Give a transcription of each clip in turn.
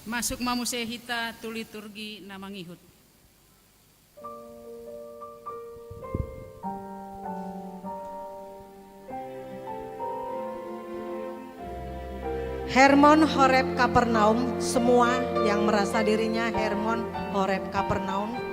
Masuk mamusehita tu liturgi na mangihut. Hermon Horeb Kapernaum, semua yang merasa dirinya Hermon Horeb Kapernaum.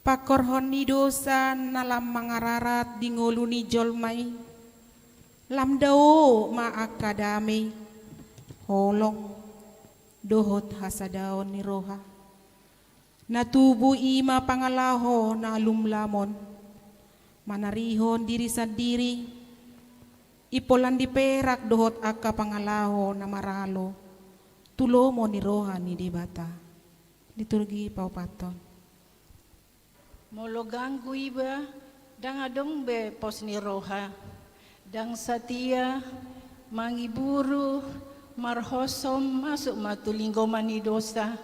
Pakorhoni dosa nalam mangararat di ngoluni jolmai lamdao maakadame holong dohot hasadaon ni roha natubu ima pangalaho na alumlamon manarihon diri sendiri ipolan di perak dohot aka pangalaho na maralo tulomo ni roha ni dibata liturgi paupaton. Molo ganggu iba, dang adong be pos ni roha, dang satia, mangiburu, marhosom masuk matulinggo mani dosa,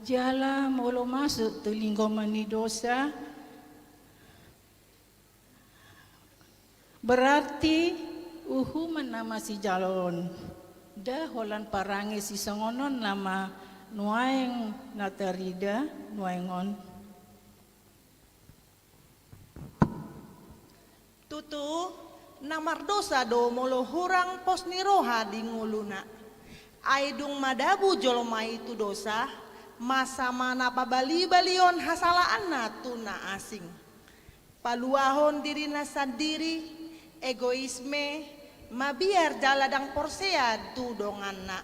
jala molo masuk tulinggo mani dosa, berarti uhuman nama si jalon, dah holan parangi si songonon nama nuaeng natarida nuaengon. Tutu namar dosa do molo hurang pos ni roha di nguluna. Aidung madabu jolma itu dosa, masa mana pabali-balion hasalaan na tuna asing. Paluahon dirina sendiri, egoisme, mabiar jaladang porsea tudongan na.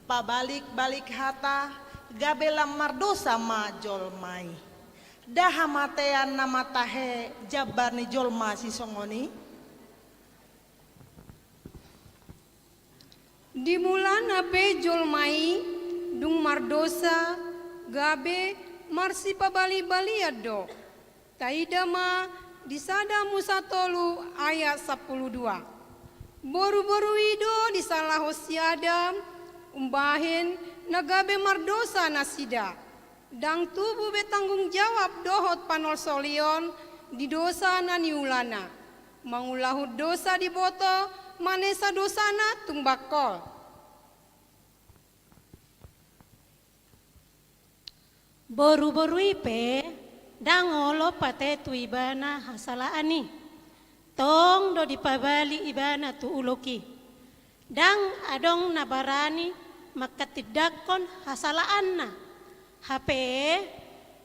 Pabalik-balik hata, gabelam mardosa ma jolmai. Daha matean nama tahe jabar ni jolma si songoni. Dimulana pe jolmai dung mardosa gabe marsi pabali-bali ado. Taida ma disada Musa tolu ayat 12. Boru-boru ido disalah hosiadam umbahin nagabe mardosa nasida. Dang tubuh betanggung jawab dohot panol solion di dosa na niulana. Mangulahud dosa di boto manesa dosana tumbakol. Boru-boru ipe dangolo pate tu ibana hasalaani. Tong do dipabali ibana tu uloki. Dang adong nabarani makatidakon hasalaanna. HP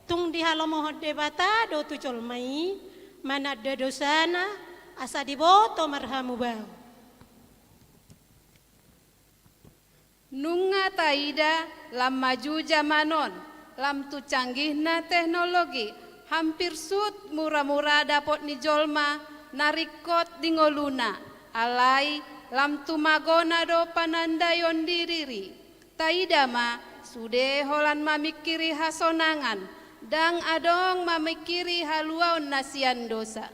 tung di halomohod debata do tu colmai mana da dosana asa diboto marhamu bau. Nunga taida lam maju zamanon, lam tu canggihna teknologi, hampir sud murah-murah dapot ni jolma narikot di ngoluna, alai lam tu magona do panandayon diriri, taida ma sude holan mamikiri hasonangan, dang adong mamikiri haluaun nasian dosa.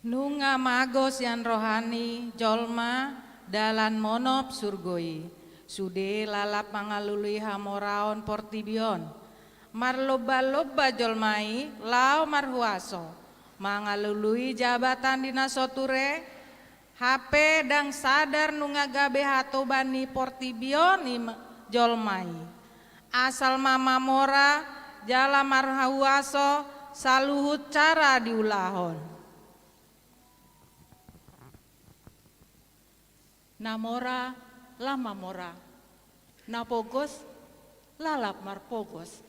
Nunga magos yan rohani jolma dalan monop surgoi sude lalap mangalului hamoraon portibion marloba-loba jolmai lau marhuaso mangalului jabatan dina soture HP dang sadar nunga gabe hato bani portibion jolmai asal mama mora jala marhuaso saluhut cara diulahon. namora lama mora, napogos lalap marpogos.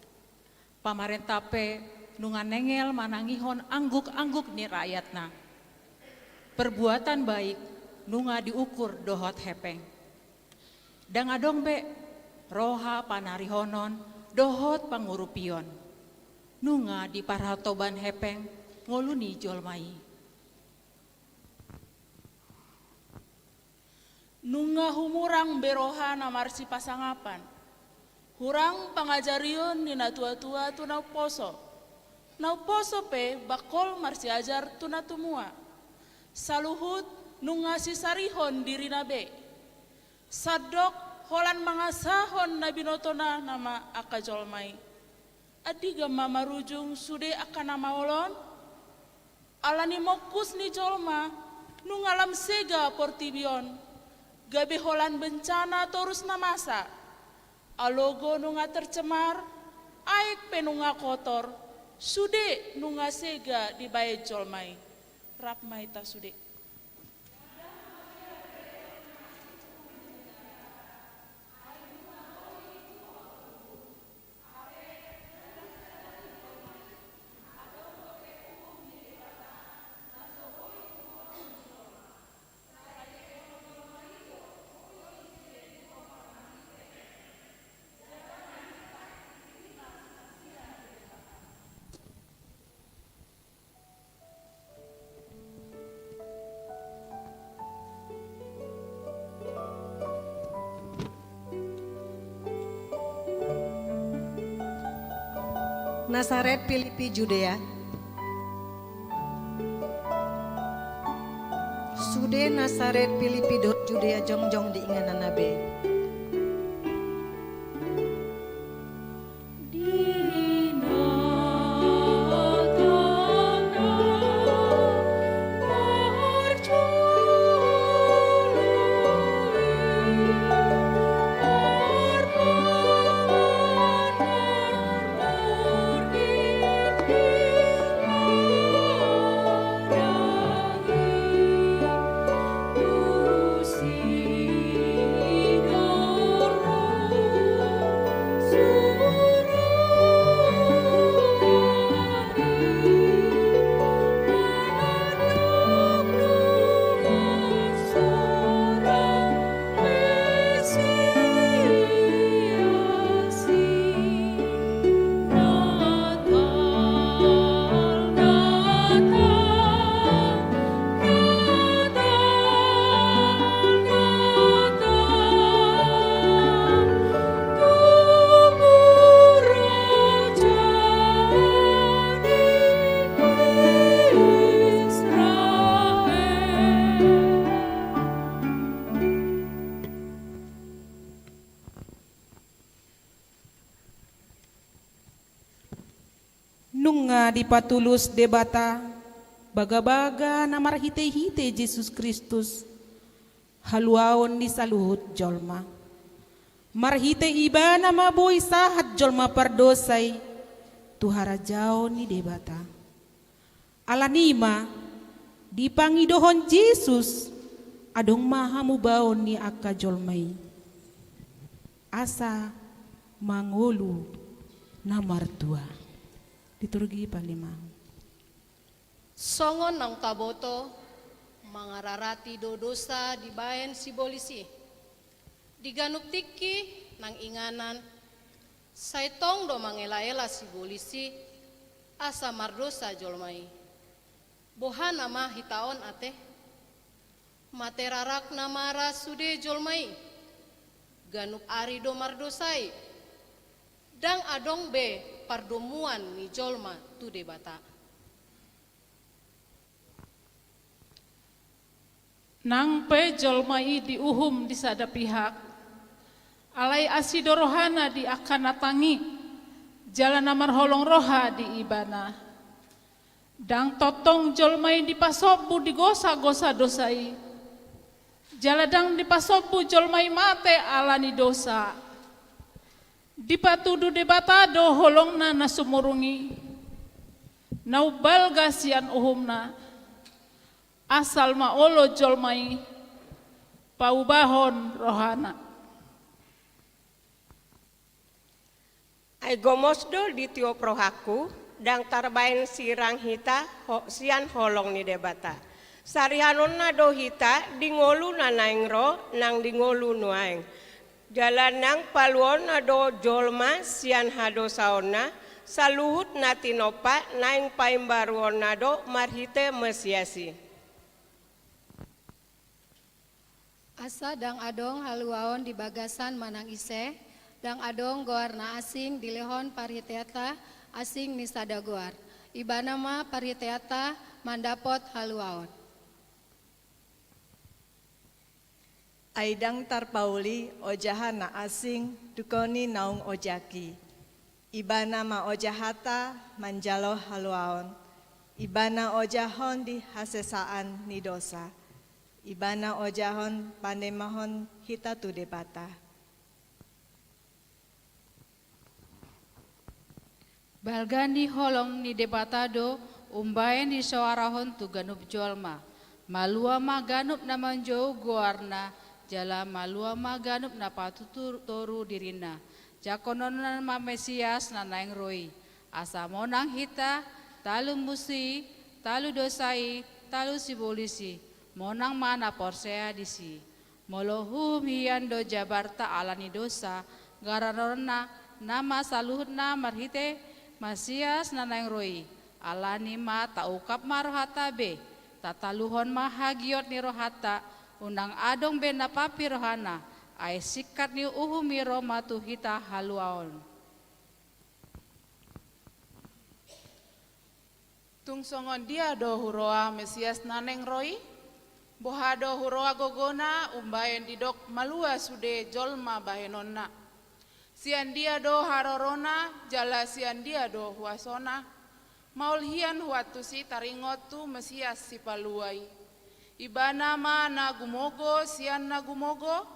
Pamarentah pe nungan nengel manangihon angguk-angguk ni rakyatna. Perbuatan baik nunga diukur dohot hepeng. Dang adong be roha panarihonon dohot pangurupion. Nunga di parhatoban hepeng ngoluni jolmai. Nunga humurang beroha na marsi pasangapan. Hurang pangajarion ni na tua-tua tu nauposo. Nauposo pe bakol marsi ajar tu na tumua. Saluhut nunga sisarihon diri nabe. Sadok holan mangasahon na binotona nama akajolmai. Adi gama marujung sude akan nama olon. Alani mokus ni jolma nungalam sega portibion. Gabe holan bencana torus namasa. Alogo nunga tercemar, aik penunga kotor. Sude nunga sega di bae jolmai. Rapmai ta sude. Nasaret Filipi Judea. Sude Nasaret Filipi Judea jongjong di inganan nabe. Nunga dipatulus debata baga-baga namar hite-hite Yesus Kristus haluaon di saluhut jolma marhite iba nama boy sahat jolma pardosai tuhara jao ni debata alanima dipangidohon Yesus adong mahamu baon ni akka jolmai asa mangolu namar tua liturgi palima. Songon nang kaboto, mangararati do dosa di bayan si bolisi. Diganuk tiki nang inganan, saitong do mangela-ela si bolisi, asa mardosa jolmai. Boha nama hitaon ate, materarak namara sude jolmai. Ganuk ari do mardosai, dang adong be pardomuan ni jolma tu debata. Nang pe jolma i diuhum di sada pihak. Alai asido rohana di akan natangi. Jalan namar holong roha di ibana. Dang totong jolma i dipasobu di gosa-gosa dosai. Jaladang dipasobu jolma i mate alani dosa. Dipatudu debatado holongna na sumurungi naubal gasian uhumna asal maolo jolmai paubahon rohana. Ai gomosdo di tiop rohaku, dang tarbain sirang hita, sian holong ni debata. Sarihanonna do hita, dingolu na naing ro, nang dingolu nuaing. Jalan nang paluon na do jolma, sian hado saona, saluhut na tinopa, naing paimbaruon na do, marhite mesiasi. Asa dang adong haluaon di bagasan manang ise, dang adong goar na asing di lehon pariteata asing ni sada goar. Ibana ma pariteata mandapot haluaon. Aidang tarpauli ojahan na asing dukoni naung ojaki. Ibana ma ojahata manjalo haluaon. Ibana ojahon di hasesaan ni dosa. Ibana ojahon pandemahon hita tu debata. Balgandi holong ni debatado umbayan di sawarahon tu ganup jolma. Malua ma ganup na manjau goarna jala malua ma ganup na patutur toru dirina. Jakononan ma Mesias na naing roi. Asa monang hita talu musi, talu dosai, talu sibolisi. Monang mana porsea disi. Molohum hian do jabarta alani dosa gararona nama saluhutna marhite Masias nanang roi alani ma taukap marohata be tataluhon ma hagiot ni rohata undang adong be napapi rohana ai sikat ni uhumiro matu hita haluaon. Tungsongon dia do huroa Mesias naneng roi, bohado huroa gogona umbayen didok malua sude jolma bahenonna. Sian dia do harorona, jala sian dia do huasona, maul hian huatusi taringotu Mesias si paluai. Ibana ma na gumogo, sian na gumogo,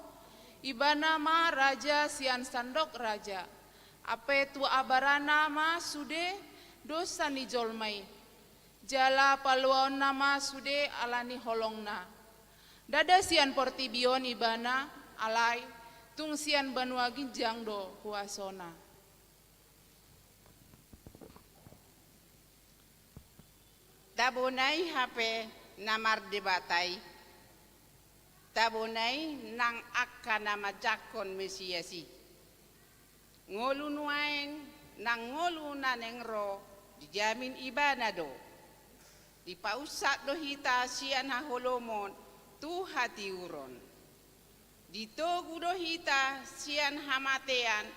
ibana ma raja sian sandok raja. Ape tu abarana ma sude dosa ni jolmai. Jala paluaon nama sude alani holongna. Dada sian portibion ibana alai tung sian banua ginjang do huasona. Tabunai hape namar debatai. Tabunai nang akka nama jakon Mesiasi. Ngolu nuain nang ngolu naneng ro dijamin ibana do. Di pausak do hita sian haholomon tu hati uron. Di togu do hita sian hamatean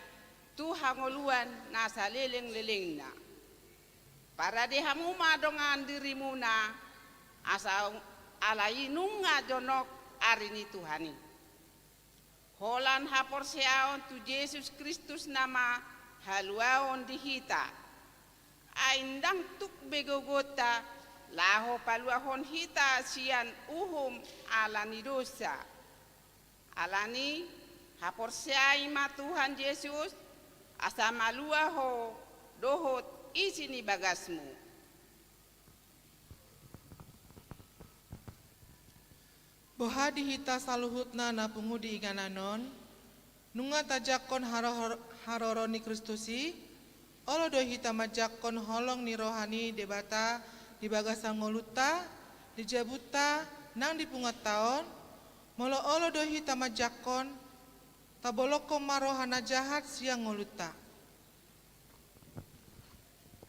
tu hangoluan nasa leleng-leleng na. Para de hamu madongan dirimu na asa alai nunga jonok arini Tuhani. Holan hapor seaon tu Yesus Kristus nama haluaon di hita. Aindang tuk begogota laho paluahon hita sian uhum alani dosa. Alani hapor seai ma Tuhan Yesus asa maluaho dohot isi ni bagasmu. Bohadi hita saluhutna na pungudi igananon, nunga tajakon haroroni Kristusi, olo do hita majakon holong ni rohani debata di bagasa ngoluta, di jabuta, nang di pungat taon, molo olo do hita majakon, taboloko marohana jahat siang ngoluta.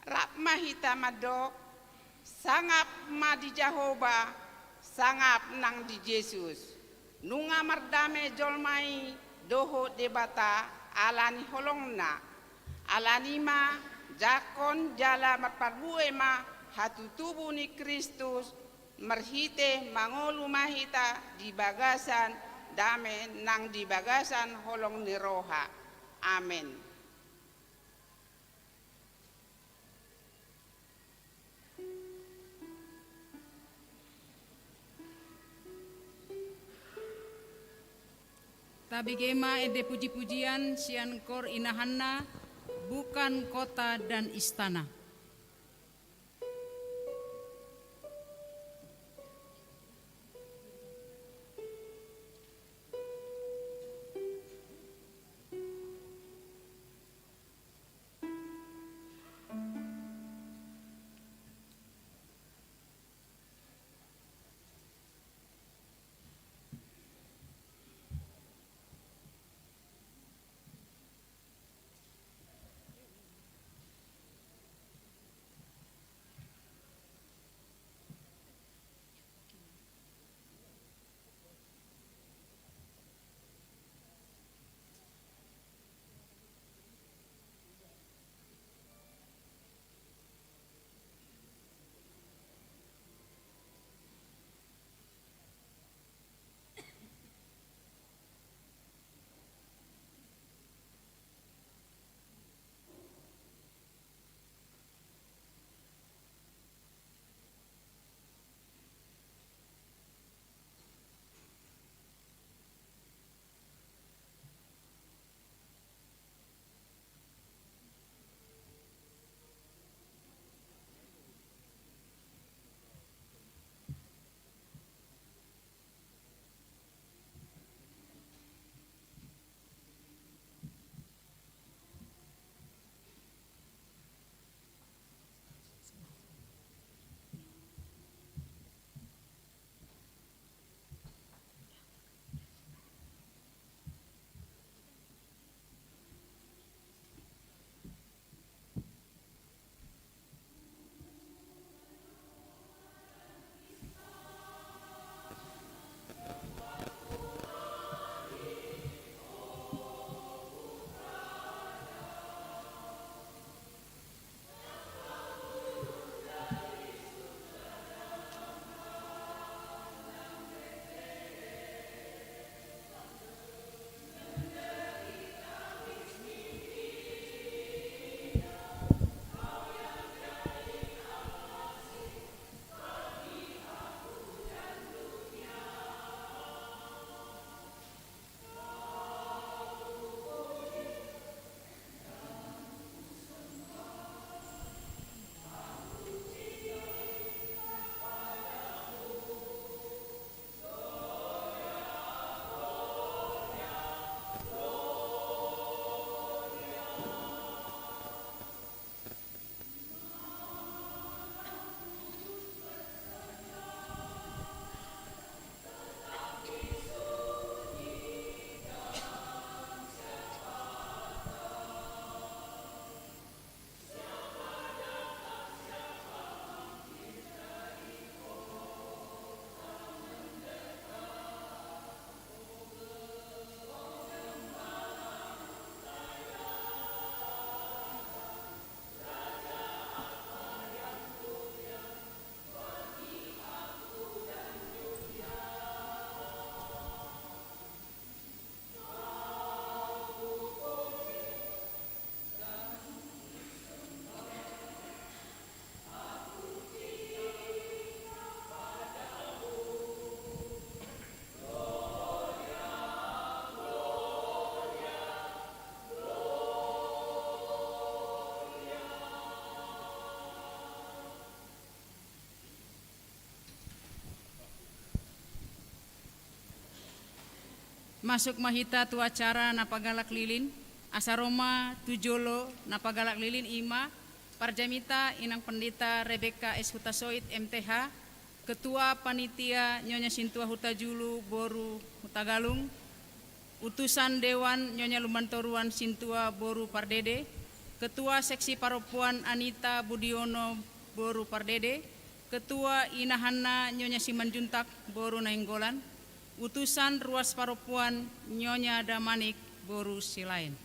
Rapma hita madok, sangap ma di Jehovah, sangap nang di Yesus. Nunga mardame jolmai doho debata alani holongna. Alani ma jakon jala marparbue ma hatu tubuh ni Kristus merhite mangolu mahita di bagasan dame nang di bagasan holong ni roha. Amin. Tabigema ede puji-pujian sian kor inahanna bukan kota dan istana. masuk mahita tu acara napagalak lilin, asaroma tujolo napagalak lilin ima, Parjamita Inang Pendeta Rebecca S. Hutasoit MTH, Ketua Panitia Nyonya Sintua Hutajulu Boru Hutagalung, Utusan Dewan Nyonya Lumbantoruan Sintua Boru Pardede, Ketua Seksi Paropuan Anita Budiono Boru Pardede, Ketua Inahanna Nyonya Simanjuntak Boru Nainggolan, Utusan Ruas Paropuan Nyonya Damanik Boru Silain.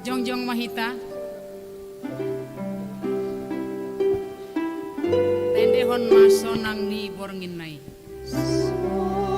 Jongjong Mahita, Tendehon Masonang ni Bornginai. Oh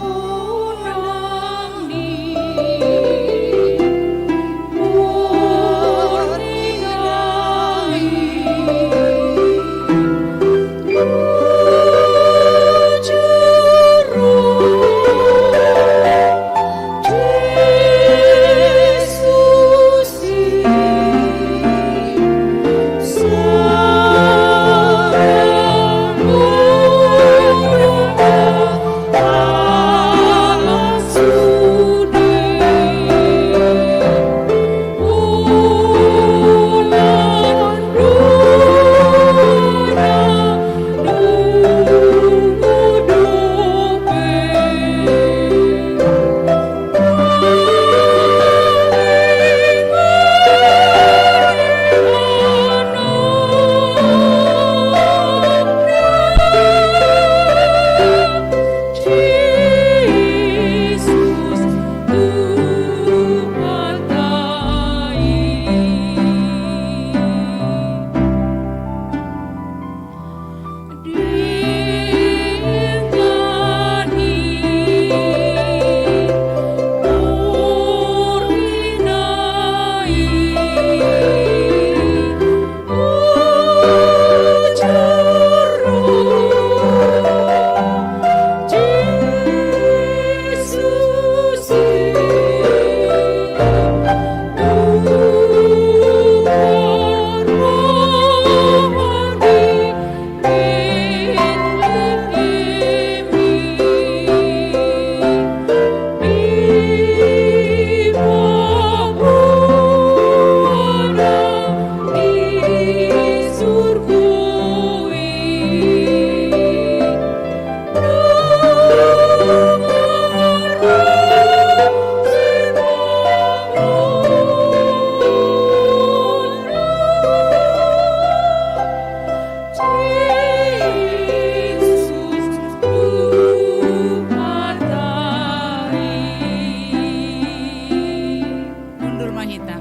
Mundur Mahita.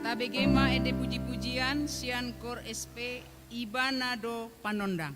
Tabegema ede puji-pujian sian kor SP Ibana do Panondang.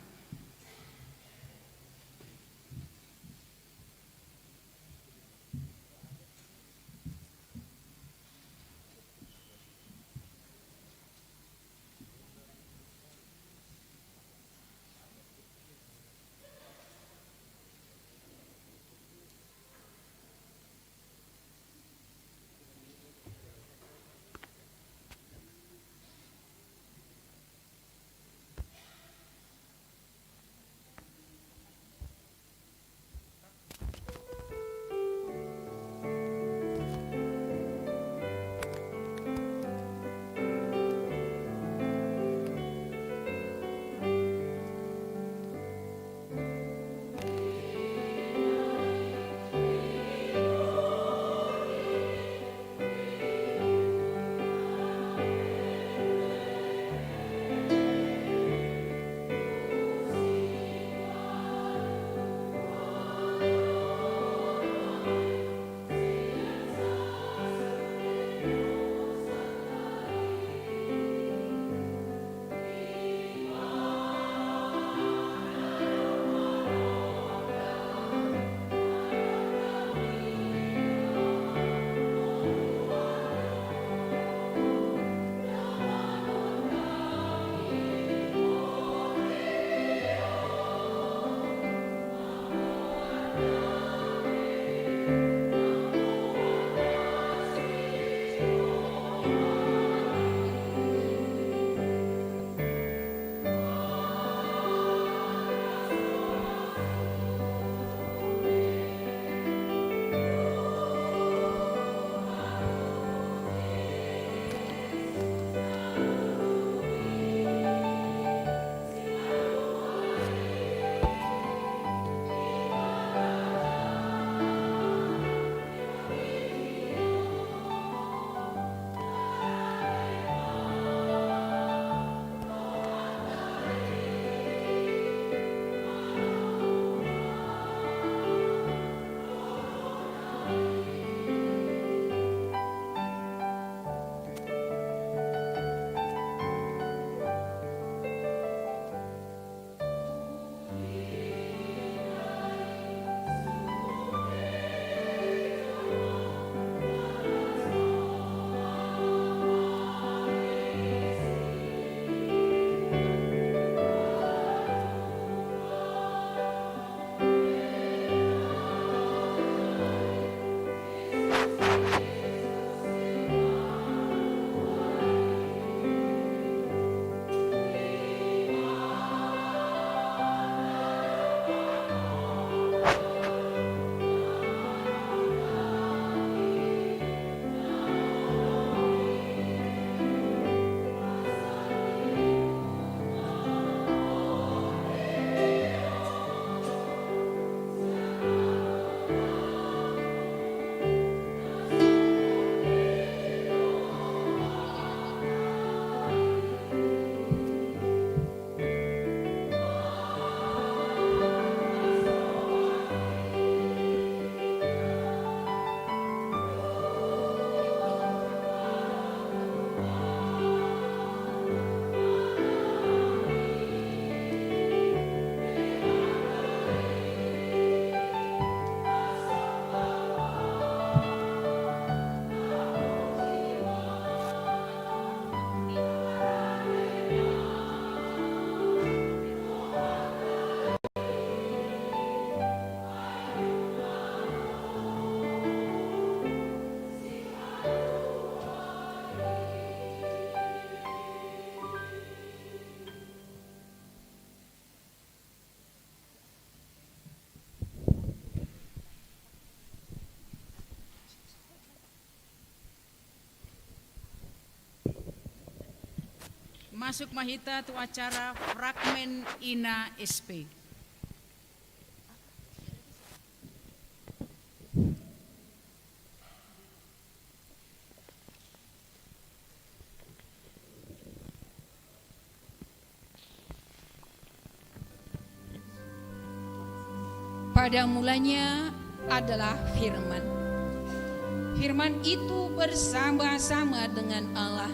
masuk mahita tu acara fragmen ina SP. Pada mulanya adalah firman. Firman itu bersama-sama dengan Allah.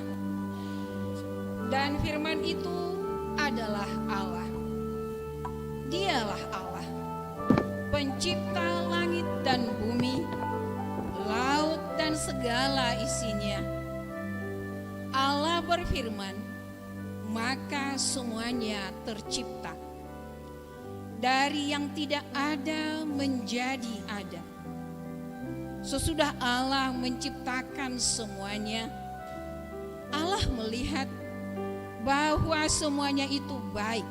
Dan firman itu adalah Allah. Dialah Allah, pencipta langit dan bumi, laut dan segala isinya. Allah berfirman, maka semuanya tercipta. Dari yang tidak ada menjadi ada. Sesudah Allah menciptakan semuanya, Allah melihat bahwa semuanya itu baik.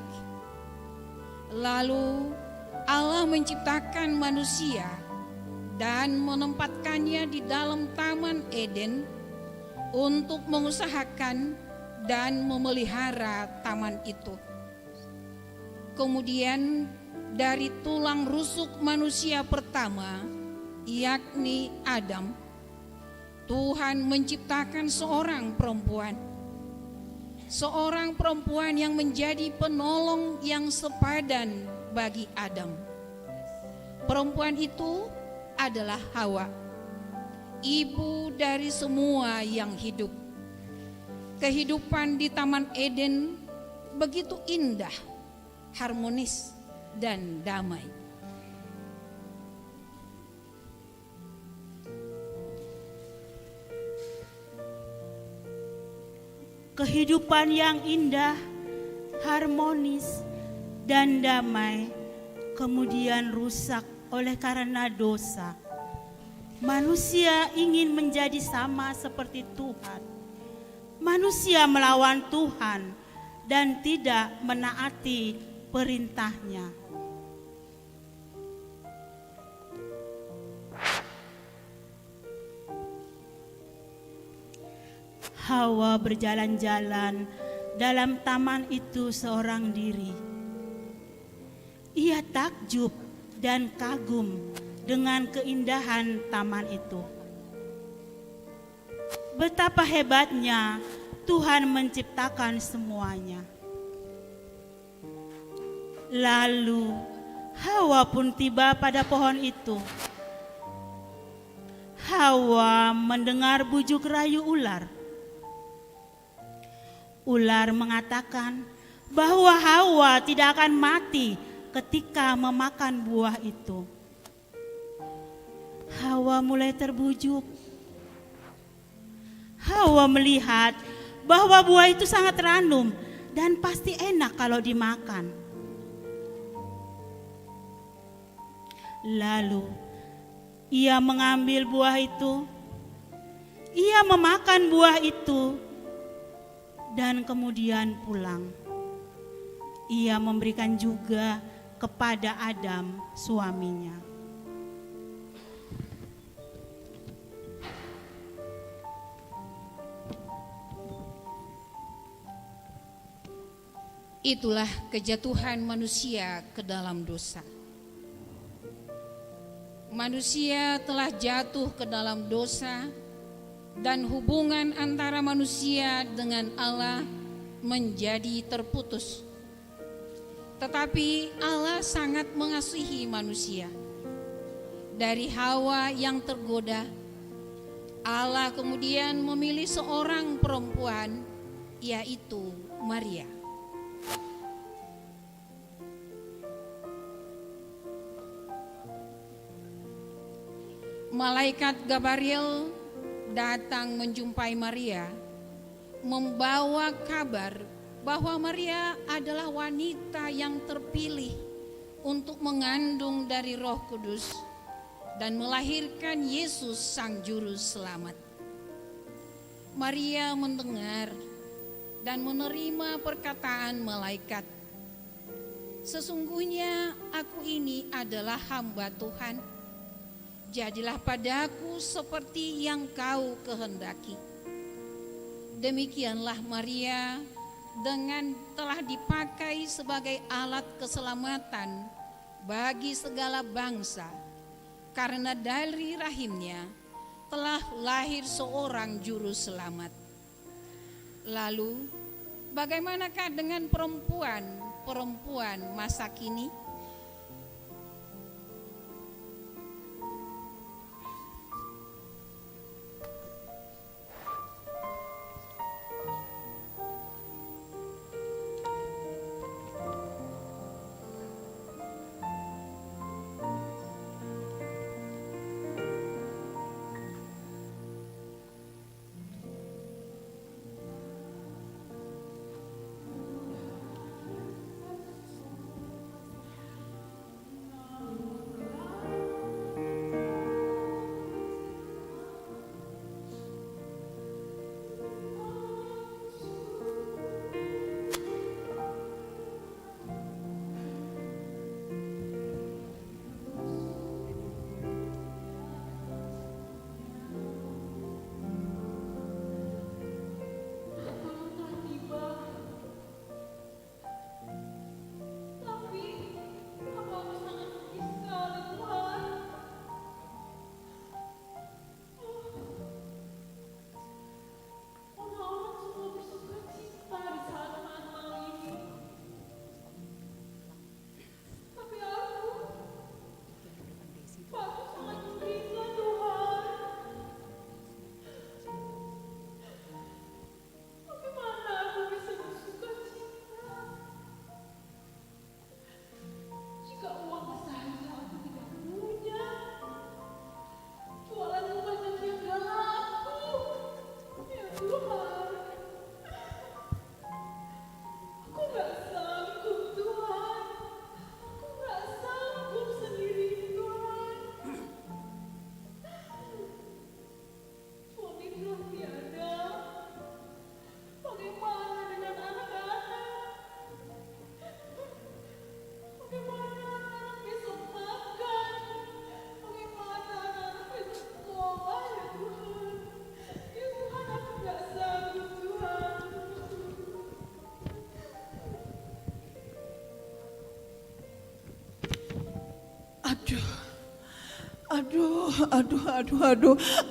Lalu Allah menciptakan manusia dan menempatkannya di dalam Taman Eden untuk mengusahakan dan memelihara taman itu. Kemudian dari tulang rusuk manusia pertama, yakni Adam, Tuhan menciptakan seorang perempuan. Seorang perempuan yang menjadi penolong yang sepadan bagi Adam. Perempuan itu adalah Hawa, ibu dari semua yang hidup. Kehidupan di Taman Eden begitu indah, harmonis, dan damai. Kehidupan yang indah, harmonis, dan damai kemudian rusak oleh karena dosa. Manusia ingin menjadi sama seperti Tuhan. Manusia melawan Tuhan dan tidak menaati perintahnya. Hawa berjalan-jalan dalam taman itu seorang diri. Ia takjub dan kagum dengan keindahan taman itu. Betapa hebatnya Tuhan menciptakan semuanya. Lalu Hawa pun tiba pada pohon itu. Hawa mendengar bujuk rayu ular. Ular mengatakan bahwa Hawa tidak akan mati ketika memakan buah itu. Hawa mulai terbujuk. Hawa melihat bahwa buah itu sangat ranum dan pasti enak kalau dimakan. Lalu ia mengambil buah itu. Ia memakan buah itu dan kemudian pulang. Ia memberikan juga kepada Adam suaminya. Itulah kejatuhan manusia ke dalam dosa. Manusia telah jatuh ke dalam dosa dan hubungan antara manusia dengan Allah menjadi terputus. Tetapi Allah sangat mengasihi manusia. Dari Hawa yang tergoda, Allah kemudian memilih seorang perempuan, yaitu Maria. Malaikat Gabriel datang menjumpai Maria, membawa kabar bahwa Maria adalah wanita yang terpilih untuk mengandung dari Roh Kudus dan melahirkan Yesus Sang Juru Selamat. Maria mendengar dan menerima perkataan malaikat. Sesungguhnya aku ini adalah hamba Tuhan. Jadilah padaku seperti yang kau kehendaki. Demikianlah Maria telah dipakai sebagai alat keselamatan bagi segala bangsa, karena dari rahimnya telah lahir seorang juru selamat. Lalu bagaimanakah dengan perempuan masa kini?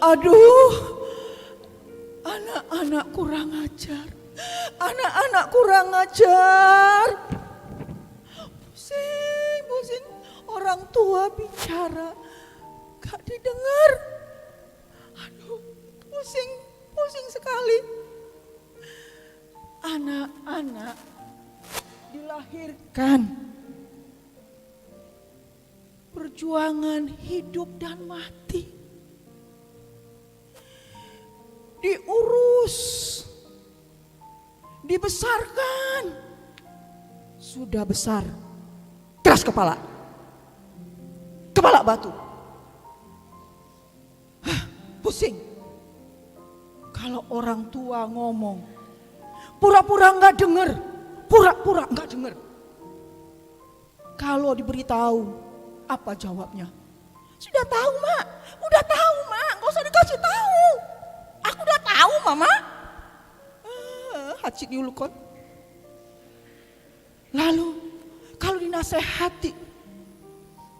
Aduh. Anak-anak kurang ajar. Anak-anak kurang ajar. Pusing. Orang tua bicara gak didengar. Aduh, pusing sekali. Anak-anak dilahirkan perjuangan hidup dan mati, diurus, dibesarkan, sudah besar, keras kepala batu. Pusing. Kalau orang tua ngomong, pura-pura nggak dengar. Kalau diberitahu, apa jawabnya? Sudah tahu, Mak. Gak usah dikasih tahu. Aku udah tahu, Mama. Hacik diulukot. Lalu kalau dinasehati,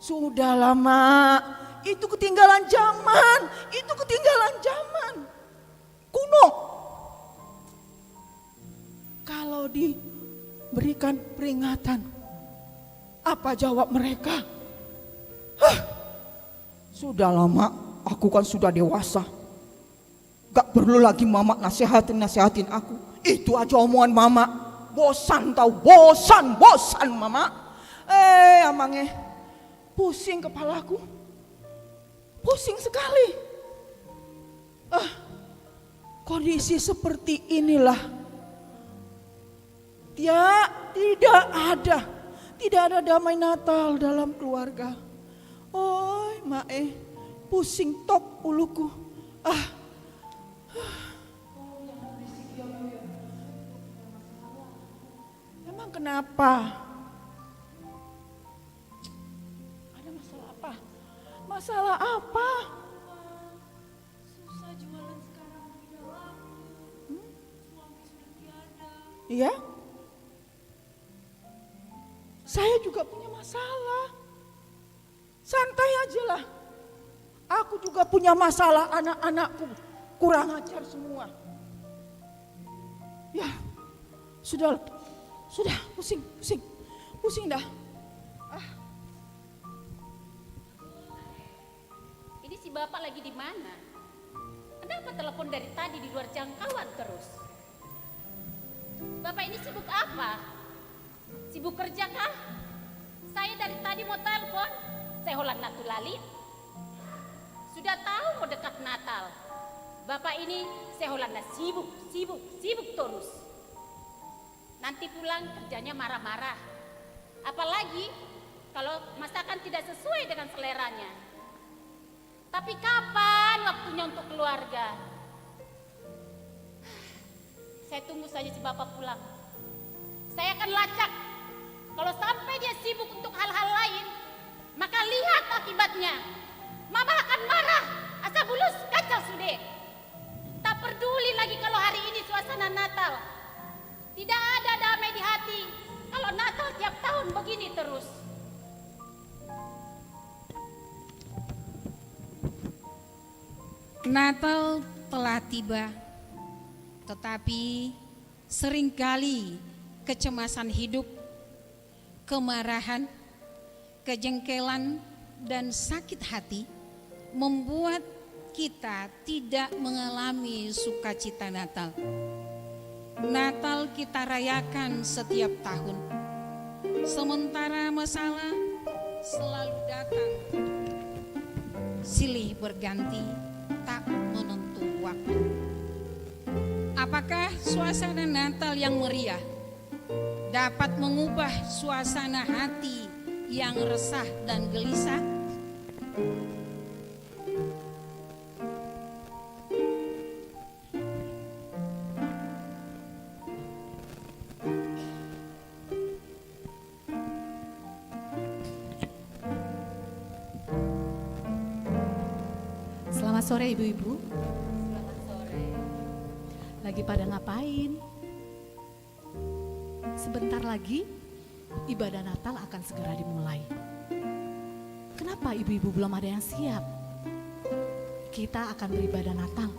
sudah lama, itu ketinggalan zaman. Kuno. Kalau diberikan peringatan, apa jawab mereka? Sudah lama, aku kan sudah dewasa. Gak perlu lagi Mama nasihatin aku. Itu aja omongan Mama. Bosan Mama. Amangnya pusing kepalaku. Pusing sekali. Kondisi seperti inilah. Tidak ada damai Natal dalam keluarga. Oi, Mae, pusing tok uluku. Emang kenapa? Ada masalah apa? Masalah apa? Susah jualan sekarang tidak laku. Suami sudah tiada. Iya? Saya juga punya masalah. Santai aja lah. Aku juga punya masalah, anak-anakku kurang ajar semua. Ya, sudah pusing dah. Ini si bapak lagi di mana? Kenapa telepon dari tadi di luar jangkauan terus? Bapak ini sibuk apa? Sibuk kerja kah? Saya dari tadi mau telepon, saya holan natulali. Sudah tahu mau dekat Natal. Bapak ini saya holan sibuk terus. Nanti pulang kerjanya marah-marah. Apalagi kalau masakan tidak sesuai dengan seleranya. Tapi kapan waktunya untuk keluarga? Saya tunggu saja si bapak pulang. Saya akan lacak. Kalau sampai dia sibuk untuk hal-hal lain, maka lihat akibatnya. Mama akan marah. Asa bulus kacau sudah. Tak peduli lagi kalau hari ini suasana Natal. Tidak ada damai di hati kalau Natal tiap tahun begini terus. Natal telah tiba, tetapi seringkali kecemasan hidup, kemarahan, kejengkelan, dan sakit hati membuat kita tidak mengalami sukacita Natal. Natal kita rayakan setiap tahun, sementara masalah selalu datang silih berganti, tak menentu waktu. Apakah suasana Natal yang meriah dapat mengubah suasana hati yang resah dan gelisah? Selamat sore ibu-ibu. Selamat sore. Lagi pada ngapain? Sebentar lagi ibadah Natal akan segera dimulai. Kenapa ibu-ibu belum ada yang siap? Kita akan beribadah Natal.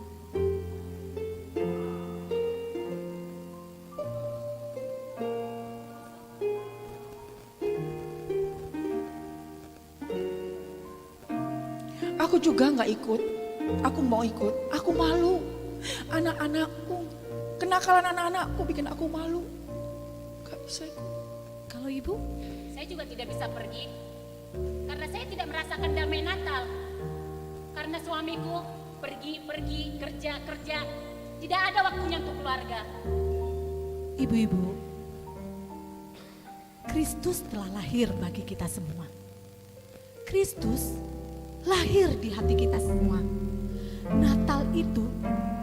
Aku juga nggak ikut. Aku mau ikut. Aku malu. Anak-anakku, kenakalan anak-anakku bikin aku malu. Gak bisa ikut. Kalau ibu? Saya juga tidak bisa pergi karena saya tidak merasakan damai Natal. Karena suamiku pergi kerja, tidak ada waktunya untuk keluarga. Ibu-ibu, Kristus telah lahir bagi kita semua. Kristus lahir di hati kita semua. Natal itu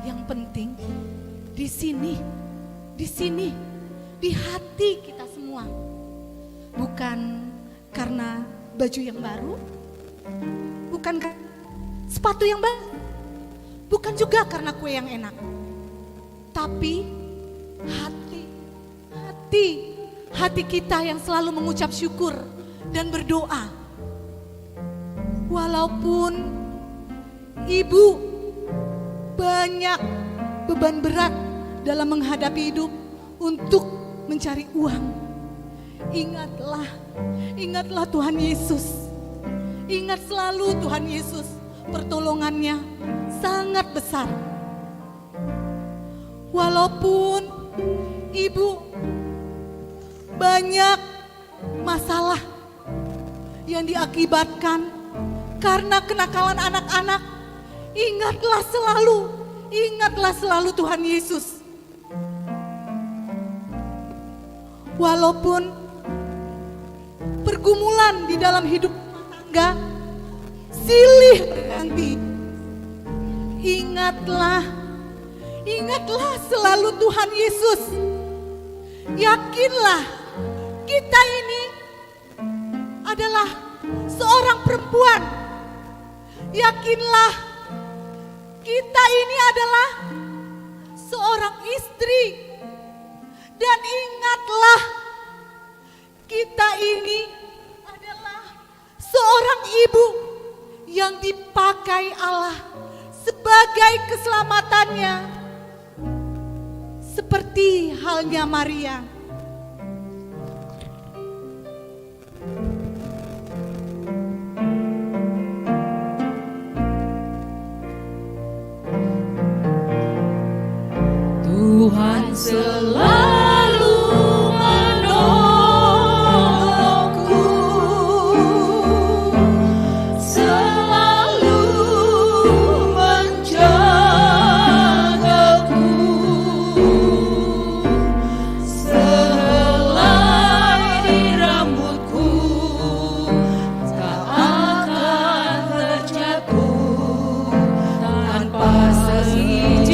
yang penting di sini, di hati kita semua. Bukan karena baju yang baru, bukan sepatu yang baru, bukan juga karena kue yang enak. Tapi hati kita yang selalu mengucap syukur dan berdoa. Walaupun ibu banyak beban berat dalam menghadapi hidup untuk mencari uang, ingatlah Tuhan Yesus. Ingat selalu Tuhan Yesus, pertolongannya sangat besar. Walaupun ibu banyak masalah yang diakibatkan karena kenakalan anak-anak, ingatlah selalu Tuhan Yesus. Walaupun pergumulan di dalam hidup rumah tangga silih berganti, ingatlah selalu Tuhan Yesus. Yakinlah kita ini adalah seorang perempuan. Yakinlah kita ini adalah seorang istri. Dan ingatlah kita ini memakai Allah sebagai keselamatannya, seperti halnya Maria. Tuhan selalu menolongku, selalu menjagaku, sehelai di rambutku tak akan terjatuh tanpa seizin.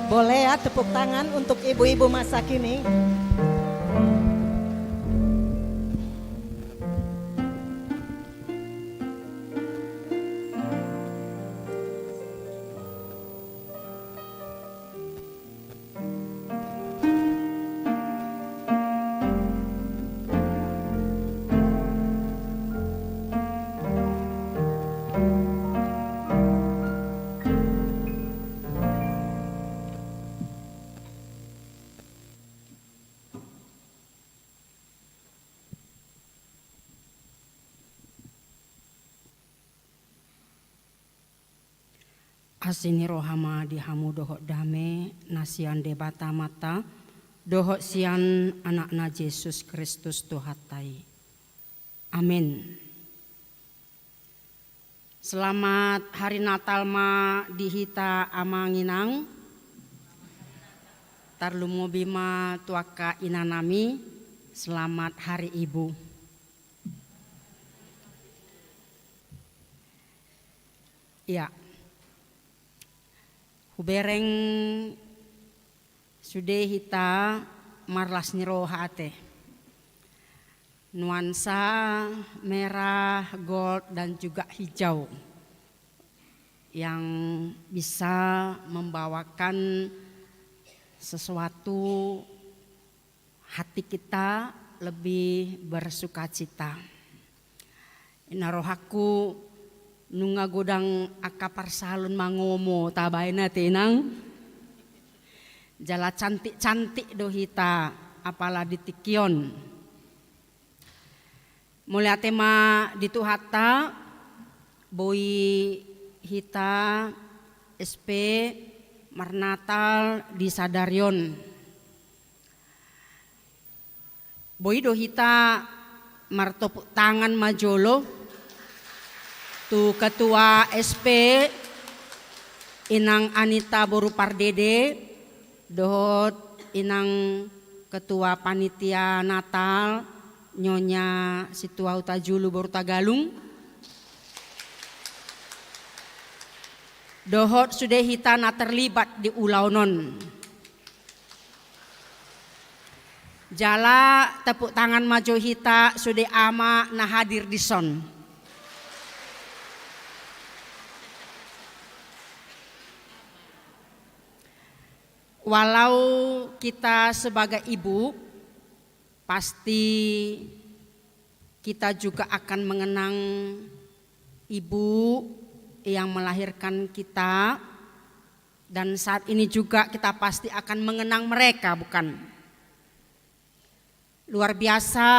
Boleh ya tepuk tangan untuk ibu-ibu masa kini. Asini rohama dihamu dohok dame nasian debata mata dohok sian anakna Yesus Kristus Tuhatai. Amin. Selamat hari Natal ma dihita amanginang. Tarlumo bima tuaka inanami. Selamat hari Ibu. Ya. Hubereng sudah hita marlas niroha ate. Nuansa merah, gold dan juga hijau yang bisa membawakan sesuatu hati kita lebih bersukacita. Inarohaku nunga godang akapar salun mangomo tabaina tenang jala cantik-cantik dohita apalah ditikion mulai tema dituhata boi hita SP marnatal di Sadarion boi dohita martopuk tangan majolo tu ketua SP inang Anita Boru Pardede dohot inang ketua panitia Natal Nyonya Situa Utajulu Boru Tagalung dohot sudah hitana terlibat di ulaunon jala tepuk tangan majo hita sudah ama nah hadir di son. Walau kita sebagai ibu, pasti kita juga akan mengenang ibu yang melahirkan kita. Dan saat ini juga kita pasti akan mengenang mereka, bukan? Luar biasa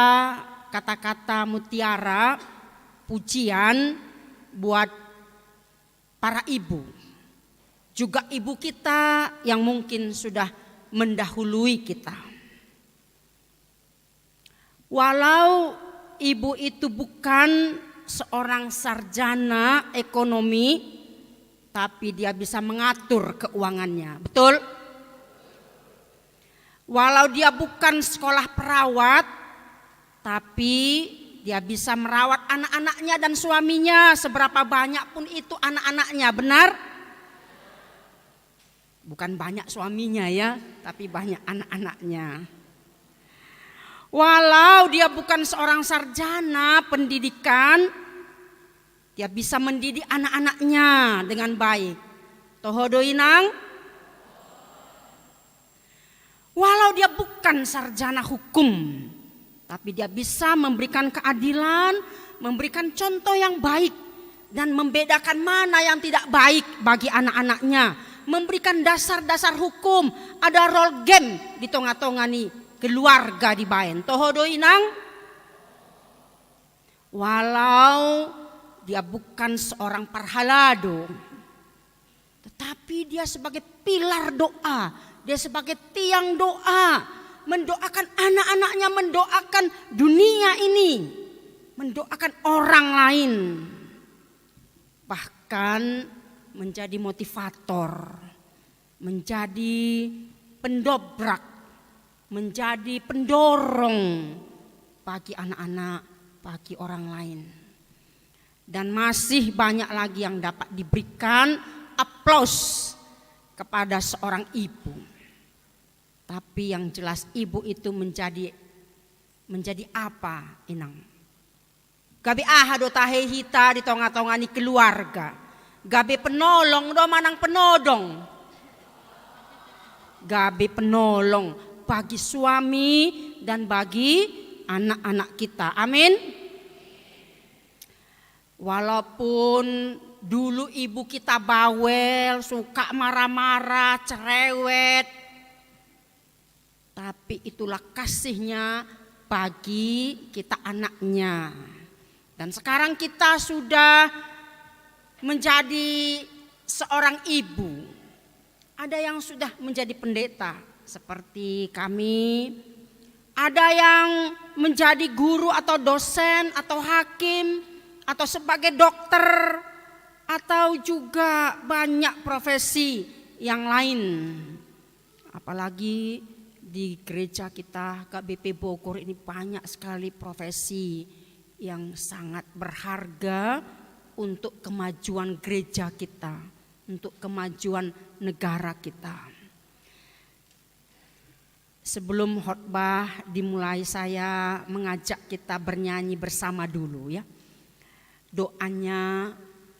kata-kata mutiara, pujian buat para ibu. Juga ibu kita yang mungkin sudah mendahului kita. Walau ibu itu bukan seorang sarjana ekonomi tetapi dia bisa mengatur keuangannya. Betul? Walau dia bukan sekolah perawat, tapi dia bisa merawat anak-anaknya dan suaminya, seberapa banyak pun itu anak-anaknya. Benar? Bukan banyak suaminya ya, tapi banyak anak-anaknya. Walau dia bukan seorang sarjana pendidikan, dia bisa mendidik anak-anaknya dengan baik. Toho doinang. Walau dia bukan sarjana hukum, tapi dia bisa memberikan keadilan, memberikan contoh yang baik, dan membedakan mana yang tidak baik bagi anak-anaknya. Memberikan dasar-dasar hukum, ada role game di tengah-tengah keluarga di baen. Toho doinang. Walau dia bukan seorang parhalado, tetapi dia sebagai pilar doa, dia sebagai tiang doa, mendoakan anak-anaknya, mendoakan dunia ini, mendoakan orang lain, bahkan menjadi motivator, menjadi pendobrak, menjadi pendorong bagi anak-anak, bagi orang lain. Dan masih banyak lagi yang dapat diberikan aplaus kepada seorang ibu. Tapi yang jelas ibu itu menjadi apa, Inang? Gabe ahado tahe hita di tonga-tonga ni keluarga. Gabe penolong do manang penodong. Gabe penolong bagi suami dan bagi anak-anak kita. Amin. Walaupun dulu ibu kita bawel, suka marah-marah, cerewet, tapi itulah kasihnya bagi kita anaknya. Dan sekarang kita sudah menjadi seorang ibu. Ada yang sudah menjadi pendeta seperti kami. Ada yang menjadi guru atau dosen atau hakim atau sebagai dokter, atau juga banyak profesi yang lain. Apalagi di gereja kita KBP Bogor ini banyak sekali profesi yang sangat berharga untuk kemajuan gereja kita, untuk kemajuan negara kita. Sebelum khotbah dimulai, saya mengajak kita bernyanyi bersama dulu ya. Doanya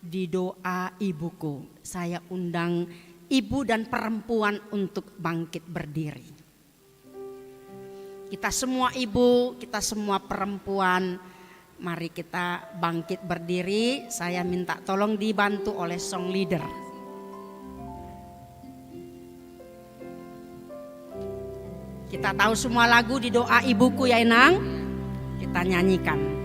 di doa ibuku. Saya undang ibu dan perempuan untuk bangkit berdiri. Kita semua ibu, kita semua perempuan, mari kita bangkit berdiri. Saya minta tolong dibantu oleh song leader. Kita tahu semua lagu di doa ibuku ya Inang. Kita nyanyikan.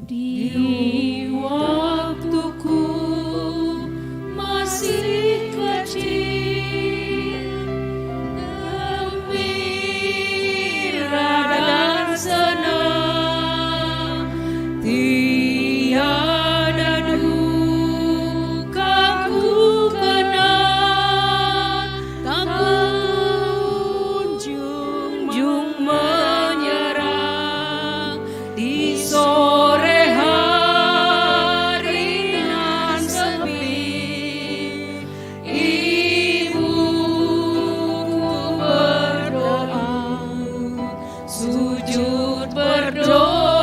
Di waktuku masih kecil, gembira dan senang, tiada duka ku kenal, tak kunjung menyerang di sore hari nan sepi. Ibuku berdoa, sujud berdoa,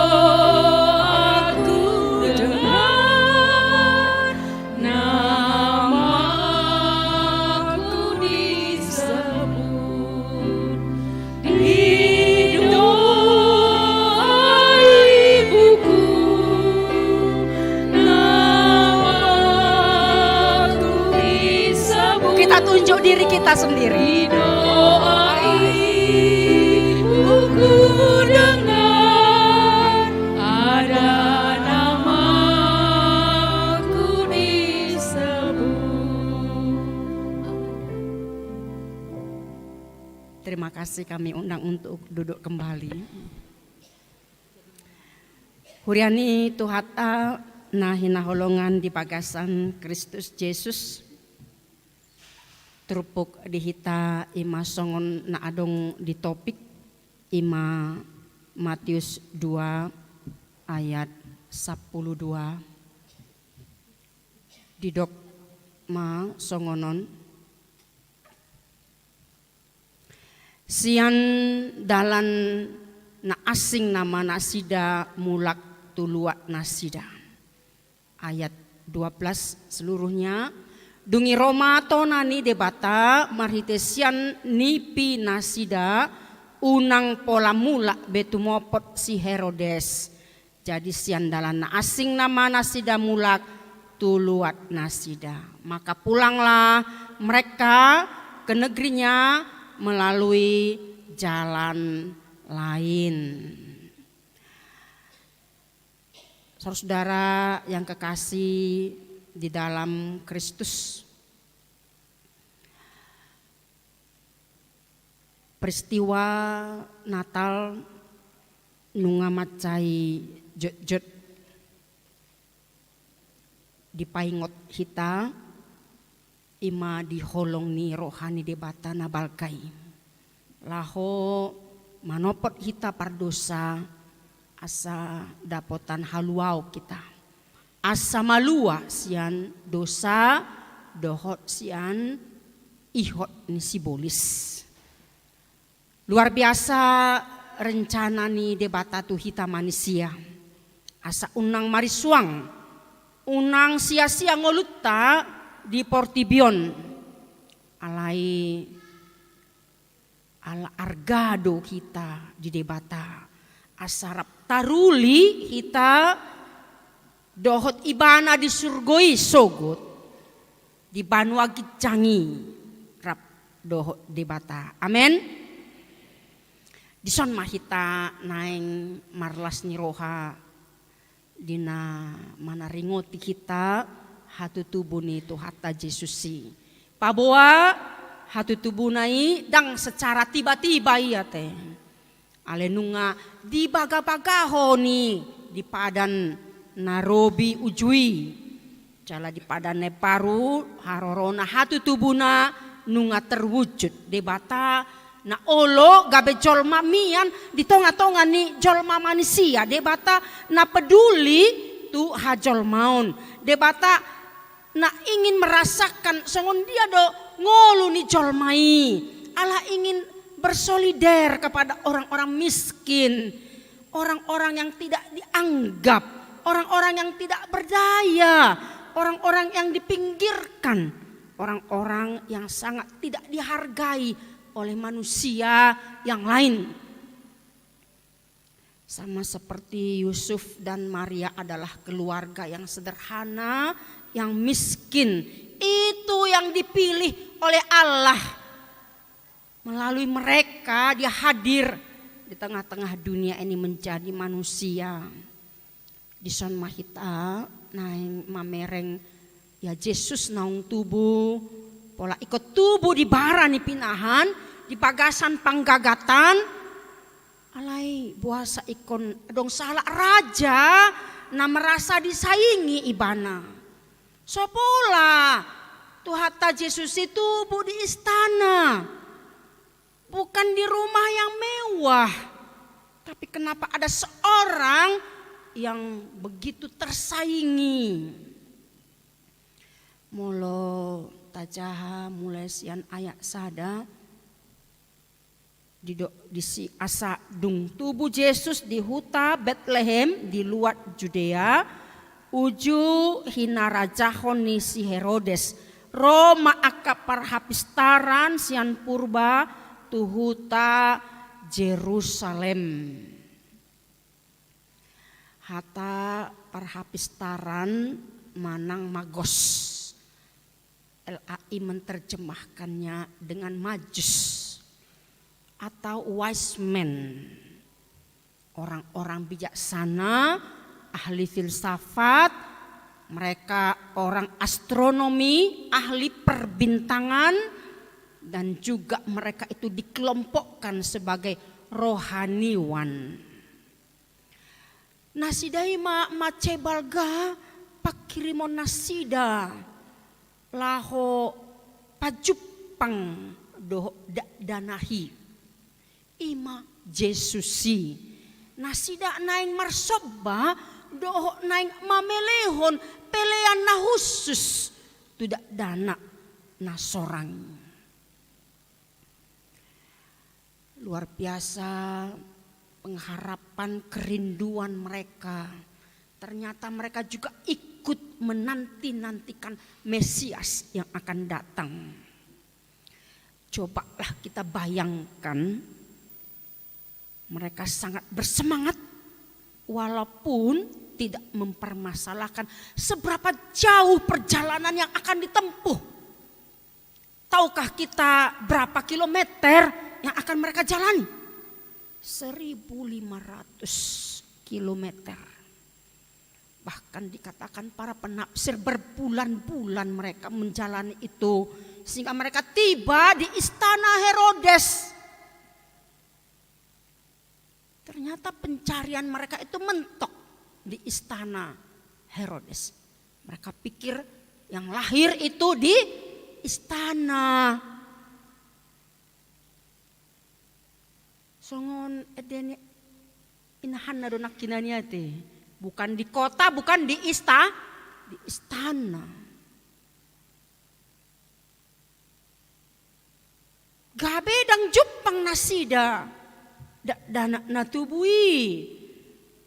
ku dengar namaku disebut. Di doa ibuku namaku disebut. Kita tunjuk diri kita sendiri. Di doa ibuku dengar, ada namaku disebut. Terima kasih, kami undang untuk duduk kembali. Huriani tuhata na hinaholongan di pagasan Kristus Yesus. Trupuk dihita ima songon na adong di topik ima Matius 2 ayat 12. Didok ma songonon sian dalan na asing nama nasida mulak tuluat nasida. Ayat 12 seluruhnya. Dungi Roma tonani debata marhitesian nipi nasida unang pola mulak betumopot si Herodes. Jadi sian dalan na asing nama nasida mulak tuluat nasida. Maka pulanglah mereka ke negerinya melalui jalan lain. Saudara yang kekasih di dalam Kristus, peristiwa Natal nunga macai jut-jut dipaingot hita ima diholong ni rohani debata nabalkai laho manopot hita pardosa asa dapotan haluau kita asa malua sian dosa dohot sian ihot ni sibolis. Luar biasa rencana ni debata tu hita manusia asa unang marisuang unang sia-sia ngoluta di Portibion alai ala argado kita di debata asarap taruli kita dohot ibana di surgoi sogot di banua gicangi rap dohot debata. Amen. Dison mahita naeng marlas ni roha dina manaringoti kita hatu tubuh ni tu hatta Yesusi. Paboa hatu tubuh nai dang secara tiba-tiba iya teh. Alenunga di baga-bagaho ni di padan narobi ujui. Jala di padan neparu harorona hatu tubuna nunga terwujud debata na olo gabe jolma mian di tonga-tonga ni jolma manusia debata na peduli tu hajol maun debata na ingin merasakan songon dia do ngolu ni jolmai ala ingin bersolider kepada orang-orang miskin, orang-orang yang tidak dianggap, orang-orang yang tidak berdaya, orang-orang yang dipinggirkan, orang-orang yang sangat tidak dihargai oleh manusia yang lain. Sama seperti Yusuf dan Maria adalah keluarga yang sederhana, yang miskin. Itu yang dipilih oleh Allah. Melalui mereka dia hadir di tengah-tengah dunia ini menjadi manusia. Di son mahita naing mamereng ya Yesus naung tubuh pola ikut tubuh di bara ni pinahan di pagasan panggagatan alai buasa ikon dong salah raja na merasa disaingi ibana. Sopola tu hatta Yesus itu tubuh di istana. Bukan di rumah yang mewah. Tapi kenapa ada seorang yang begitu tersaingi. Molo tajaha mulai sian ayat sada. Di si asa dung tubuh Yesus di huta Bethlehem di luar Judea. Uju hinarajahon ni si Herodes. Roma akap parhapistaran sian purba. Tuhuta Jerusalem. Hata parhapistaran manang magos. LAI menerjemahkannya dengan majus atau wise men. Orang-orang bijaksana, ahli filsafat, mereka orang astronomi, ahli perbintangan, dan juga mereka itu dikelompokkan sebagai rohaniwan. Nasidai macebalga pakirimon nasida laho pajupang doho danahi ima Jesusi nasida naing marsoba doho naing mamelehon pelean na khusus tidak dana na sorang. Luar biasa pengharapan kerinduan mereka. Ternyata mereka juga ikut menanti-nantikan Mesias yang akan datang. Cobalah kita bayangkan, mereka sangat bersemangat walaupun tidak mempermasalahkan seberapa jauh perjalanan yang akan ditempuh. Tahukah kita berapa kilometer yang akan mereka jalani? 1.500 kilometer. Bahkan dikatakan para penafsir berbulan-bulan mereka menjalani itu sehingga mereka tiba di istana Herodes. Ternyata pencarian mereka itu mentok di istana Herodes. Mereka pikir yang lahir itu di istana. Songon edene inahan na donak kinanya te. Bukan di kota, bukan di istana. Gabe dang jupang nasida dana natubui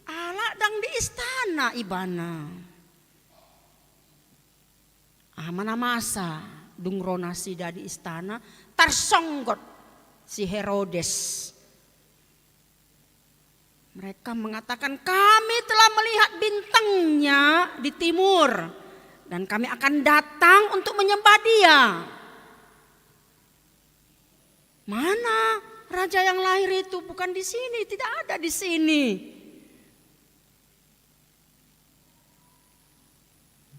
ala dang di istana ibana. Mana masa dungro nasida di istana tarsonggot si Herodes. Mereka mengatakan kami telah melihat bintangnya di timur dan kami akan datang untuk menyembah dia. Mana raja yang lahir itu? Bukan di sini, tidak ada di sini.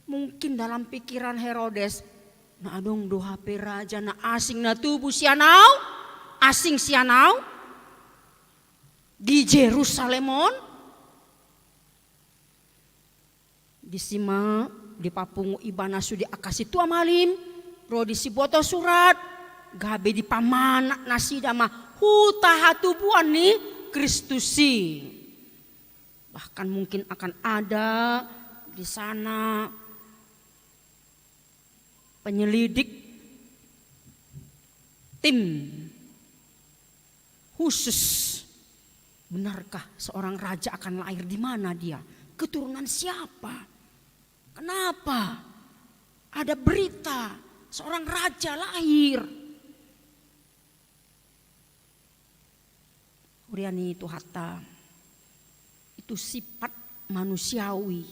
Mungkin dalam pikiran Herodes, na adong do HP raja na asing na tubuh sianau, asing sianau. Di Jerusalemon, di sima di papungu ibana sudi akasi tua malim, ro di siboto surat, gabe di pamana nasida mah huta hatubuan nih Kristusi. Bahkan mungkin akan ada di sana penyelidik tim khusus. Benarkah seorang raja akan lahir di mana dia? Keturunan siapa? Kenapa? Ada berita seorang raja lahir. Uriani itu hatta. Itu sifat manusiawi.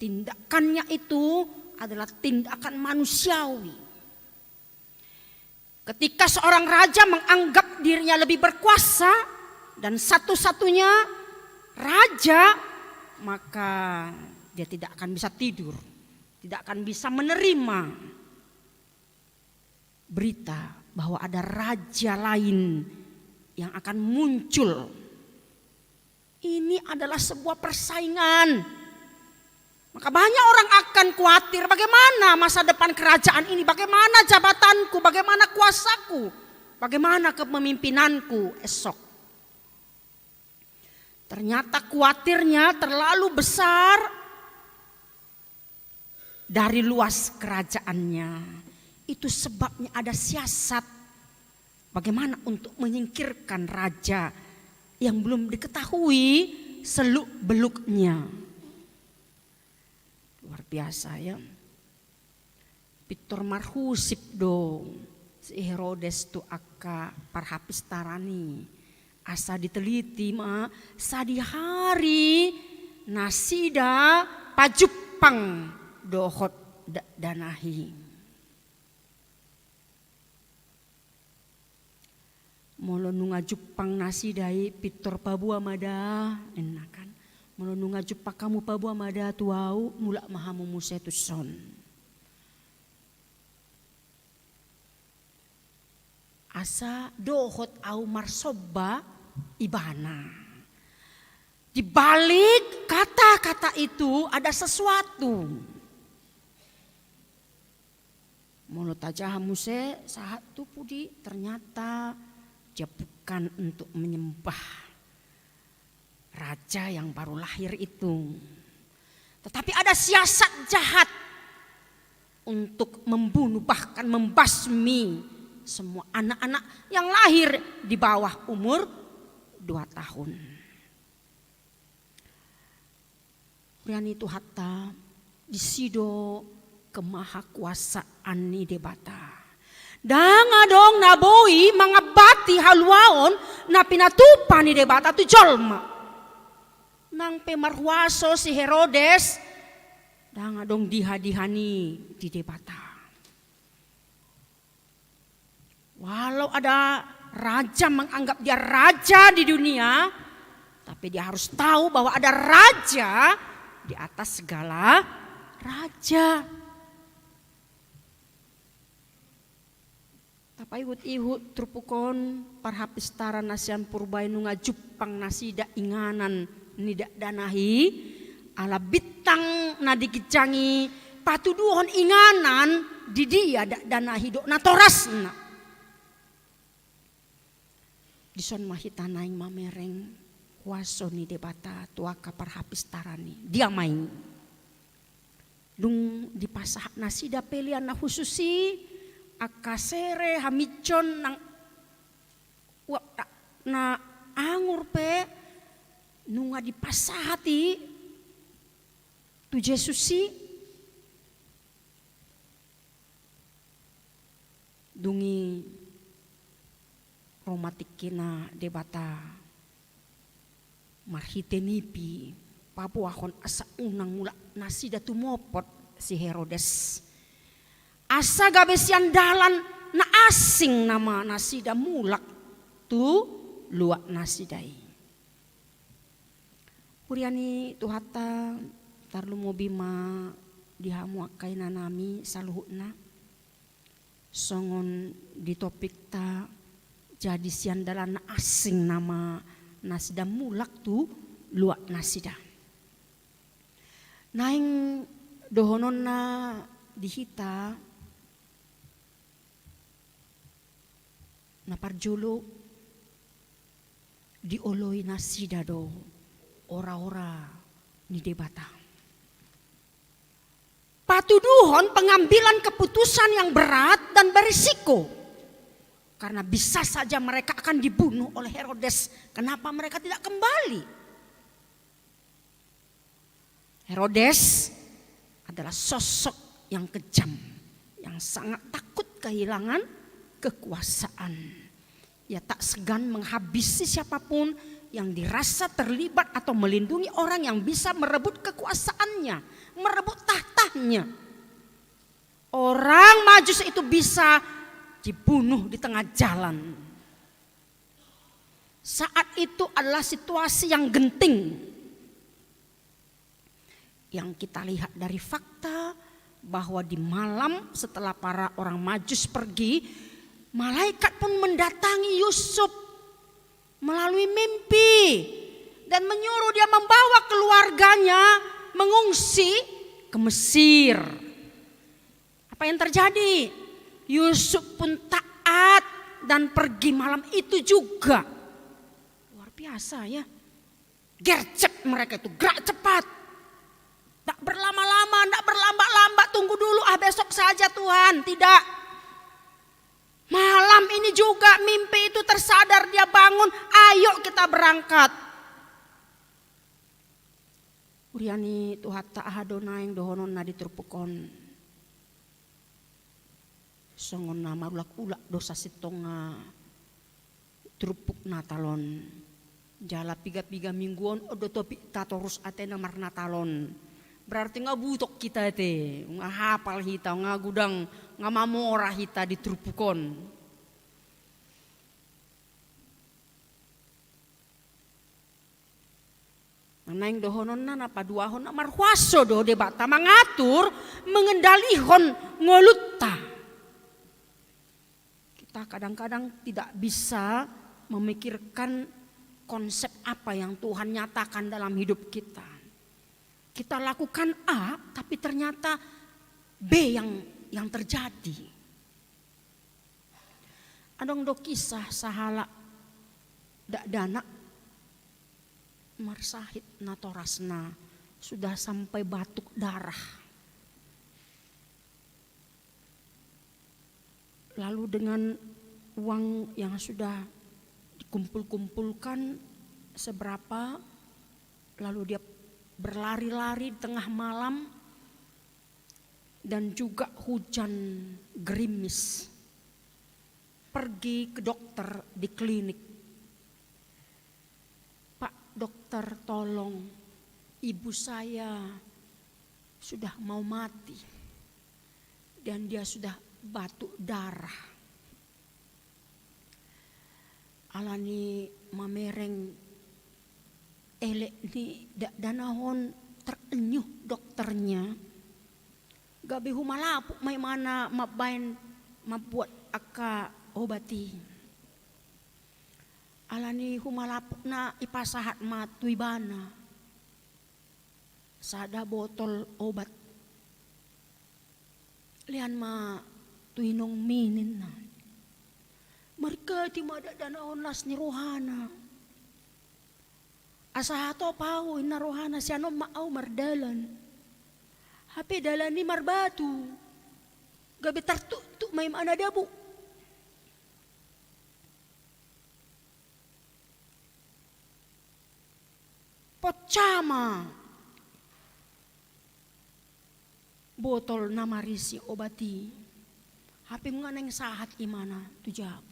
Tindakannya itu adalah tindakan manusiawi. Ketika seorang raja menganggap dirinya lebih berkuasa dan satu-satunya raja, maka dia tidak akan bisa tidur, tidak akan bisa menerima berita bahwa ada raja lain yang akan muncul. Ini adalah sebuah persaingan. Maka banyak orang akan khawatir bagaimana masa depan kerajaan ini, bagaimana jabatanku, bagaimana kuasaku, bagaimana kepemimpinanku esok. Ternyata khawatirnya terlalu besar dari luas kerajaannya. Itu sebabnya ada siasat bagaimana untuk menyingkirkan raja yang belum diketahui seluk-beluknya. Luar biasa ya. Pitor marhusip dong. Si Herodes tu akka parhapis tarani. Asa diteliti mah sadi hari nasida pajupang dohot danahi. Molo nunga jupang nasidai pitor pabua mada enakan. Molo nunga jupak kamu pabua mada tuau mulak mahamu musetuson. Asa dohot au marsoba ibana. Di balik kata-kata itu ada sesuatu. Mulut aja hamuse saat tu pudi ternyata dia bukan untuk menyembah raja yang baru lahir itu. Tetapi ada siasat jahat untuk membunuh bahkan membasmi semua anak-anak yang lahir di bawah umur 2 tahun. Riani itu hatta disido kemahakuasaan ni debata. Danga dong naboi mangabati haluaon na pinatupa ni debata tu jolma. Nang pemarhuaso si Herodes danga dong dihadihani di debata. Walau ada raja menganggap dia raja di dunia, tapi dia harus tahu bahwa ada raja di atas segala raja. Tapai ihut trupukon parhapistara nasian purbai nunga jupang nasida inganan nidak danahi ala bitang nadikicangi patuduhon inganan di dia dak danahi dok natorasna. Dison mahita naing mamereng waso ni debata tuaka parhapistarani dia main dung dipasah nasida pelian na hususi akasere hamicon nang na angur pe nunga dipasahati tu Jesusi dungi romatikina debata marhitenipi papuahon asa unang mula nasida tumopot si Herodes. Asa gabesian dalan na asing nama nasida mulak tu luak nasidai. Kuriani tuhata tarlumo bima dihamu akai nanami saluhutna. Songon di topik ta jadi sian dalan na asing nama nasida mulak tu luak nasida. Naing dohonon na dihita na parjolo dioloi nasida do ora-ora ni debata. Patuduhon pengambilan keputusan yang berat dan berisiko. Karena bisa saja mereka akan dibunuh oleh Herodes. Kenapa mereka tidak kembali? Herodes adalah sosok yang kejam. Yang sangat takut kehilangan kekuasaan. Ia tak segan menghabisi siapapun yang dirasa terlibat atau melindungi orang yang bisa merebut kekuasaannya. Merebut tahtanya. Orang Majus itu bisa dibunuh di tengah jalan. Saat itu adalah situasi yang genting. Yang kita lihat dari fakta bahwa di malam setelah para orang Majus pergi, malaikat pun mendatangi Yusuf melalui mimpi dan menyuruh dia membawa keluarganya mengungsi ke Mesir. Apa yang terjadi? Yusuf pun taat dan pergi malam itu juga. Luar biasa ya. Gercep mereka itu, gerak cepat. Tak berlama-lama, tak berlambat-lambat, tunggu dulu besok saja Tuhan. Tidak. Malam ini juga mimpi itu tersadar, dia bangun, ayo kita berangkat. Uriani tuhata ahadona yang dohonon na diturpukon. Songon na marulak-ulak dosa sitonga trupuk natalon. Jala piga-piga mingguan odo topi tatorus atena mar natalon. Berarti nga butok kita te, nga hafal hita, nga gudang, nga mamora hita di trupukon. Nanaing dohonon na napaduahon na marhuaso do debata mengatur mengendalihon ngolutta. Kita kadang-kadang tidak bisa memikirkan konsep apa yang Tuhan nyatakan dalam hidup kita. Kita lakukan A, tapi ternyata B yang terjadi. Adong do kisah sahala dak dana marsahit natorasna sudah sampai batuk darah. Lalu dengan uang yang sudah dikumpul-kumpulkan seberapa, lalu dia berlari-lari di tengah malam dan juga hujan gerimis. Pergi ke dokter di klinik. Pak dokter, tolong, ibu saya sudah mau mati dan dia sudah batuk darah. Alani mamereng elek ni danahon terenyuh dokternya. Gabi humalapu may mana mabain mabuat aka obati. Alani humalapu na ipasahat matuibana. Sada botol obat. Lian ma tuinong minin na. Mereka di mada danaon las ni rohana. Asa hato pao na rohana siano maaw mardalan. Hape dalan ni marbatu. Gabi tartuk may manadabu. Pocama. Botol na marisi obati. Hape mga nang sahat imana tujab.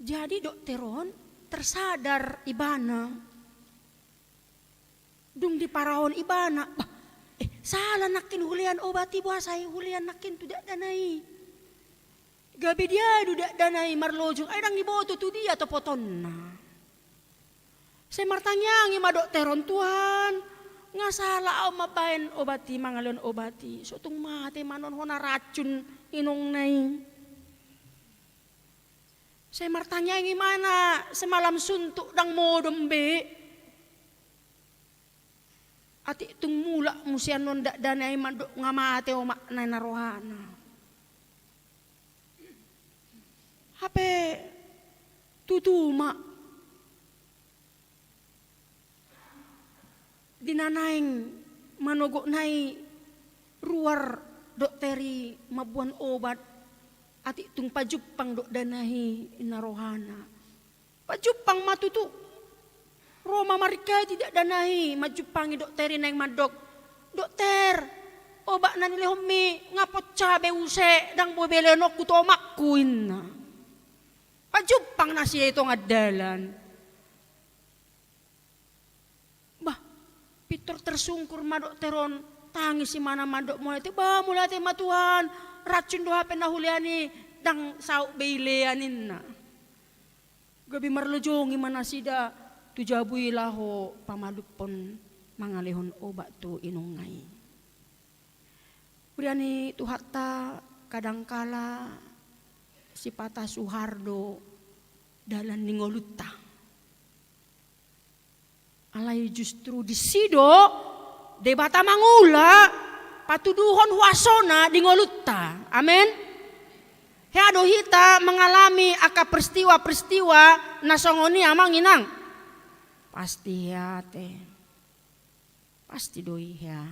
Jadi dokteron tersadar ibana. Dung di parahon ibana. Salah nakin hulian obati buah saya hulian nakin tidak danai. Gabi dia tidak danai marlojung. Ay dang iboto tu dia to potonna. Saya martanya ngi ma dokteron Tuhan. Nga salah au mabain obati mangalon obati. So tung mate manon hona racun inong nai. Saya martanya gimana semalam suntuk dang modom be. Ati tung mula musian non dak danai mandok ngamate o makna narohana. Hape tutuma dinanaing manogok nai ruar dokteri mabuan obat. Ati tung pajupang dok danahi narohana. Pajupang matutu. Roma marika tidak danahi majupangi dokteri neng madok. Dokter, obat nani lehomi ngapot cabe use dang bobelenok kuto makkuin. Pajupang nasi itu ngadalan. Bah, Pitor tersungkur madokteron tangis si mana madok mulai tiba mulai tema Tuhan. Racun doa penahuliani dang sauk beileanin na. Gabi marlojong imana sida tujabui laho pamaduk pon mangalehon obat tu inungai. Buriani tuhatta kadangkala si Pata Suhardo dalan ningolutta. Alai justru di sido debata mangula. Patuduhon wasona di ngolutta. Amin. Heado hita mengalami aka peristiwa-peristiwa nasongoni amang inang. Pasti ya teh. Pasti doi ya.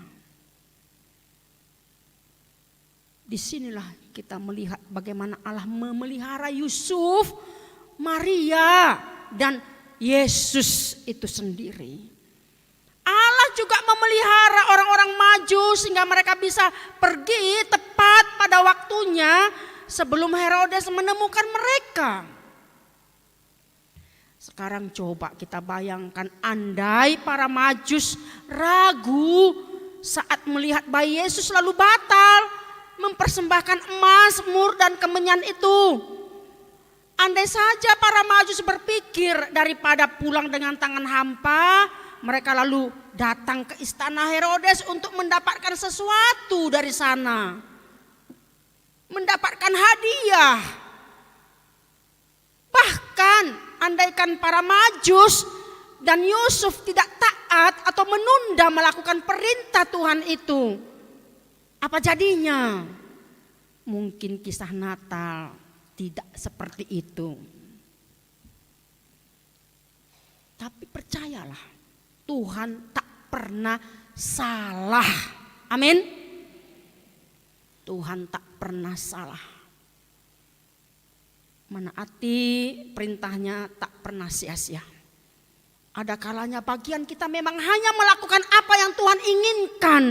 Disinilah kita melihat bagaimana Allah memelihara Yusuf, Maria, dan Yesus itu sendiri. Allah juga memelihara orang-orang maju sehingga mereka bisa pergi tepat pada waktunya sebelum Herodes menemukan mereka. Sekarang coba kita bayangkan andai para majus ragu saat melihat bayi Yesus lalu batal mempersembahkan emas, mur dan kemenyan itu. Andai saja para majus berpikir daripada pulang dengan tangan hampa, mereka lalu datang ke istana Herodes untuk mendapatkan sesuatu dari sana. mendapatkan hadiah. Bahkan andaikan para Majus dan Yusuf tidak taat atau menunda melakukan perintah Tuhan itu, apa jadinya? Mungkin kisah Natal tidak seperti itu. Tapi percayalah, Tuhan tak pernah salah. Amin. Tuhan tak pernah salah. Menaati perintahnya tak pernah sia-sia. Ada kalanya bagian kita memang hanya melakukan apa yang Tuhan inginkan.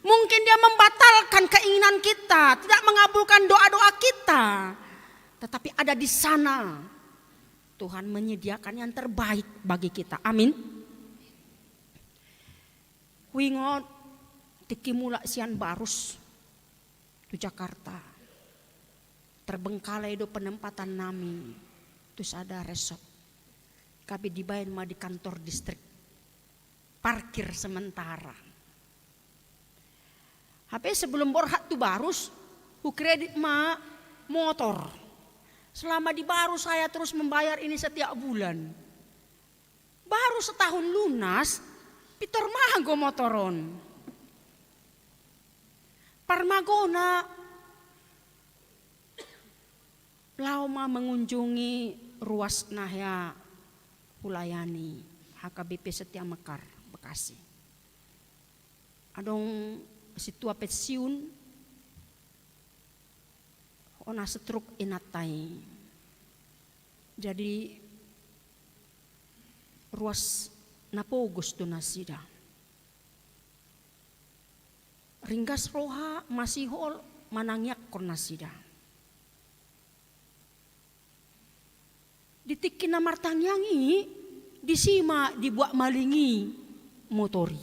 Mungkin dia membatalkan keinginan kita, tidak mengabulkan doa-doa kita. Tetapi ada di sana Tuhan menyediakan yang terbaik bagi kita. Amin. Wingot tiki mula sian barus di Jakarta. Terbengkalai do penempatan nami. Terus ada resort. Kami dibayar mah di kantor distrik. Parkir sementara. HP sebelum borhat tu barus, ku kredit mah motor. Selama di baru saya terus membayar ini setiap bulan. Baru setahun lunas, pitor mago motoron. Parmagona Lauma mengunjungi ruas Nahya Hulayani, HKBP Setia Mekar, Bekasi. Adong situa pensiun, ona setruk inatai. Jadi ruas napogos do nasida. Ringgas roha masih hol manangyak kon nasida. Ditikin na martangyangi, disima dibuat malingi motori.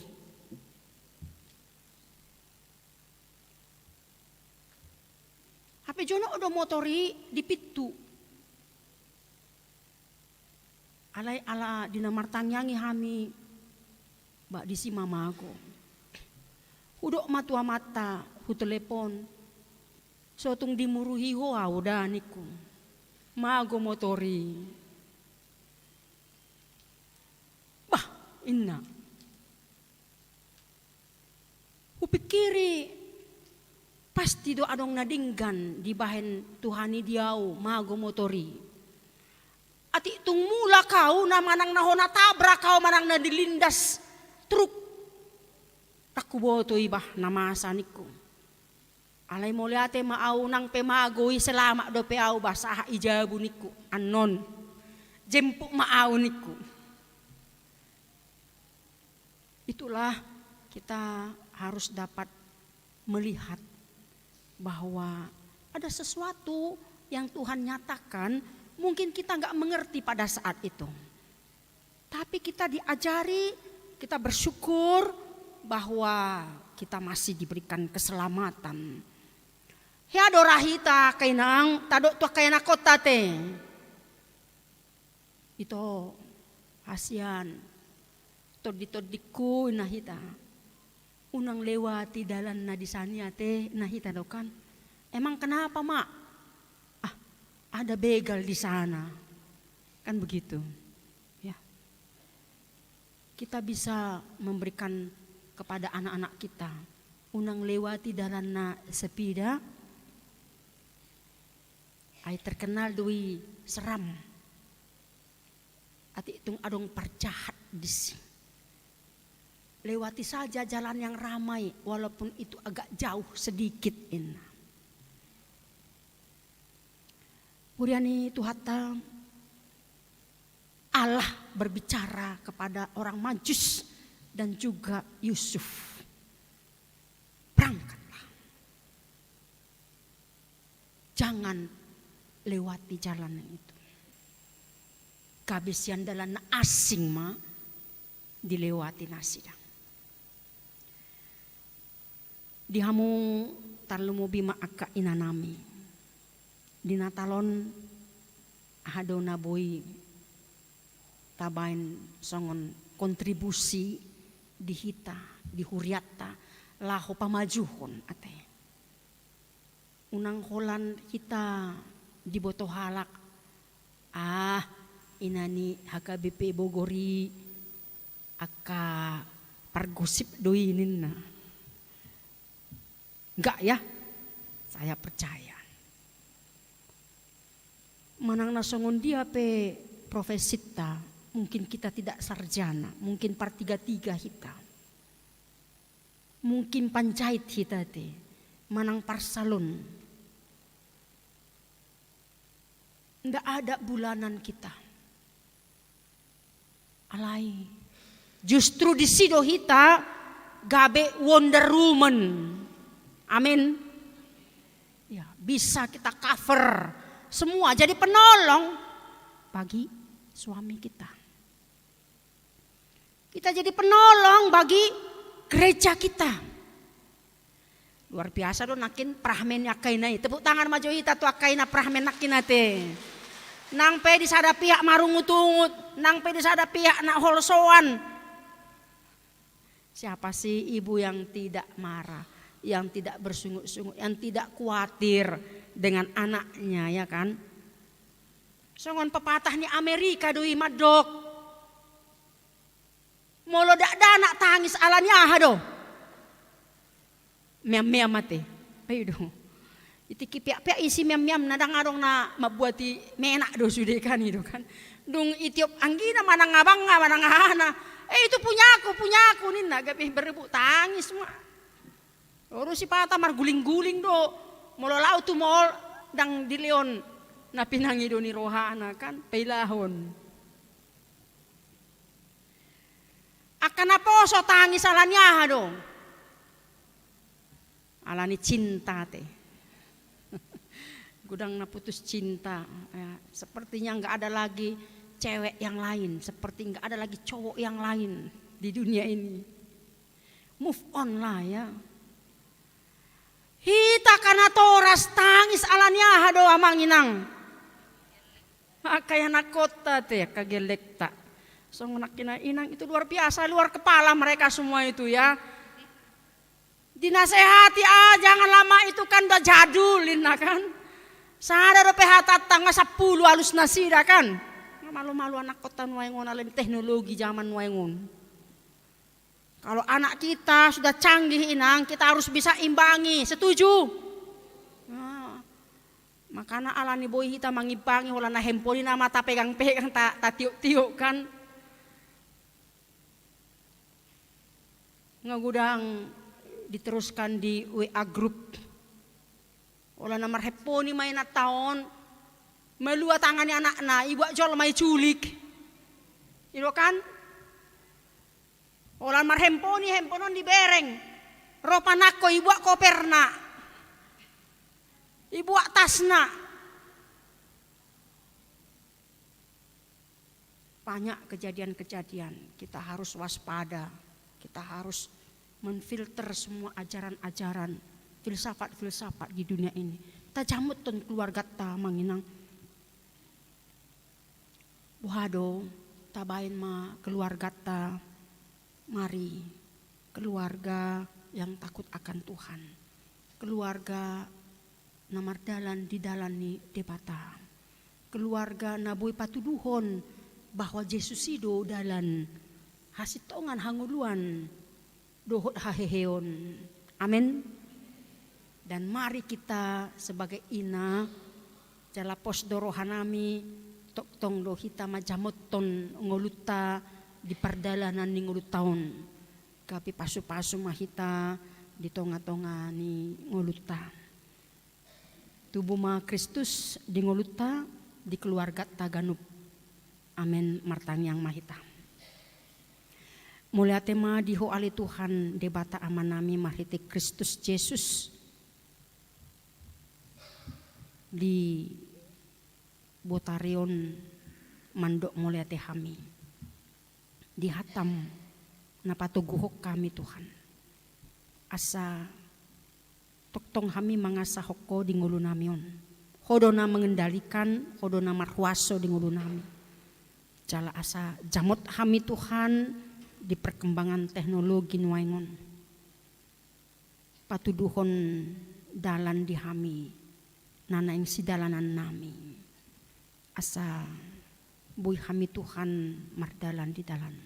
Hape jono odo motori dipitu. Alai ala dina martangyangi hami bak disima mago. Udok matua mata hu telepon. Sotung dimuruhi hoa udah niku. Mago motori. Bah, inna. Upikiri pasti do adong nadinggan di bahen Tuhani diau mago motori. Ati tung mula kau na manang nahona tabrak kau manang na dilindas truk. Taku boto ibah nama saniku. Alay mo liate maaw nang pemagoy selama do peaw basah ijabu niku anon jempuk maaw niku. Itulah kita harus dapat melihat bahwa ada sesuatu yang Tuhan nyatakan mungkin kita nggak mengerti pada saat itu. Tapi kita diajari, kita bersyukur bahwa kita masih diberikan keselamatan. Ya dorahita kainang tadok tua kaina kota te. Itu hasian. Toddiku nahita. Unang lewati dalan na disania te nahita dokan. Emang kenapa mak? Ah, ada begal di sana. Kan begitu. Ya. Kita bisa memberikan kepada anak-anak kita. Unang lewati dalan na sepida. Ay terkenal dui seram. Ati itung adong perjahat disi. Lewati saja jalan yang ramai walaupun itu agak jauh sedikit inna. Muriani Tuhata Allah berbicara kepada orang Majus dan juga Yusuf. Berangkatlah. Jangan lewati jalan itu. Kabisian dalan asing ma dilewati nasidang. Dihamu tarlumubi maaka inanami. Dinatalon hadona boy tabain songon kontribusi dihita, dihuriata, laho pamajuhon ate. unang holan kita di boto halak. Inani HKBP Bogori aka pargosip doinin na. Enggak ya, saya percaya. Manang nasongon dia pe profesita, mungkin kita tidak sarjana, mungkin par 3 kita. Mungkin panjait kita te, manang par salon. Ndak ada bulanan kita. Alai. Justru di sido kita gabe Wonder Woman. Amin. Ya, bisa kita cover semua jadi penolong bagi suami kita. Kita jadi penolong bagi gereja kita. Luar biasa do nakin prahmen yakainai. Tepuk tangan maju kita tu akaina prahmen nakinate. Nang pe di sada pihak marungut-ungut, nang pe di sada pihak nak holsoan. Siapa sih ibu yang tidak marah, yang tidak bersungut-sungut, yang tidak khawatir dengan anaknya, ya kan? Songon pepatah ni Amerika doi madok. Molo dak anak tangis alanya do. Miam-miam mate. Payudo. Iti kipiak-piak isi miam-miam nadang adong na mabuati menak do sude kan itu kan. Dung itiop anggina manang abang manang hana. Itu punyaku nina gapi berebut tangis semua. Oro si pata mar guling-guling do. Molo lau tu mol dang di leon na pinangi do ni rohana kan peilahon. Akan apa so tangis alanya do. Alani cinta teh. Gudang na putus cinta. Ya, sepertinya nggak ada lagi cewek yang lain, seperti nggak ada lagi cowok yang lain di dunia ini. Move on lah ya. Hita kana toras tangis alanya hado amanginang. Kaya nakota teh kagelekta. So nakina inang itu luar biasa, luar kepala mereka semua itu ya. Dinasehati jangan lama itu kan udah jadulin kan. Sadar PH tangga 10 halus nasira kan. Malu-malu anak kota nuaingon alam teknologi zaman nuaingon. Kalau anak kita sudah canggih inang, kita harus bisa imbangi, setuju? Nah, makanya alani boy kita mangimbangi holana handphone nama ta pegang-pegang ta tiuk-tiuk kan. Ngagudang diteruskan di WA group. Olah nomor handphone main tahun. Melua tangannya anak-anak, ibu jual mai culik. Itu kan? Olah nomor handphone di bereng. Ropanako ibu koperna. Ibu tasna. Banyak kejadian-kejadian, kita harus waspada. Kita harus menfilter semua ajaran-ajaran, filsafat-filsafat di dunia ini. Ta jamut ton keluarga ta manginang. Wahado, tabain ma keluarga ta. Mari, keluarga yang takut akan Tuhan. Keluarga namar dalan di dalan ni debata. Keluarga nabui patuduhon bahwa Yesus itu dalan hasitongan hanguluan dohot haheheon. Amin. Dan mari kita sebagai ina jala pos dorohanami tok tong do hita majamoton ngoluta di perdalanan ni ngulut tahun. Kapi pasu-pasu mahita di tonga-tonga ni ngoluta. Tubuh ma Kristus di ngoluta di keluarga taganup. Amin martang yang mahita. Mulia tema diho ali Tuhan debata amanami marhiti Kristus Yesus di botarion mandok mulia tehami di hatam napatuguhok kami Tuhan asa toktong kami mangasa hoko di ngulu namion hodona mengendalikan hodona marhuaso di ngulu nami jala asa jamot kami Tuhan di perkembangan teknologi nuaingon patuduhon dalan di hami nana ing sidalanan nami. Asa bui kami Tuhan mardalan di dalan.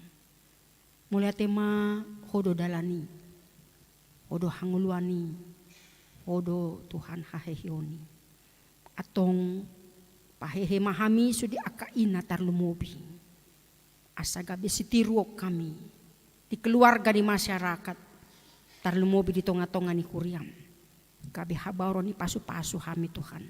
Mulia tema hodo dalani, hodo hanguluani, hodo Tuhan hahehioni. Atong pahehe mahami sudi akaina tarlumubi. Asa gabi sitiruok kami di keluarga di masyarakat tarlumubi di tonga-tonga ni kuriam. Gabi habaro ni pasu-pasu kami Tuhan.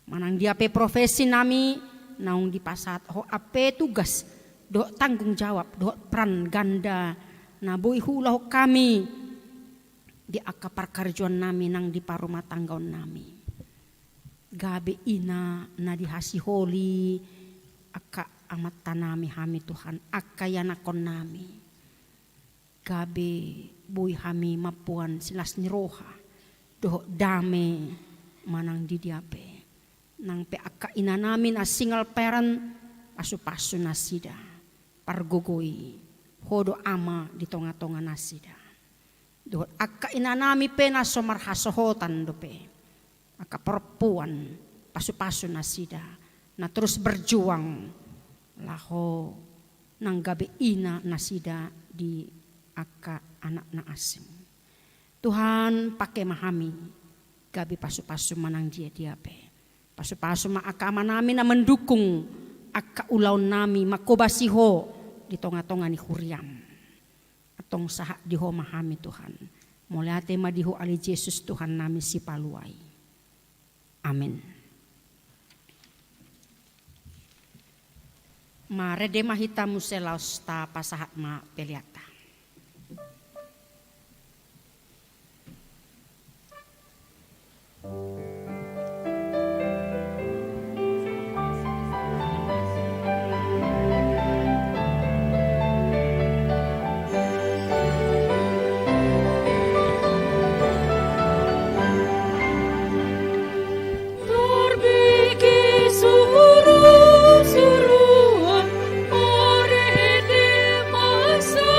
Manang diape profesi nami naung di pasat ho ape tugas do tanggung jawab do peran ganda na bui hula ho kami di akapar karjuan nami nang di parumah tanggaon nami. Gabe ina na dihasiholi aka amat tanami hami Tuhan aka yanakon nami. Gabe bui hami mapuan silas niroha doh dame manang di diape. Nang pe aka ina namin as single parent pasu-pasu nasida. Pargogoi hodo ama di tonga-tonga nasida. Doh aka ina nami pe na somarhasohotan do pe. Aka perempuan pasu-pasu nasida. Na terus berjuang laho nang gabe ina nasida di aka anak na asing. Tuhan pakai mahami gabi pasu-pasu manang dia pe. Pasu-pasu ma akama nami na mendukung aka ulaw nami makobasiho di tonga-tonga ni huriam. Atong saha diho mahami Tuhan. Muliate madiho ali Yesus Tuhan nami si paluai. Amin. Marede mahita muselaus ta pasahat ma peliata. Suruh-suruhan, marede masa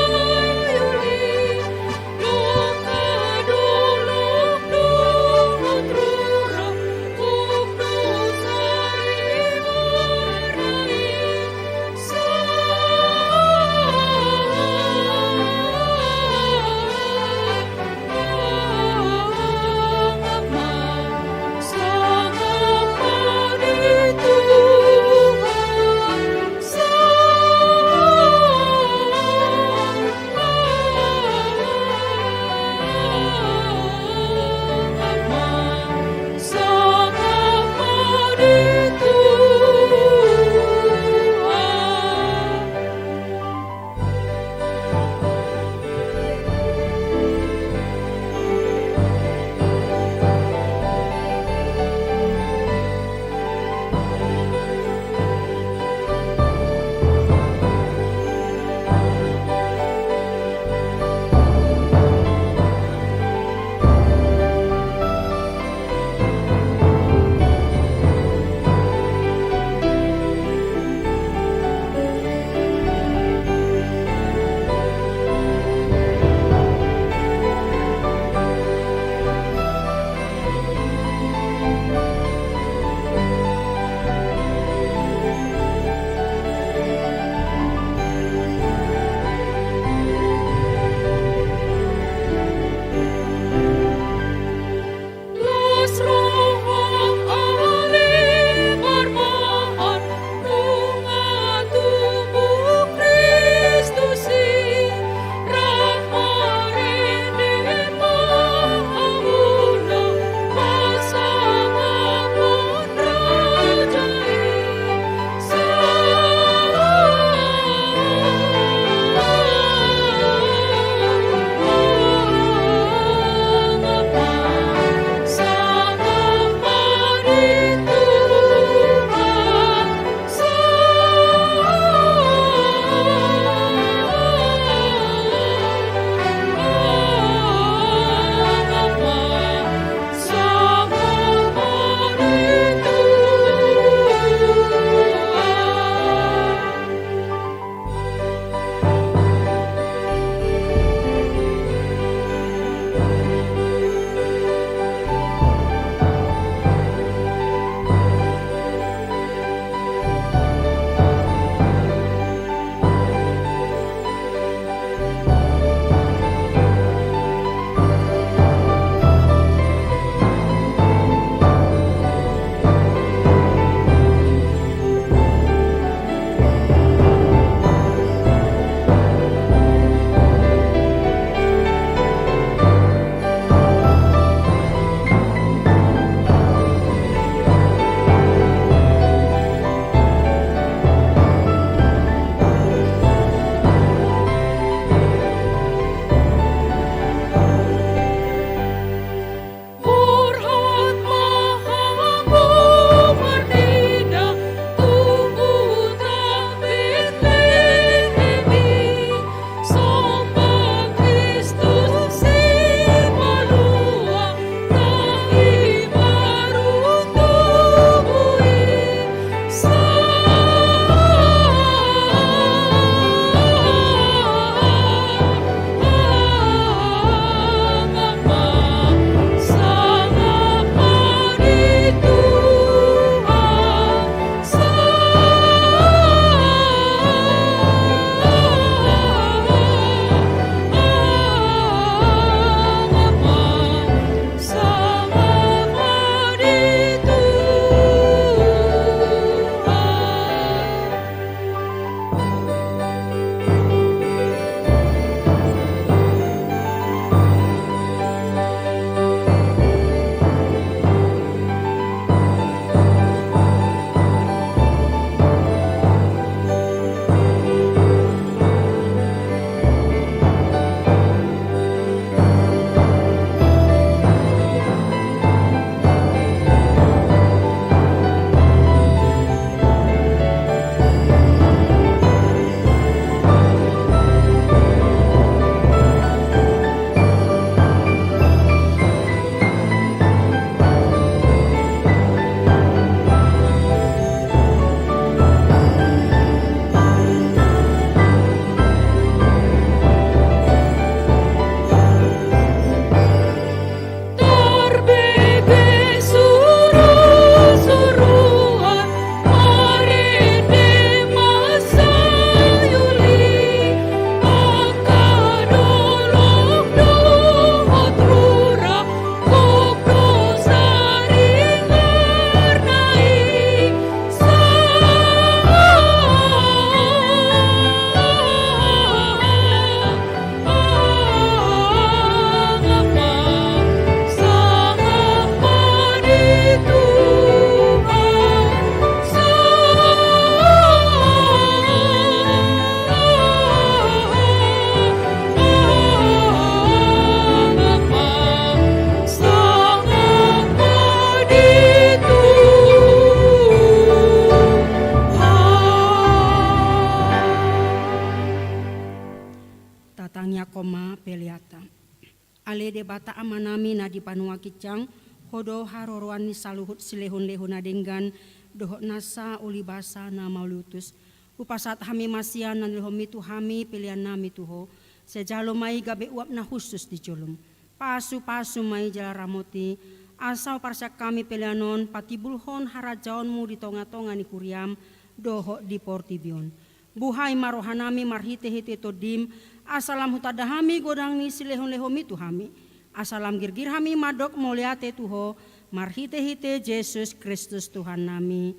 ale de bata amanami na di panua kicang hodo haroroan ni saluhut silehun-lehun adenggan dohot nasa ulibasa na maulutus upasat hami masian nan lehomi tu hami pilihan nami tuho sejalo mai gabe uap na khusus di jolum pasu-pasu mai jala ramoti asal parsak kami pilihanon patibulhon harajaonmu di tonga-tonga ni kuriam dohot di portibion buhai marohanami marhite-hite todim asalam hutadahami godang ni silehon-lehomi tu hami asalam girgir hami madok moliate tuho marhite-hite Yesus Kristus Tuhan nami.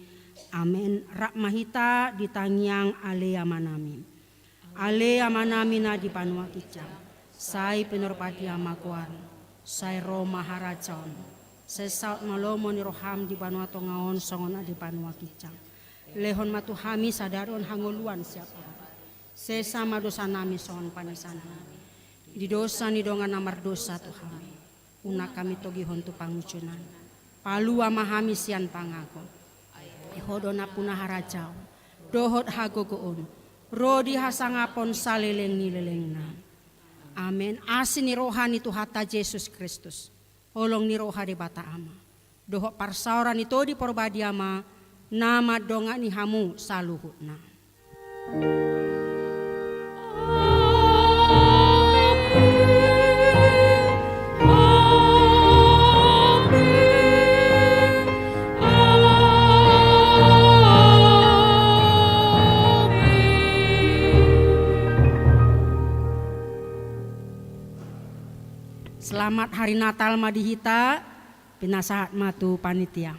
Amin. Rakmahita ditangyang ale amanami. Ale amanami na di panua kicang. Sai pinurpati amakuan. Sai Roma haracaon. Sai saut malomo ni roham di panua tongaon songon di panua kicang. Lehon matuhami sadaron hangoluan siapa. Sesama dosa nami songon panisana. Di dosa ni dongan namar dosa Tuhan. Una kami togihon tu pangucunan. Palu amahami sian pangako. Hodona punah harajau. Dohot hagogoon. Rodi hasangapon saleleng nilelengna. Amin. Asin ni rohani tu hata Yesus Kristus. Holong ni roha de bata ama. Dohot parsauran itu di porbadiama. Nama donga ni hamu saluhutna. Selamat hari Natal Madihita, pinasahat matu panitia.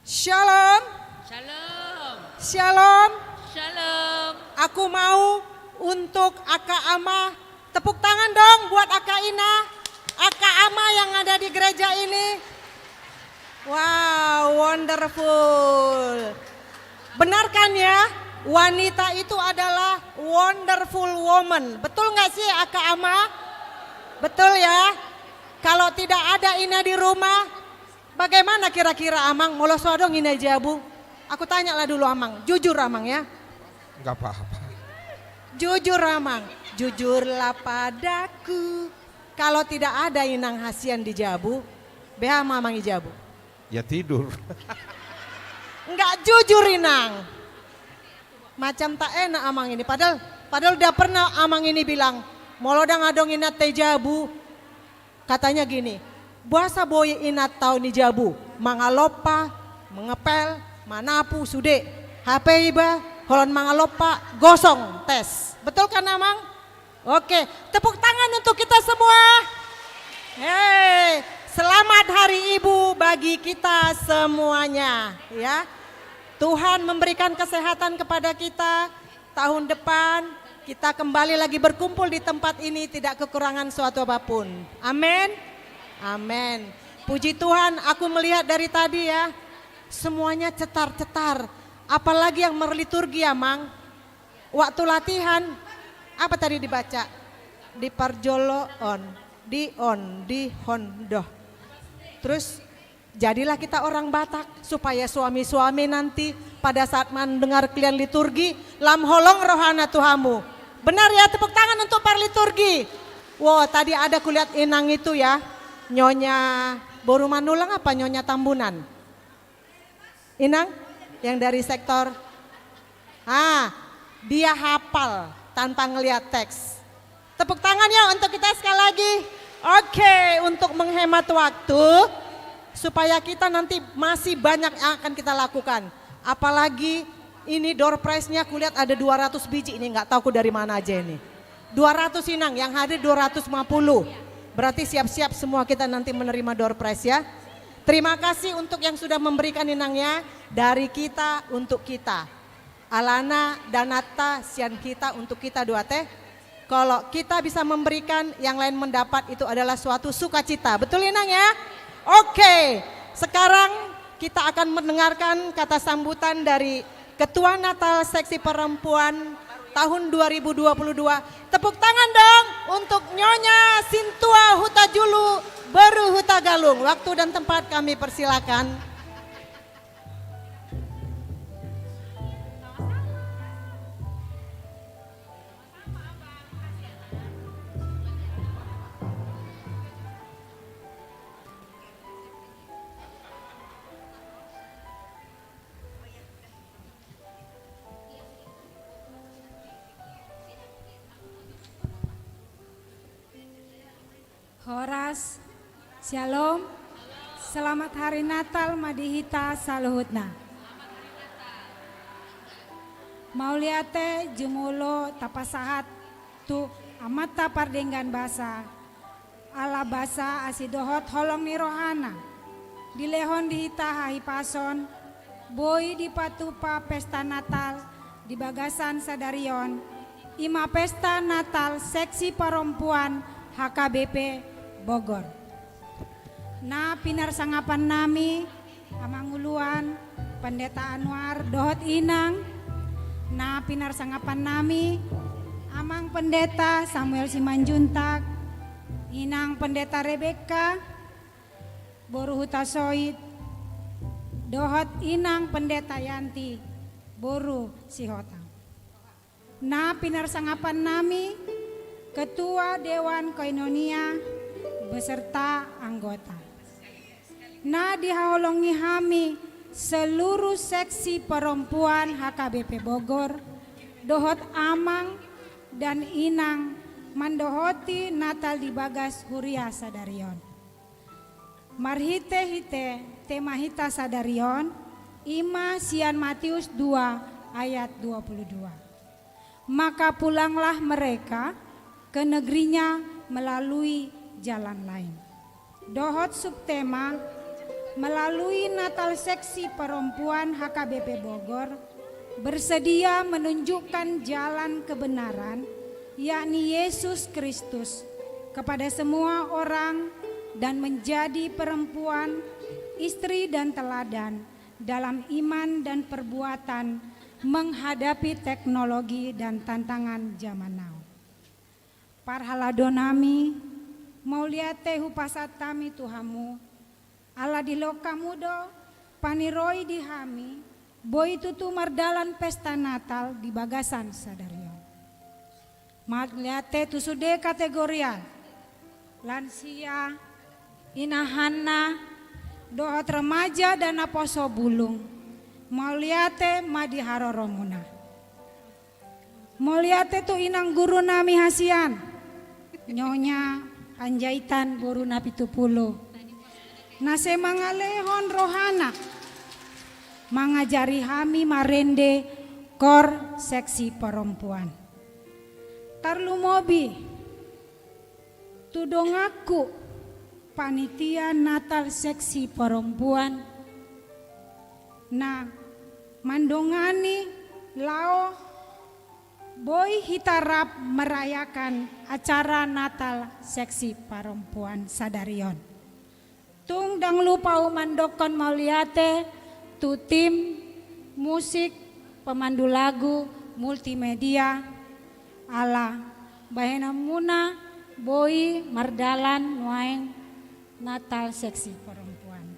Shalom. Shalom. Shalom. Shalom. Aku mau untuk Aka Ama, tepuk tangan dong buat Aka Ina, Aka Ama yang ada di gereja ini. Wow, wonderful. Benarkan ya, wanita itu adalah wonderful woman. Betul nggak sih Aka Ama? Betul ya. Kalau tidak ada Ina di rumah, bagaimana kira-kira Amang? Molo sodong Ina Jabu. Aku tanyalah dulu Amang, jujur Amang ya. Enggak apa-apa. Jujur Amang, jujurlah padaku. Kalau tidak ada Inang Hasian di Jabu, beha Mamang i Jabu. Ya tidur. Enggak jujur Inang. Macam tak enak Amang ini. Padahal udah pernah Amang ini bilang, molodang adong inat te Jabu. Katanya gini, buasa boy inat tau ni Jabu. Mangalopa, mengepel, manapu sude. HP iba, holon mangalopa, gosong tes. Betul kan Amang? Oke, tepuk tangan untuk kita semua. Hei, selamat Hari Ibu bagi kita semuanya ya. Tuhan memberikan kesehatan kepada kita. Tahun depan kita kembali lagi berkumpul di tempat ini, tidak kekurangan suatu apapun. Amin. Amin. Puji Tuhan, aku melihat dari tadi ya, semuanya cetar-cetar. Apalagi yang merliturgi ya Mang. Waktu latihan, apa tadi dibaca? Di parjolo on, di hondoh. Terus jadilah kita orang Batak supaya suami-suami nanti pada saat mendengar kalian liturgi, lam holong rohana Tuhamu. Benar ya, tepuk tangan untuk parliturgi. Wow, tadi ada kulihat Inang itu ya, Nyonya Boru Manulang apa Nyonya Tambunan? Inang yang dari sektor, dia hafal tanpa ngelihat teks. Tepuk tangan ya untuk kita sekali lagi. Oke, untuk menghemat waktu supaya kita nanti masih banyak yang akan kita lakukan. Apalagi ini door prize-nya kulihat ada 200 biji, ini nggak tahu dari mana aja ini. 200 Inang, yang hadir 250. Berarti siap-siap semua kita nanti menerima door prize ya. Terima kasih untuk yang sudah memberikan Inangnya, dari kita untuk kita. Alana dan Nata sian kita untuk kita dua teh. Kalau kita bisa memberikan, yang lain mendapat, itu adalah suatu sukacita. Betul Inang ya? Oke, sekarang kita akan mendengarkan kata sambutan dari Ketua Natal Seksi Perempuan tahun 2022. Tepuk tangan dong untuk Nyonya Sintua Hutajulu Beru Hutagalung. Waktu dan tempat kami persilakan. Horas, Shalom, selamat hari Natal Madihita Saluhutna. Mauliate jumulo tapasahat tu amata pardenggan basa ala basa asidohot holong ni rohana dilehon dihita hahi pason boi di patupa pesta Natal di Bagasan Sadarion ima pesta Natal seksi perempuan HKBP Bogor. Na pinarsangapan nami amanguluan Pendeta Anwar Dohot Inang. Na pinarsangapan nami amang Pendeta Samuel Simanjuntak, Inang Pendeta Rebeka Boru Hutasoid, Dohot Inang Pendeta Yanti Boru Sihotang. Na pinarsangapan nami Ketua Dewan Koinonia beserta anggota. Na dihaolongi hami seluruh seksi perempuan HKBP Bogor, Dohot Amang dan Inang mandohoti Natal di Bagas Huria Sadarion. Marhite hite tema hita Sadarion, Ima Sian Matius 2 ayat 22. Maka pulanglah mereka ke negerinya melalui jalan lain. Dohot subtema melalui Natal seksi perempuan HKBP Bogor bersedia menunjukkan jalan kebenaran yakni Yesus Kristus kepada semua orang dan menjadi perempuan, istri dan teladan dalam iman dan perbuatan menghadapi teknologi dan tantangan zaman now. Parhaladonami mauliate hupasatami Tuhamu Allah di lokamudo paniroi di hami boi tutu mardalan pesta Natal di Bagasan Sadarion. Magliate tusude kategorial lansia, inahana, dohot remaja dan aposo bulung. Mauliate madiharoromuna. Mauliate tu inang guru nami hasian. Nyonya Panjaitan Boru Napitupulu. Nase mangalehon rohana mengajari hami marende kor seksi perempuan. Tarlu mobi tudongaku panitia Natal seksi perempuan na mandongani lao boy hitarap merayakan acara Natal seksi perempuan Sadarion. Tung dang lupa mandokon mauliate tu tim musik pemandu lagu multimedia ala bahena muna boi mardalan nuaeng Natal seksi perempuan.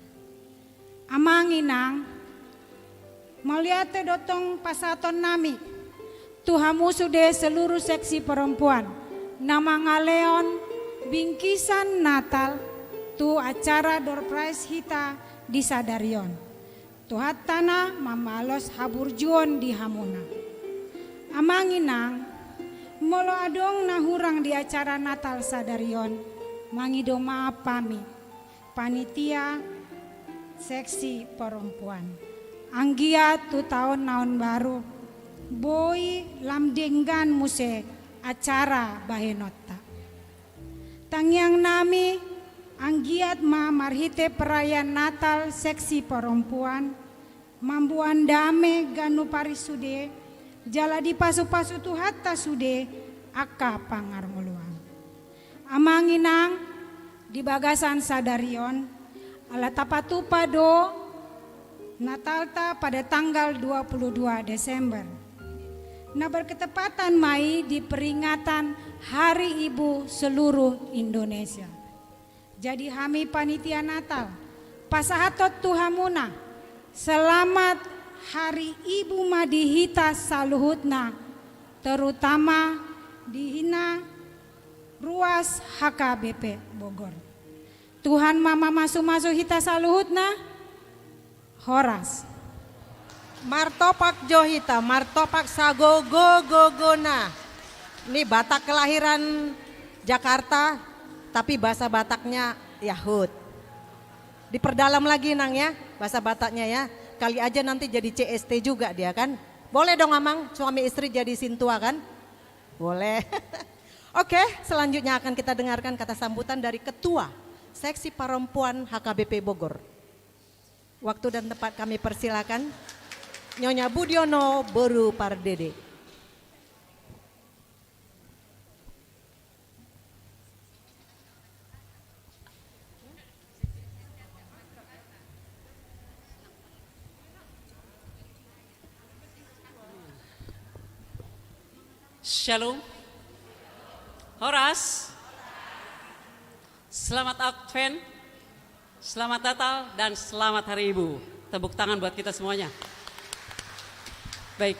Amanginang mauliate dotong pasaton nami Tuhamu sude seluruh seksi perempuan nama ngaleon bingkisan Natal tu acara door prize hita di Sadarion. Tuhat tanah mamalos haburjuon di Hamuna. Amanginang molo adong nahurang di acara Natal Sadarion mangido maaf pami panitia seksi perempuan. Anggia tu tahun naon baru boy lamdenggan muse acara bahenota. Tangyang nami anggiat ma marhite perayaan Natal seksi perempuan mambuan dame ganu parisude jala di pasu-pasu tuhata sude aka pangarmuluang. Amanginang di Bagasan Sadarion ala tapatupa do Natalta pada tanggal 22 Desember. Nah berketepatan mai di peringatan Hari Ibu seluruh Indonesia. Jadi hami panitia Natal pasahatot Tuhamuna selamat Hari Ibu Madihita Saluhutna terutama di hina ruas HKBP Bogor. Tuhan mama masuk hita saluhutna Horas. Martopak Johita, Martopak Sagogo Gogona. Ini Batak kelahiran Jakarta, tapi bahasa Bataknya Yahud. Diperdalam lagi Nang ya, bahasa Bataknya ya. Kali aja nanti jadi CST juga dia kan. Boleh dong Amang, suami istri jadi Sintua kan? Boleh. Oke, selanjutnya akan kita dengarkan kata sambutan dari Ketua Seksi Perempuan HKBP Bogor. Waktu dan tempat kami persilakan. Nyonya Budiono Boru Pardede. Shalom. Horas. Selamat Advent. Selamat Natal dan selamat Hari Ibu. Tepuk tangan buat kita semuanya. Baik.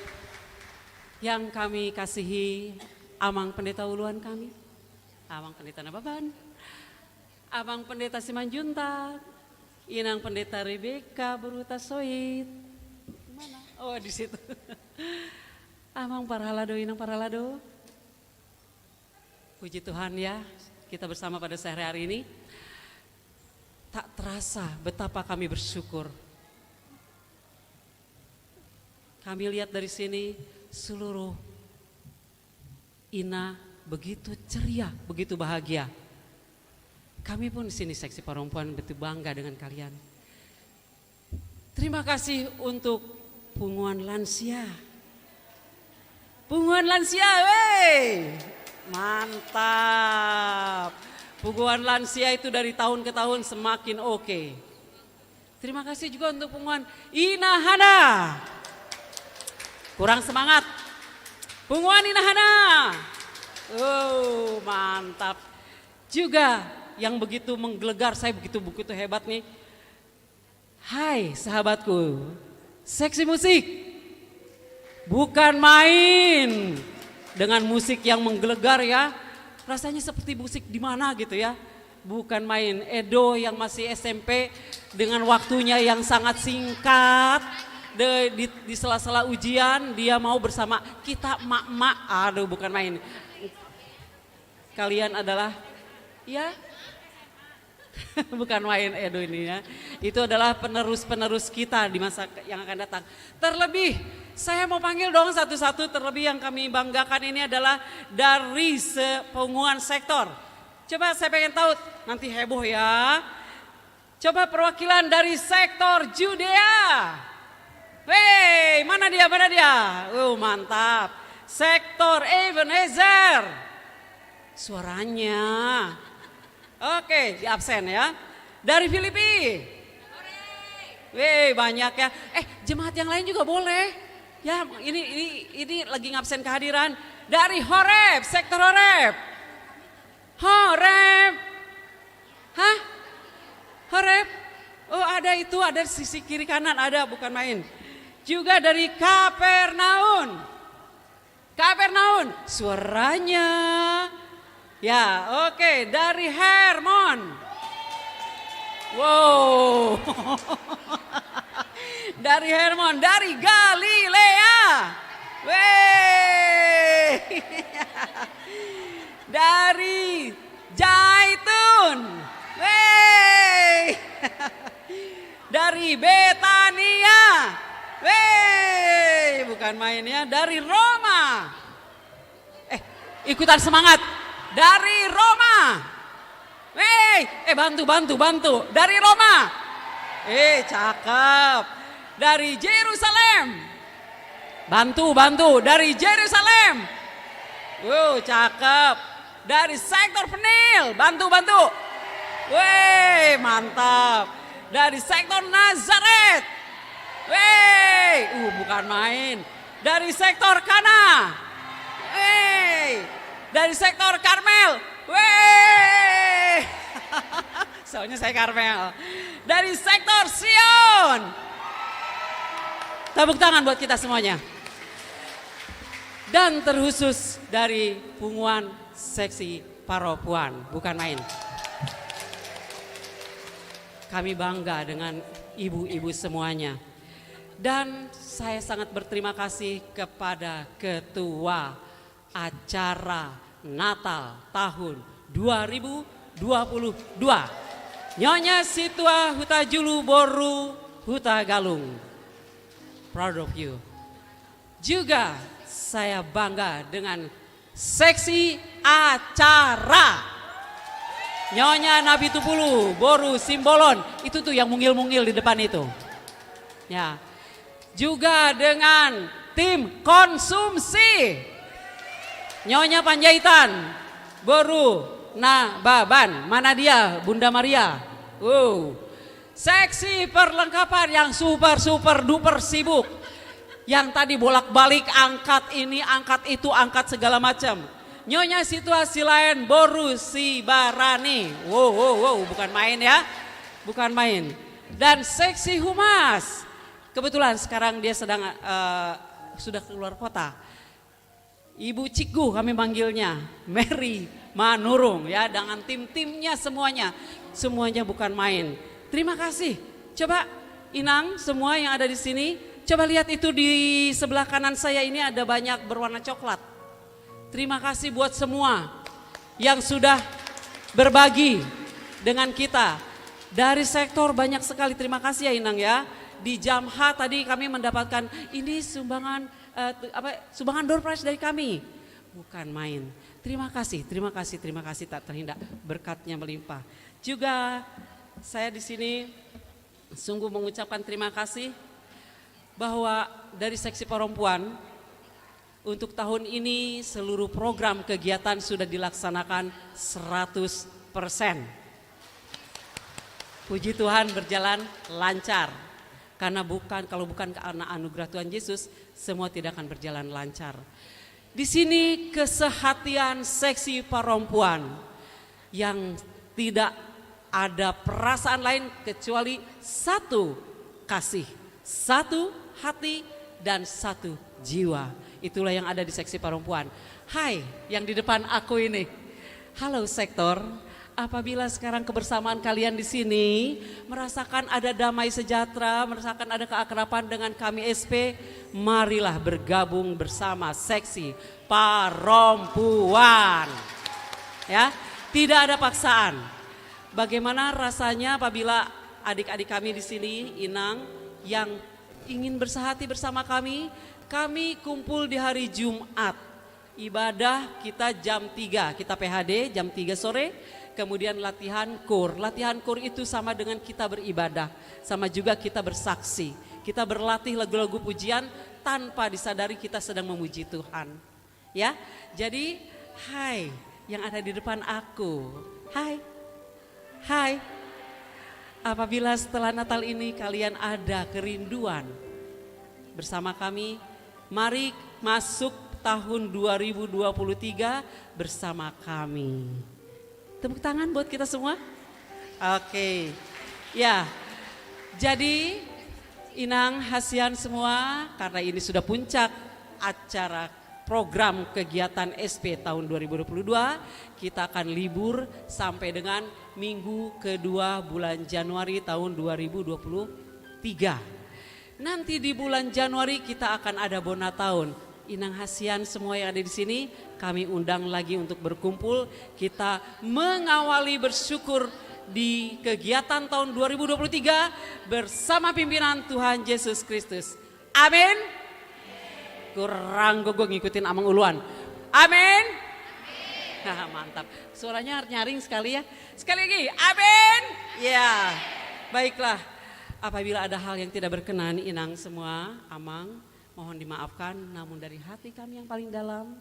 Yang kami kasihi Amang Pendeta Uluan kami. Amang Pendeta Nababan. Amang Pendeta Simanjuntak. Inang Pendeta Rebeka Berhutasoit. Mana? Oh, di situ. Amang Parhalado, Inang Parhalado. Puji Tuhan ya, kita bersama pada sehari hari ini. Tak terasa betapa kami bersyukur. Kami lihat dari sini seluruh Ina begitu ceria, begitu bahagia. Kami pun di sini Seksi Perempuan begitu bangga dengan kalian. Terima kasih untuk punguan lansia. Punguan lansia, wey, mantap. Punguan lansia itu dari tahun ke tahun semakin oke. Terima kasih juga untuk punguan Ina Hana. Kurang semangat. Punguan Ina Hana. Oh, mantap. Juga yang begitu menggelegar, saya begitu hebat nih. Hai sahabatku, Seksi Musik. Bukan main dengan musik yang menggelegar ya. Rasanya seperti musik di mana gitu ya. Bukan main. Edo yang masih SMP dengan waktunya yang sangat singkat. Di sela-sela ujian dia mau bersama kita mak-mak. Aduh bukan main. Kalian adalah ya bukan main Edo ini ya. Itu adalah penerus-penerus kita di masa yang akan datang. Terlebih saya mau panggil dong satu-satu, terlebih yang kami banggakan ini adalah dari punguan sektor. Coba saya pengen tahu, nanti heboh ya. Coba perwakilan dari sektor Judea. Hei, mana dia? Mantap. Sektor Ebenezer. Suaranya. Oke, di absen ya. Dari Filipi. Weh, banyak ya. Jemaat yang lain juga boleh. Ya, ini lagi ngabsen kehadiran. Dari Horeb, sektor Horeb. Horeb. Hah? Horeb? Oh, ada itu, ada sisi kiri kanan ada, bukan main. Juga dari Kapernaum. Suaranya. Ya, oke, dari Hermon. Wow. Dari Hermon, dari Galilea. Wey. Dari Jaitun. Wey. Dari Betania. Wey, bukan main ya, dari Roma. Ikutan semangat. Dari Roma. Bantu. Dari Roma. Cakep. Dari Yerusalem. Bantu. Dari Yerusalem. Cakep. Dari sektor Penil. Bantu. Weh, mantap. Dari sektor Nazaret. Weh, bukan main. Dari sektor Kana. Dari sektor Karmel. Weh. Soalnya saya Karmel. Dari sektor Sion. Tepuk tangan buat kita semuanya. Dan terkhusus dari punguan Seksi Perempuan, bukan main. Kami bangga dengan ibu-ibu semuanya. Dan saya sangat berterima kasih kepada Ketua Acara Natal tahun 2022 Nyonya Situa Huta Julu Boru Huta Galung. Proud of you. Juga saya bangga dengan seksi acara. Nyonya Nabi Tupulu Boru Simbolon. Itu tuh yang mungil-mungil di depan itu. Ya. Juga dengan tim konsumsi. Nyonya Panjaitan Boru Nababan, mana dia Bunda Maria? Seksi perlengkapan yang super duper sibuk. Yang tadi bolak-balik angkat ini, angkat itu, angkat segala macam. Nyonya Situasi lain Boru Sibarani. Wow, bukan main ya. Bukan main. Dan seksi humas. Kebetulan sekarang dia sedang sudah keluar kota. Ibu Ciku kami manggilnya, Mary Manurung ya, dengan tim-timnya semuanya bukan main. Terima kasih. Coba Inang semua yang ada di sini, coba lihat itu di sebelah kanan saya ini ada banyak berwarna coklat. Terima kasih buat semua yang sudah berbagi dengan kita. Dari sektor banyak sekali, terima kasih ya Inang ya. Di jam H tadi kami mendapatkan ini sumbangan door prize dari kami. Bukan main. Terima kasih tak terhingga berkatnya melimpah. Juga saya di sini sungguh mengucapkan terima kasih bahwa dari seksi perempuan untuk tahun ini seluruh program kegiatan sudah dilaksanakan 100%. Puji Tuhan berjalan lancar. Karena kalau bukan karena anugerah Tuhan Yesus, semua tidak akan berjalan lancar. Di sini kesehatian seksi perempuan yang tidak ada perasaan lain kecuali satu kasih, satu hati dan satu jiwa. Itulah yang ada di seksi perempuan. Hai yang di depan aku ini. Halo sektor. Apabila sekarang kebersamaan kalian di sini merasakan ada damai sejahtera, merasakan ada keakraban dengan kami SP, marilah bergabung bersama seksi perempuan. Ya, tidak ada paksaan. Bagaimana rasanya apabila adik-adik kami di sini, Inang, yang ingin bersahati bersama kami kumpul di hari Jumat. Ibadah kita jam 3, kita PHD jam 3 sore. Kemudian latihan kur. Latihan kur itu sama dengan kita beribadah. Sama juga kita bersaksi. Kita berlatih lagu-lagu pujian tanpa disadari kita sedang memuji Tuhan. Ya, jadi hai yang ada di depan aku. Hai. Apabila setelah Natal ini kalian ada kerinduan bersama kami, mari masuk tahun 2023 bersama kami. Tepuk tangan buat kita semua. Oke. Ya. Jadi Inang, Hasian semua, karena ini sudah puncak acara program kegiatan SP tahun 2022, kita akan libur sampai dengan minggu kedua bulan Januari tahun 2023. Nanti di bulan Januari kita akan ada Bona Tahun. Inang Hasian semua yang ada di sini, kami undang lagi untuk berkumpul. Kita mengawali bersyukur di kegiatan tahun 2023 bersama pimpinan Tuhan Yesus Kristus. Amin. Kurang gue ngikutin Amang Uluan. Amin. Nah, mantap. Suaranya nyaring sekali ya. Sekali lagi. Amin. Ya. Baiklah. Apabila ada hal yang tidak berkenan, Inang semua, Amang, mohon dimaafkan, namun dari hati kami yang paling dalam,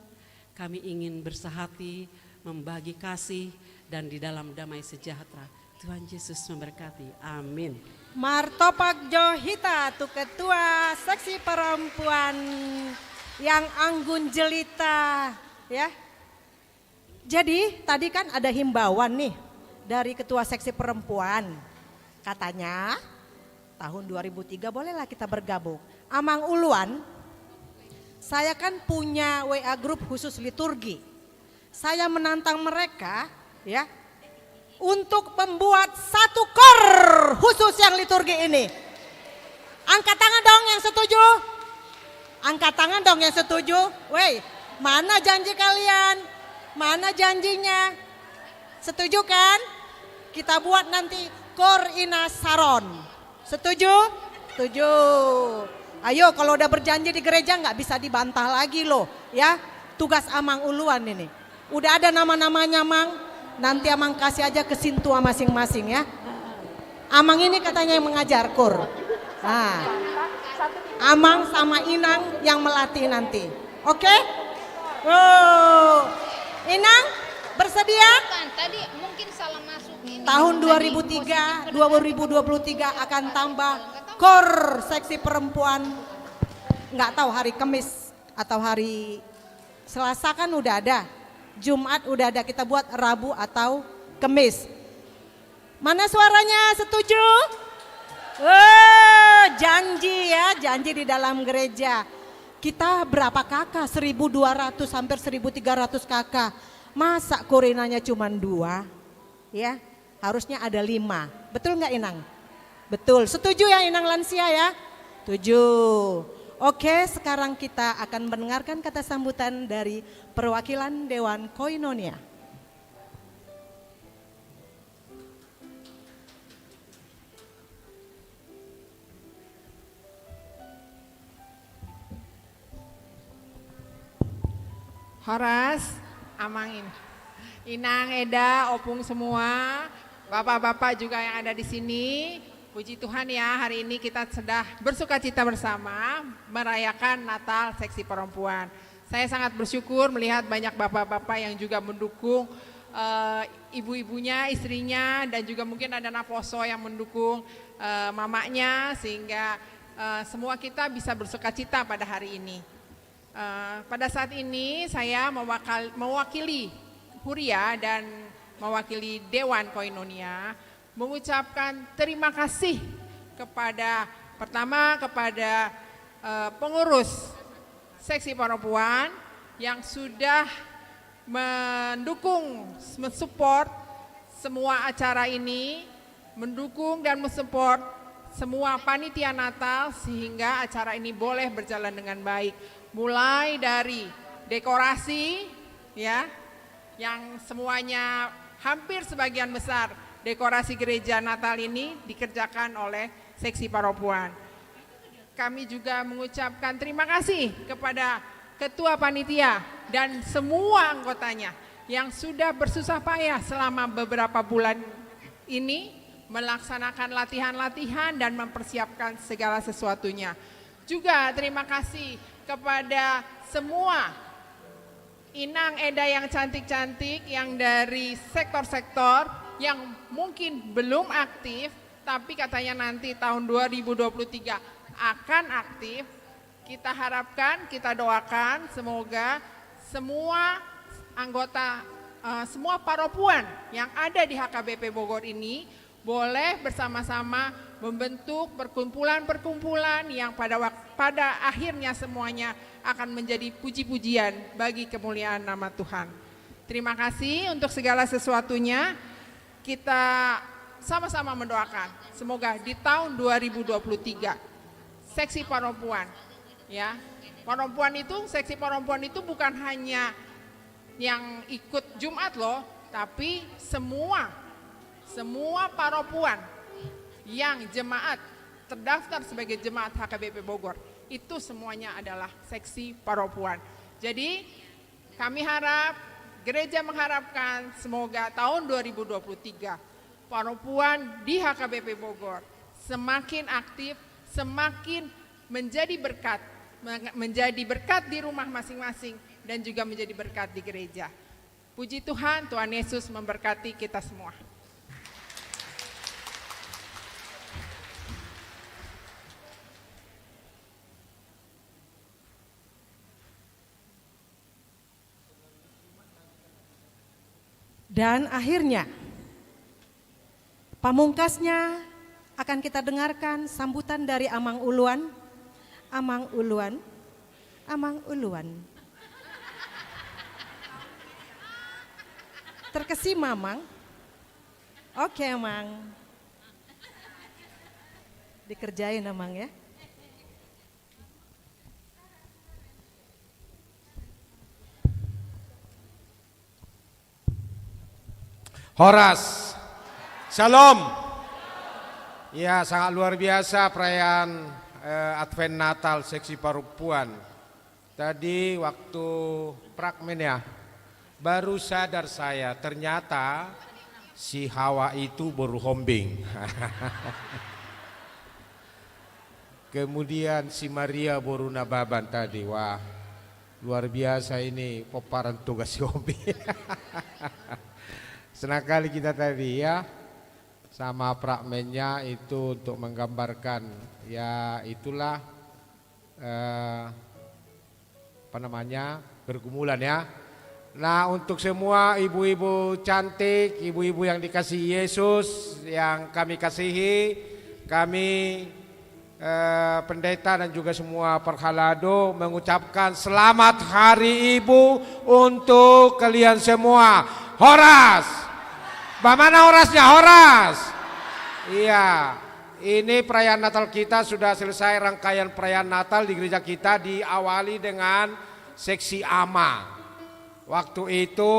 kami ingin bersahati, membagi kasih, dan di dalam damai sejahtera. Tuhan Yesus memberkati. Amin. Martopak Johita, tu ketua seksi perempuan yang anggun jelita, ya. Jadi tadi kan ada himbauan nih dari ketua seksi perempuan. Katanya tahun 2003 bolehlah kita bergabung. Amang Uluan, saya kan punya WA group khusus liturgi. Saya menantang mereka ya untuk membuat satu kor khusus yang liturgi ini. Angkat tangan dong yang setuju. Angkat tangan dong yang setuju. Woi, mana janji kalian? Mana janjinya? Setuju kan? Kita buat nanti Kor Ina Saron. Setuju? Setuju. Ayo kalau udah berjanji di gereja nggak bisa dibantah lagi loh ya. Tugas Amang Uluan ini. Udah ada nama-namanya Mang. Nanti Amang kasih aja ke Sintua masing-masing ya. Amang ini katanya yang mengajar Kor. Nah, Amang sama Inang yang melatih nanti. Oke? Oh, Inang bersedia? Tadi mungkin salah masuk ini. Tahun 2023 akan tambah Kor seksi perempuan. Nggak tahu hari Kamis atau hari Selasa kan udah ada. Jumat udah ada, kita buat Rabu atau Kamis. Mana suaranya, setuju? Janji ya, janji di dalam gereja. Kita berapa kakak? 1.200 hampir 1.300 kakak. Masa Korinanya cuma 2? Ya, harusnya ada 5. Betul nggak Inang? Betul. Setuju ya Inang lansia ya? Setuju. Oke, sekarang kita akan mendengarkan kata sambutan dari perwakilan Dewan Koinonia. Horas, Amang Inang, Eda, Opung semua, bapak-bapak juga yang ada di sini. Puji Tuhan ya, hari ini kita sudah bersuka cita bersama merayakan Natal seksi perempuan. Saya sangat bersyukur melihat banyak bapak-bapak yang juga mendukung ibu-ibunya, istrinya, dan juga mungkin ada Naposo yang mendukung mamanya, sehingga semua kita bisa bersuka cita pada hari ini. Pada saat ini saya mewakili Huria dan mewakili Dewan Koinonia mengucapkan terima kasih kepada pengurus seksi perempuan yang sudah mendukung, mensupport semua acara ini, mendukung dan mensupport semua panitia Natal sehingga acara ini boleh berjalan dengan baik. Mulai dari dekorasi ya, yang semuanya hampir sebagian besar dekorasi gereja Natal ini dikerjakan oleh seksi perempuan. Kami juga mengucapkan terima kasih kepada ketua panitia dan semua anggotanya yang sudah bersusah payah selama beberapa bulan ini melaksanakan latihan-latihan dan mempersiapkan segala sesuatunya. Juga terima kasih kepada semua Inang Eda yang cantik-cantik yang dari sektor-sektor yang mungkin belum aktif tapi katanya nanti tahun 2023 akan aktif. Kita harapkan, kita doakan semoga semua anggota, semua perempuan yang ada di HKBP Bogor ini boleh bersama-sama membentuk perkumpulan-perkumpulan yang pada akhirnya semuanya akan menjadi puji-pujian bagi kemuliaan nama Tuhan. Terima kasih untuk segala sesuatunya. Kita sama-sama mendoakan semoga di tahun 2023 seksi perempuan ya, seksi perempuan itu bukan hanya yang ikut Jumat loh, tapi semua perempuan yang jemaat terdaftar sebagai jemaat HKBP Bogor itu semuanya adalah seksi perempuan. Jadi kami harap, gereja mengharapkan semoga tahun 2023 perempuan di HKBP Bogor semakin aktif, semakin menjadi berkat di rumah masing-masing dan juga menjadi berkat di gereja. Puji Tuhan, Tuhan Yesus memberkati kita semua. Dan akhirnya, pamungkasnya akan kita dengarkan sambutan dari Amang Uluan. Amang Uluan, Amang Uluan. Terkesima, Mang? Oke, Mang. Dikerjain, Amang ya. Horas. Shalom. Ya, sangat luar biasa perayaan Advent Natal seksi perempuan. Tadi waktu prakmen ya, baru sadar saya ternyata si Hawa itu baru hombing. Kemudian si Maria baru nababan tadi. Wah, luar biasa ini paparan tugas si hombing. Senang kali kita tadi ya, sama prakmennya itu untuk menggambarkan ya itulah apa namanya pergumulan ya. Nah, untuk semua ibu-ibu cantik, ibu-ibu yang dikasihi Yesus, yang kami kasihi, kami pendeta dan juga semua perhalado mengucapkan selamat Hari Ibu untuk kalian semua. Horas. Bagaimana horasnya? Horas. Iya, ini perayaan Natal kita sudah selesai. Rangkaian perayaan Natal di gereja kita diawali dengan seksi ama. Waktu itu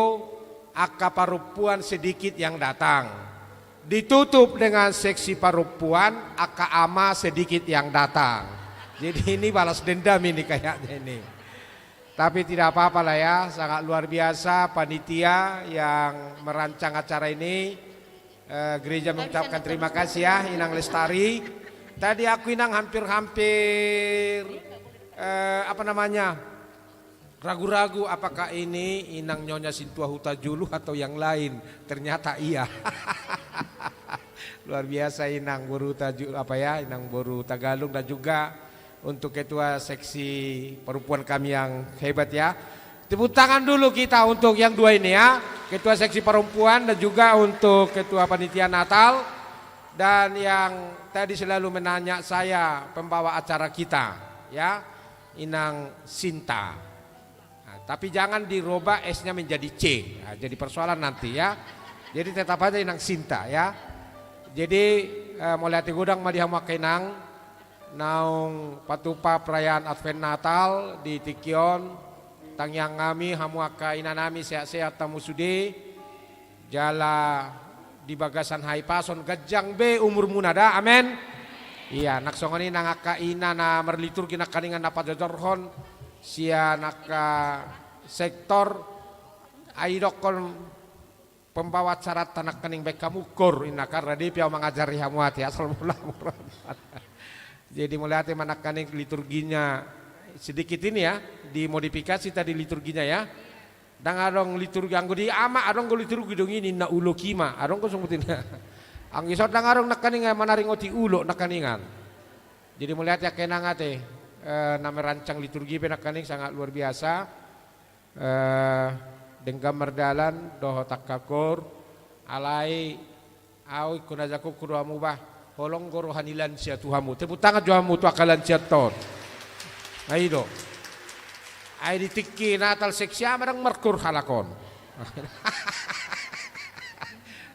akak perempuan sedikit yang datang. Ditutup dengan seksi perempuan, akak ama sedikit yang datang. Jadi ini balas dendam ini kayaknya ini. Tapi tidak apa-apa lah ya, sangat luar biasa panitia yang merancang acara ini. Gereja mengucapkan terima kasih ya Inang Lestari. Tadi aku Inang hampir ragu-ragu apakah ini Inang Nyonya Sintua Huta Julu atau yang lain. Ternyata iya. Luar biasa Inang Boru Inang Boru Tagalung dan juga untuk ketua seksi perempuan kami yang hebat ya. Tepuk tangan dulu kita untuk yang dua ini ya. Ketua seksi perempuan dan juga untuk ketua panitia Natal. Dan yang tadi selalu menanya saya pembawa acara kita ya, Inang Sinta. Nah, tapi jangan dirubah S-nya menjadi C. Nah, jadi persoalan nanti ya. Jadi tetap aja Inang Sinta ya. Jadi mulai gudang madihamu kenang. Naung patupa perayaan Advent Natal di Tikion tang yang ngami hamuaka inanami sehat-sehat tamu sude jala di bagasan hai pason gajang be umur munada amen. Iya nak songoni nangaka ina na merliturgi nak kaningan dapat jojorhon sia naka sektor aidokon pembawa syarat tanak kaning beka mukur ina karena dia piau mengajari hamuati asal mula. Jadi mulai hati manakkan liturginya sedikit ini ya, dimodifikasi tadi liturginya ya. Dan adong liturgi anggo di ama adong go liturgi dong ini na ulo kima, adong ko sunggutin. Ang isot dang adong nakaningan manaring oti ulo nakaningan. Jadi mulai hati kenang ate nama rancang liturgi penakaning sangat luar biasa. Denggam merdalan doho takakor alai awi kunajaku kuruamu bah. Holong goro hanilan sia Tuhamu. Tepuk tangan Tuhamu tu akalan sia ton. Aido. Ai ditiki Natal seksi amarang merkur halakon.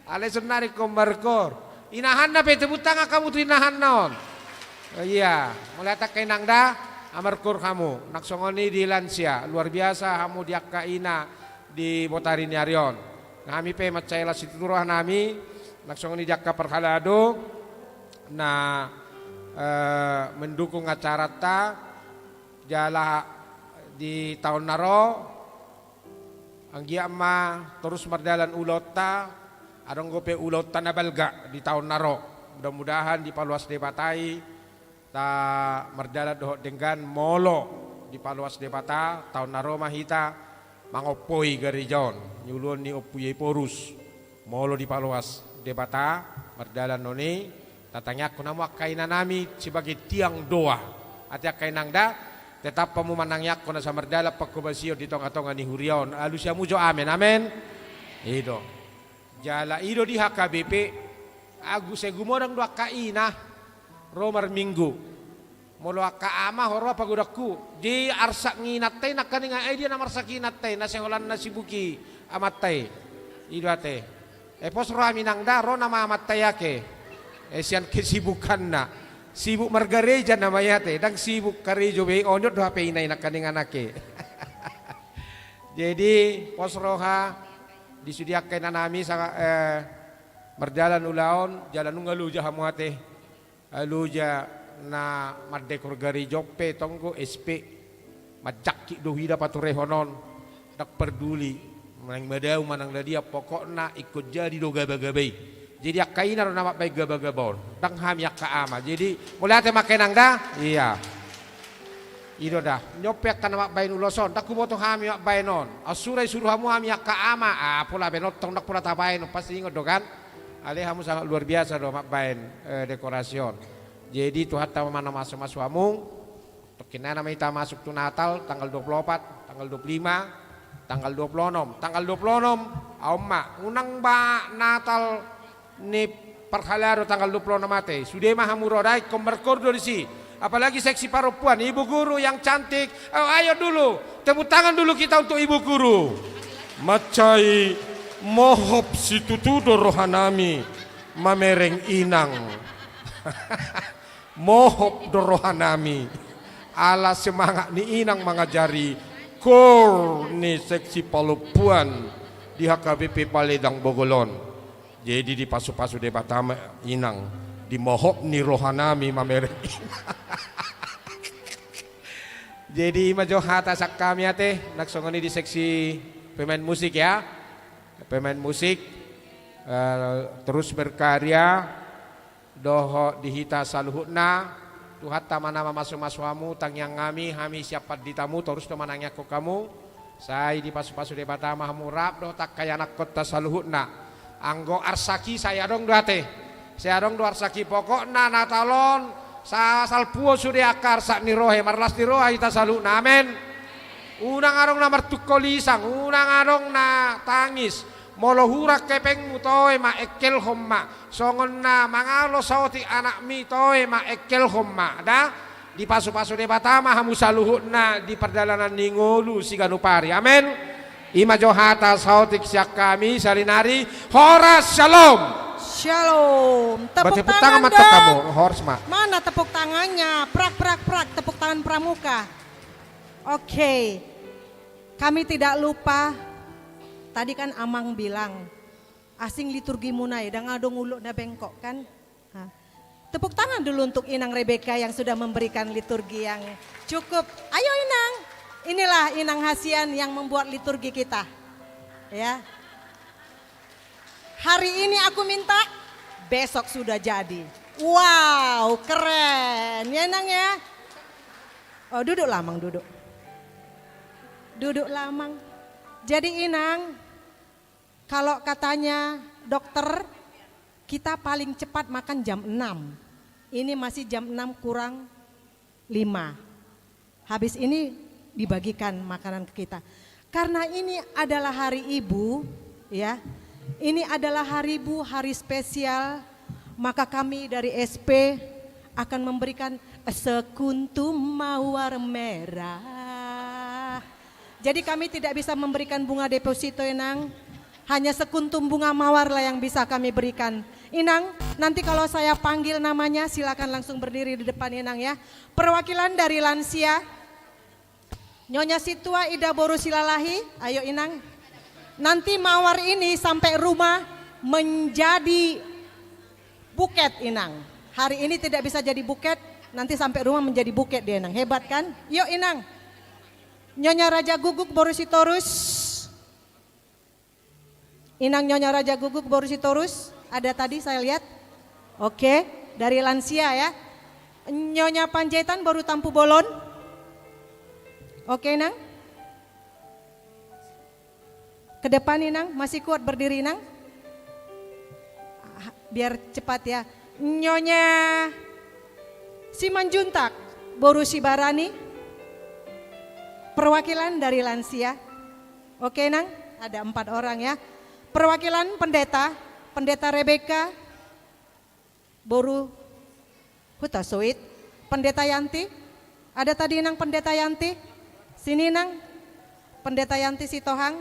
Ale senari kom merkur. Inahan na pe tepuk tangan kamu tu inahan naon. Iya, mulai tak kenang dah amarkur kamu. Nak songoni di lansia luar biasa kamu diakka ina di Botarini Arion. Kami pe macailah situruh nami. Nak songoni diakka perhalado. Nah mendukung acara ta jala di tahun naro anggia ma terus merdalan ulota adong gope ulota na balga di tahun naro mudah-mudahan di Paluas Debatai ta merdalan doh dengan molo di Paluas Debata tahun naro mahita mangopoi garijon nyulun ni opuye porus molo di Paluas Debata merdalan noni tatanya aku nama kaina nami sebagai tiang doa. Ati kainang da tetap pemumanangnya aku nasa merdala pakubasio di tonga-tonga ni hurion. Alusia mujo amen amen. Ido. Jala ido di HKBP agu segumorang dua kaina romar minggu. Molo ka ama horo pagudaku di arsak nginatay nakaninga dia na marsak nginatay na sengolan na sibuki amatay. Ido ate. Pos rami nang da ro nama amatay yake. Sian kesibukan na sibuk margareja namanya teh dang sibuk karejo be onyot do HP inay nakaningan ake. Jadi pos roha disediakan nami berjalan ulaon jalan ngaluja hamuate aluja na madekor gari jope tonggo SP majaki dohida paturehonon dak peduli manang madau manang dia pokokna ikut jadi do gaba-gabai jadi akaina ro nama baik gaba-gabon dang ham yak kaama jadi mulai ate makenang dah iya ido dah nyopek kan nama bain uloson tak kuboto ham yak bainon asurai suruh hamu ham yak kaama pula benot tong dak pula tabain pasti ingat do kan ale hamu sangat luar biasa do mak bain dekorasiun jadi Tuhan tahu mana masuk hamung kena nama kita masuk tu Natal tanggal 24 tanggal 25 tanggal 26 tanggal 26 Oma unang ba Natal ni perhalaro tanggal 26 mate sudah mah hamurodai komberkordo di si apalagi seksi perempuan ibu guru yang cantik ayo dulu tepuk tangan dulu kita untuk ibu guru macai mohop situtu rohanami mamereng inang mohop dorohanami ala semangat ni inang mengajari kor ni seksi perempuan di HKBP Paledang Bogolon jadi di pasu-pasu debatama inang di mohop ni rohanami mamereng inang jadi majohata sak kami ate naksongoni di seksi pemain musik ya pemain musik terus berkarya doho dihita saluhutna Tuhan tamana masuk hamu tang yang kami siapa ditamu terus temanangnya ko kamu saya di pasu-pasu debatama hamu rap doh tak kaya anak kota saluhutna anggo arsaki saya dong doate saya dong do arsaki pokokna natalon salpuo sudah akar sak nirohe marlas nirohe ita saluhutna amen unang arong na martukolisang unang arong na tangis molo hurak kepeng mutoe ma ekel homma songon na mangalo sauti anak mi toe ma ekel homma da di pasu-pasu debatama hamu saluhutna di perjalanan ningolu siganupari amen ima johata sautik siak kami salinari horas shalom shalom tepuk tangan dong kamu horas ma mana tepuk tangannya prak tepuk tangan pramuka oke kami tidak lupa tadi kan Amang bilang asing liturgi munai dan ngadong uluk na bengkok kan. Tepuk tangan dulu untuk Inang Rebeka yang sudah memberikan liturgi yang cukup. Ayo Inang, inilah Inang Hasian yang membuat liturgi kita. Ya. Hari ini aku minta, besok sudah jadi. Wow, keren ya Inang ya. Oh duduk Lamang duduk. Duduk Lamang. Jadi Inang, kalau katanya dokter kita paling cepat makan jam 6. Ini masih jam 6 kurang 5. Habis ini dibagikan makanan ke kita. Karena ini adalah hari ibu ya. Ini adalah hari ibu, hari spesial. Maka kami dari SP akan memberikan sekuntum mawar merah. Jadi kami tidak bisa memberikan bunga deposito Inang. Hanya sekuntum bunga mawar lah yang bisa kami berikan. Inang, nanti kalau saya panggil namanya silakan langsung berdiri di depan Inang ya. Perwakilan dari lansia, Nyonya Situa Ida Boru Silalahi, ayo Inang. Nanti mawar ini sampai rumah menjadi buket Inang. Hari ini tidak bisa jadi buket, nanti sampai rumah menjadi buket dia Inang. Hebat kan? Yuk Inang. Nyonya Raja Guguk Boru Sitorus. Inang Nyonya Raja Guguk Boru Sitorus, ada tadi saya lihat. Oke, dari lansia ya. Nyonya Panjaitan Boru Tampu Bolon. Oke Inang. Ke depan Inang, masih kuat berdiri Inang. Biar cepat ya. Nyonya Simanjuntak Boru Sibarani. Perwakilan dari lansia. Oke Inang, ada 4 orang ya. Perwakilan pendeta, Pendeta Rebeka Boru Hutasoit, Pendeta Yanti, ada tadi Inang Pendeta Yanti, sini Inang, Pendeta Yanti Sitohang.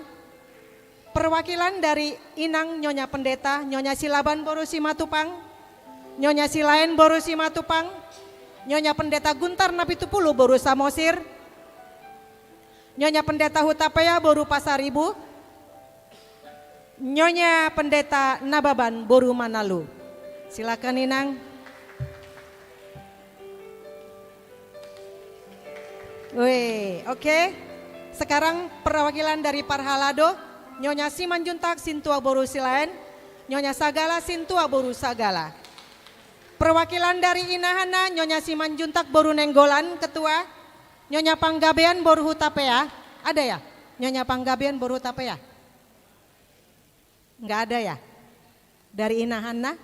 Perwakilan dari Inang Nyonya Pendeta, Nyonya Silaban Boru Simatupang, Nyonya Silain Boru Simatupang, Nyonya Pendeta Guntar Napitupulu Boru Samosir, Nyonya Pendeta Hutapaya Boru Pasar Ibu, Nyonya Pendeta Nababan Boru Manalu. Silakan Inang. Wih, oke. Sekarang perwakilan dari Parhalado, Nyonya Simanjuntak Sintua Boru Silaen, Nyonya Sagala Sintua Boru Sagala. Perwakilan dari Inahana, Nyonya Simanjuntak Boru Nenggolan, Ketua. Nyonya Panggabean Boru Hutapea, ada ya? Nyonya Panggabean Boru Hutapea? Enggak ada ya? Dari Inahana?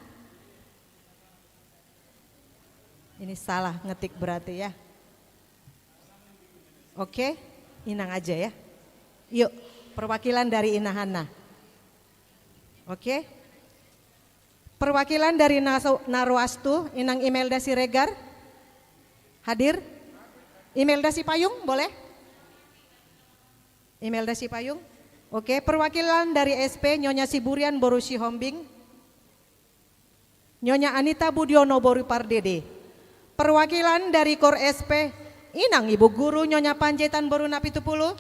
Ini salah ngetik berarti ya. Oke, Inang aja ya. Yuk, perwakilan dari Inahana. Oke. Perwakilan dari Narwastu, Inang Imelda Siregar. Hadir? Imelda Sipayung, boleh? Imelda Sipayung. Oke, perwakilan dari SP, Nyonya Siburian Boru Sihombing. Nyonya Anita Budiono Boru Pardede. Perwakilan dari Kor SP, Inang Ibu Guru Nyonya Panjaitan Boru Napitupulu.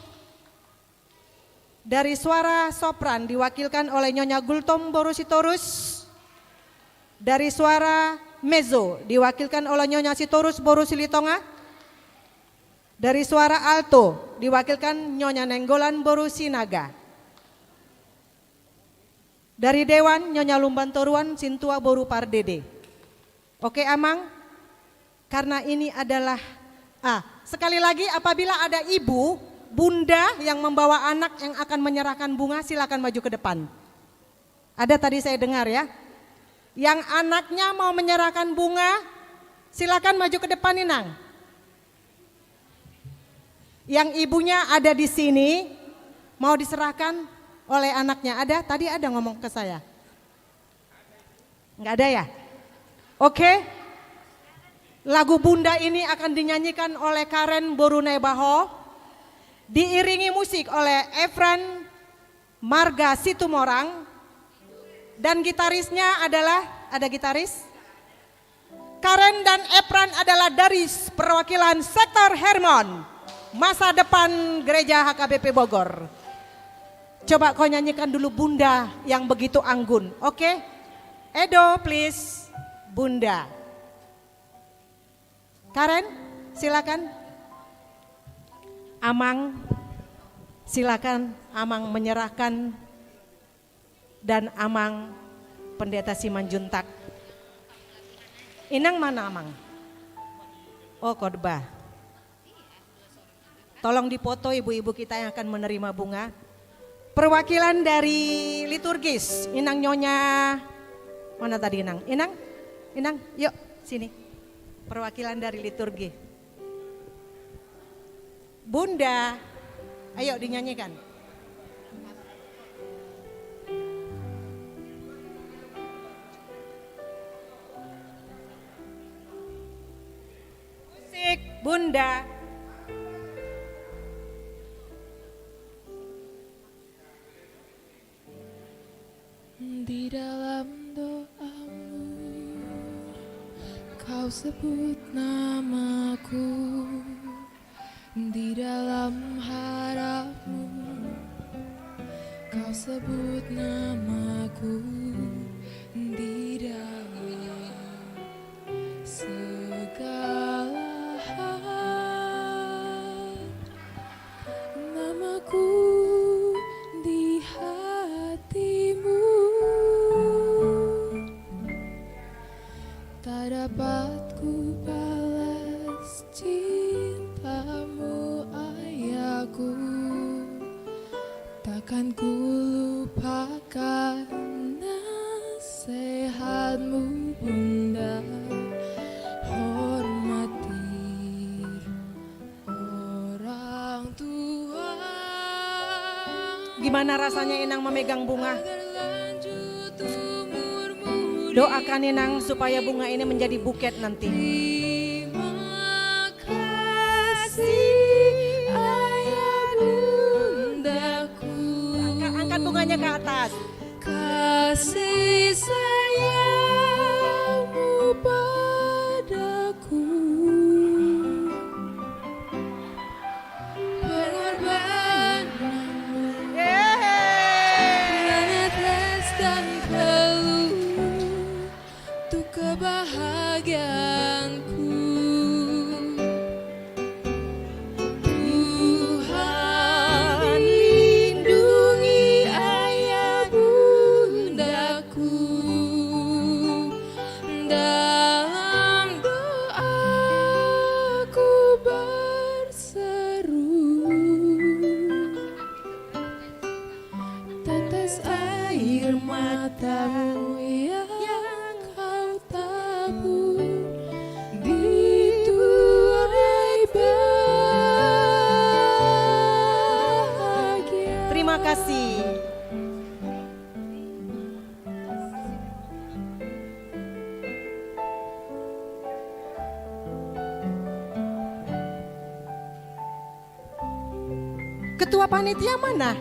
Dari suara sopran diwakilkan oleh Nyonya Gultom Boru Sitorus. Dari suara mezzo diwakilkan oleh Nyonya Sitorus Boru Silitonga. Dari suara alto diwakilkan Nyonya Nenggolan Boru Sinaga. Dari Dewan Nyonya Lumbantoruan Sintua Boru Pardede. Oke Amang, karena ini adalah sekali lagi apabila ada ibu, bunda yang membawa anak yang akan menyerahkan bunga, silakan maju ke depan. Ada tadi saya dengar ya. Yang anaknya mau menyerahkan bunga, silakan maju ke depan Inang. Yang ibunya ada di sini, mau diserahkan oleh anaknya. Ada? Tadi ada ngomong ke saya. Enggak ada ya? Oke. Lagu Bunda ini akan dinyanyikan oleh Karen Borunebaho, diiringi musik oleh Efran Marga Situmorang, dan gitarisnya adalah, ada gitaris? Karen dan Efran adalah dari perwakilan Sektor Hermon, Masa Depan Gereja HKBP Bogor. Coba kau nyanyikan dulu Bunda yang begitu anggun, oke? Edo please, Bunda. Karen, silakan. Amang, silakan Amang menyerahkan, dan Amang Pendeta Simanjuntak. Inang mana Amang? Oh khotbah. Tolong dipoto ibu-ibu kita yang akan menerima bunga. Perwakilan dari liturgis, Inang Nyonya, mana tadi Inang? Inang, yuk sini. Perwakilan dari liturgi. Bunda, ayo dinyanyikan. Musik, Bunda. Di dalam doamu kau sebut namaku, di dalam harapmu kau sebut namaku, di dalam segala hal namaku di hatimu. Tak dapat ku balas cintamu ayahku, takkan ku lupakan nasihatmu Bunda. Hormati orang tua. Gimana rasanya Inang memegang bunga? Doakan Inang supaya bunga ini menjadi buket nanti. Terima kasih ayah bundaku. Angkat bunganya ke atas. Kasih sayangmu padaku, pengorbananmu matamu yang kau tabur dituai bahagia. Terima kasih. Ketua panitia mana?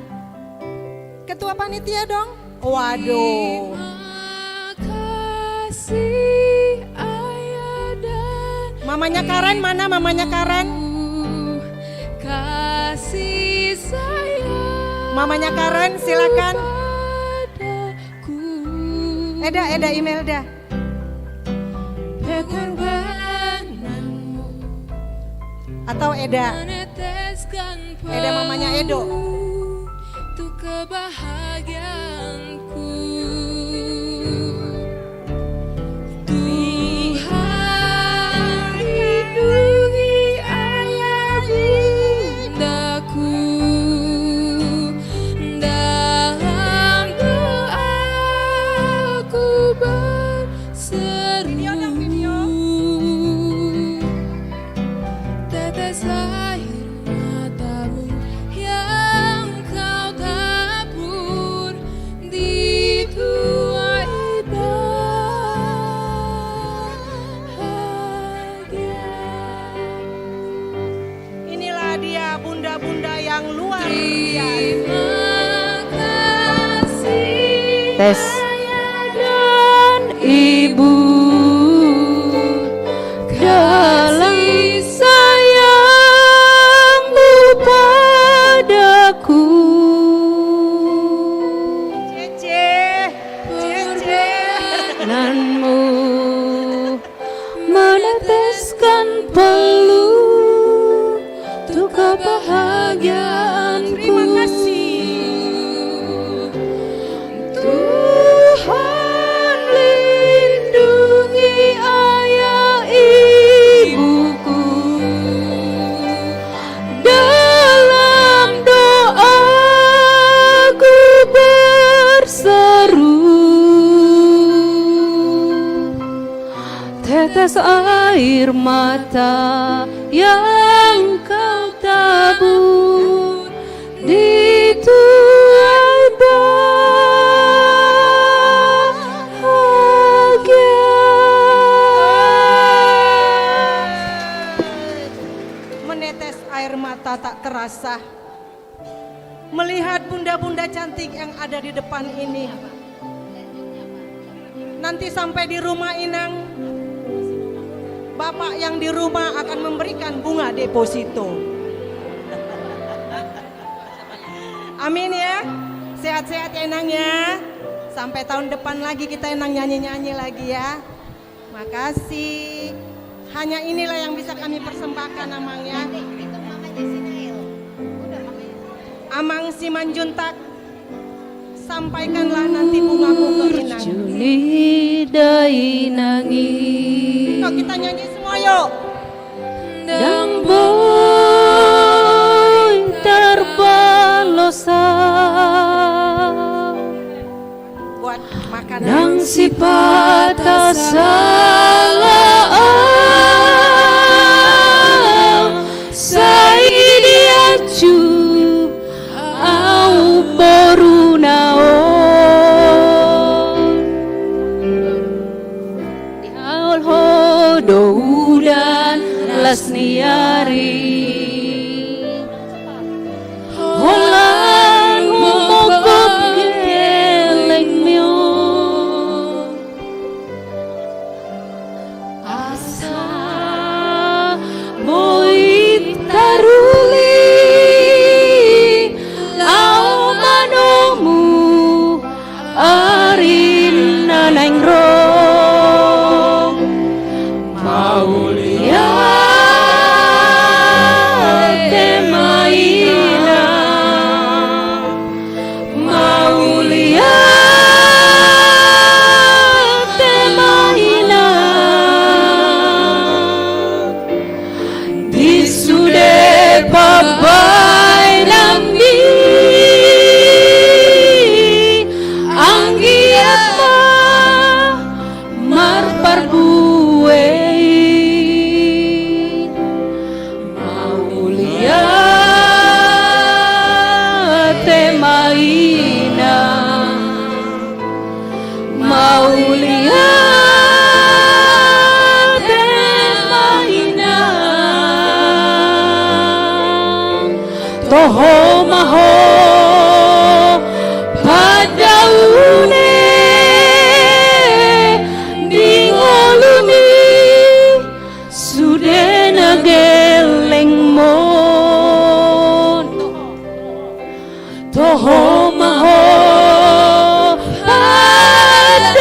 Ketua panitia dong. Waduh. Kasih ayah dan Mamanya Karen mana? Mamanya Karen? kasih sayang Mamanya Karen silakan. Eda Imelda. pengorbananmu Atau Eda. meneteskan Eda mamanya Edo. untuk kebahagiaanku. Tuhan lindungi ayah bundaku dalam doaku berseru. Tetes air matamu yang kau tabur dituai bahagia. Inilah dia bunda-bunda yang luar biasa. Terima kasih Tes. ayah dan ibu kasih sayangmu padaku. Perjalananmu meneteskan peluk untuk kebahagiaanku. Terima kasih. Tuhan lindungi ayah ibuku dalam doaku berseru. Tetes air mata yang kau tabur dituai bahagia. Menetes air mata tak terasa melihat bunda-bunda cantik yang ada di depan ini. Nanti sampai di rumah Inang, Bapak yang di rumah akan memberikan bunga deposito. Amin ya. Sehat-sehat ya Inang ya. Sampai tahun depan lagi kita Inang nyanyi-nyanyi lagi ya. Makasih. Hanya inilah yang bisa kami persembahkan Amang ya. Amang Simanjuntak, sampaikanlah nanti bungamu ke Inang. Juni dai nangis. Yuk kita nyanyi semua yuk. Dang boy terbalosa Buat makanan. nang si patah salah saidiacu au boru naon dihaul hodo udah toho maho padaune dingolumi sudena geleng mon toho maho padaune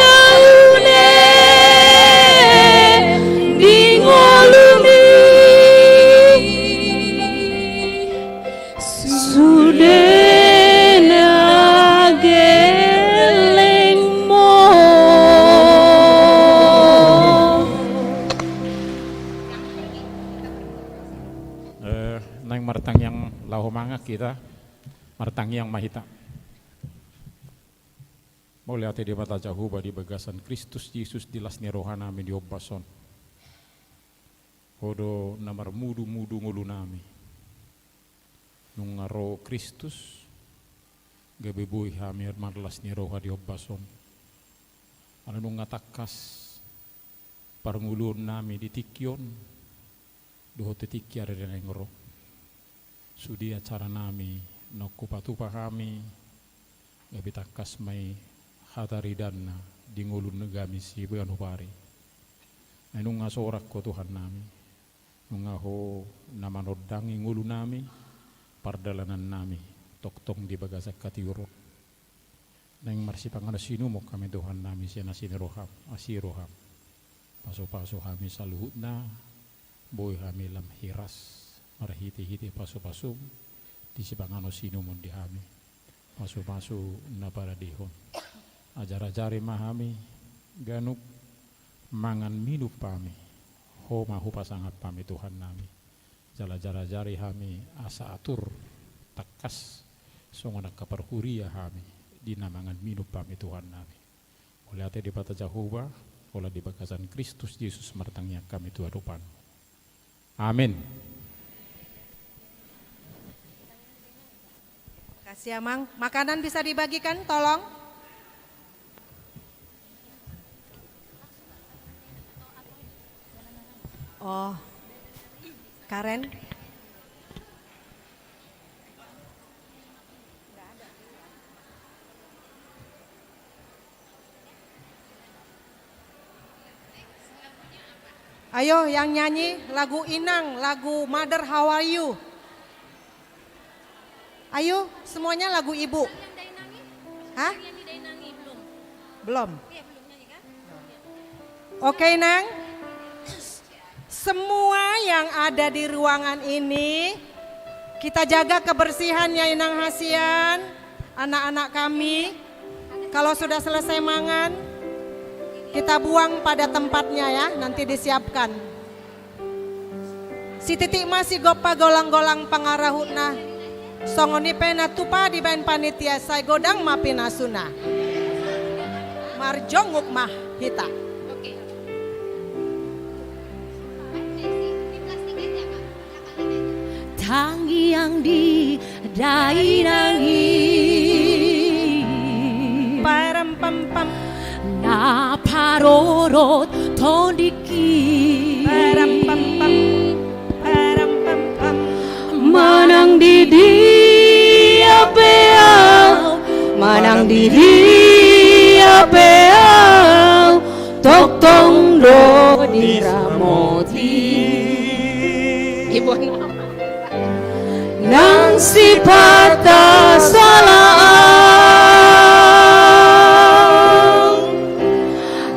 dingolumi sudena geleng nang martang yang lahomanga kita martang yang mahita boleh ate di mata jahuba di bagasan Kristus Yesus di lasni rohana mi di obbason hodo namar mudu ngulu nami nungaro Kristus gabe boy hamir marlas ni roha di obbason ana nungatakas parngulun nami di tikyon doho tetikya ada nengro sudi acara nami nokku patupa kami gabe takas mai hatari danna di ngulun negami si bukan upari nunga sorak ko Tuhan nami nunga ho nama nodangi ngulu nami pardalanan nami toktong di bagasak katiuro neng marsipang ada sinu mo kami Tuhan nami siana sini roham asiroham paso kami saluhutna boy kami lam hiras marahiti paso di sipangano sinu mo di kami paso na para dihon ajar-ajari mahami ganuk mangan minup pami ho mahu pasangat pami Tuhan nami jala-jara-jari kami asa atur takas songana kaparhuria kami di namangan minup pami Tuhan nami oleh ate di bata Jahuba oleh di bagasan Kristus Yesus martangnya kami Tuhan rupan amin. Kasih Amang, makanan bisa dibagikan tolong. Oh, Karen. Ayo yang nyanyi lagu Inang, lagu Mother How Are You. Ayo semuanya lagu ibu. Hah? Belum. Oke Nang. Semua yang ada di ruangan ini kita jaga kebersihannya Inang Hasian, anak-anak kami. Kalau sudah selesai mangan, kita buang pada tempatnya ya, nanti disiapkan. Si titik masih gopa golang-golang pangarahutna. Songoni pena tupa di bain panitia saya godang mapina suna. Marjonguk mah hita. Tangi yang di dainangi Param pam pam na parorot tondiki Param pam pam Param pam pam Manang di dia beau Manang di dia beau Tok tong do di ramoti Ibu nang si patah salah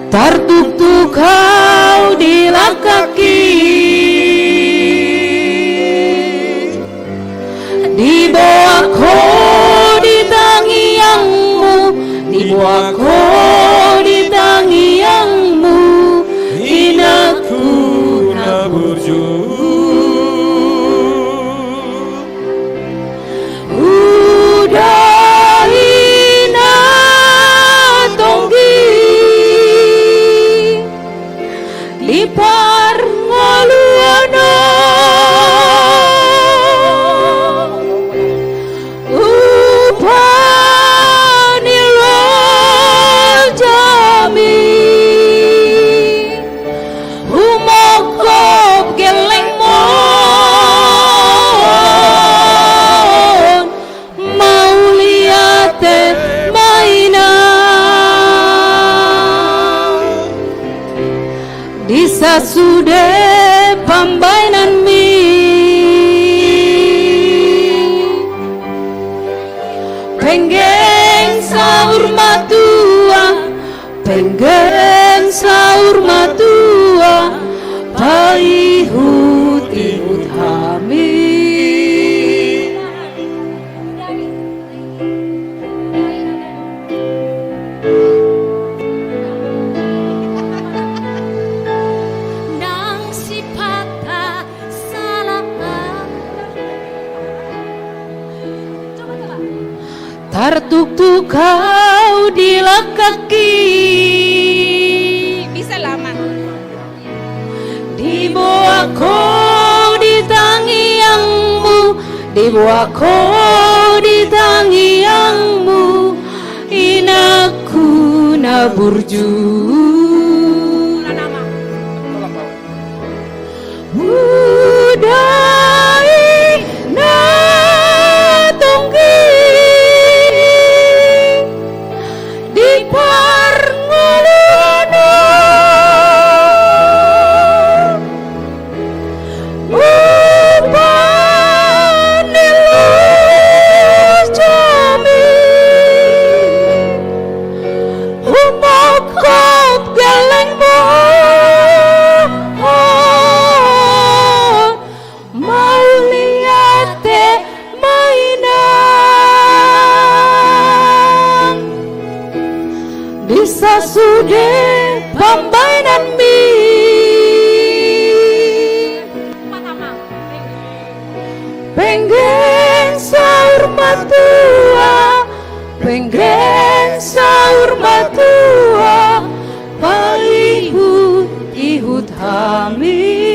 Tartuk kau di kaki Dibawa kau di tangiangmu Dibawa kau di tangiangmu Inaku naburju Udahina tonggi Lipar ngoluana Upani lo jami Penggen saur matua paihut-ihut hami. Nang sipata salah Tartuk-tuk kau dilakaki. bisa lama. Dibawa kau di tangiangmu, dibawa kau di tangiangmu, inaku naburju. Budai na tonggi di parngulana upanilus jami umokop geleng mau liate mainan bisa sudah pembainan mi penggen saur matua penggen saur matua paihut-ihut hami.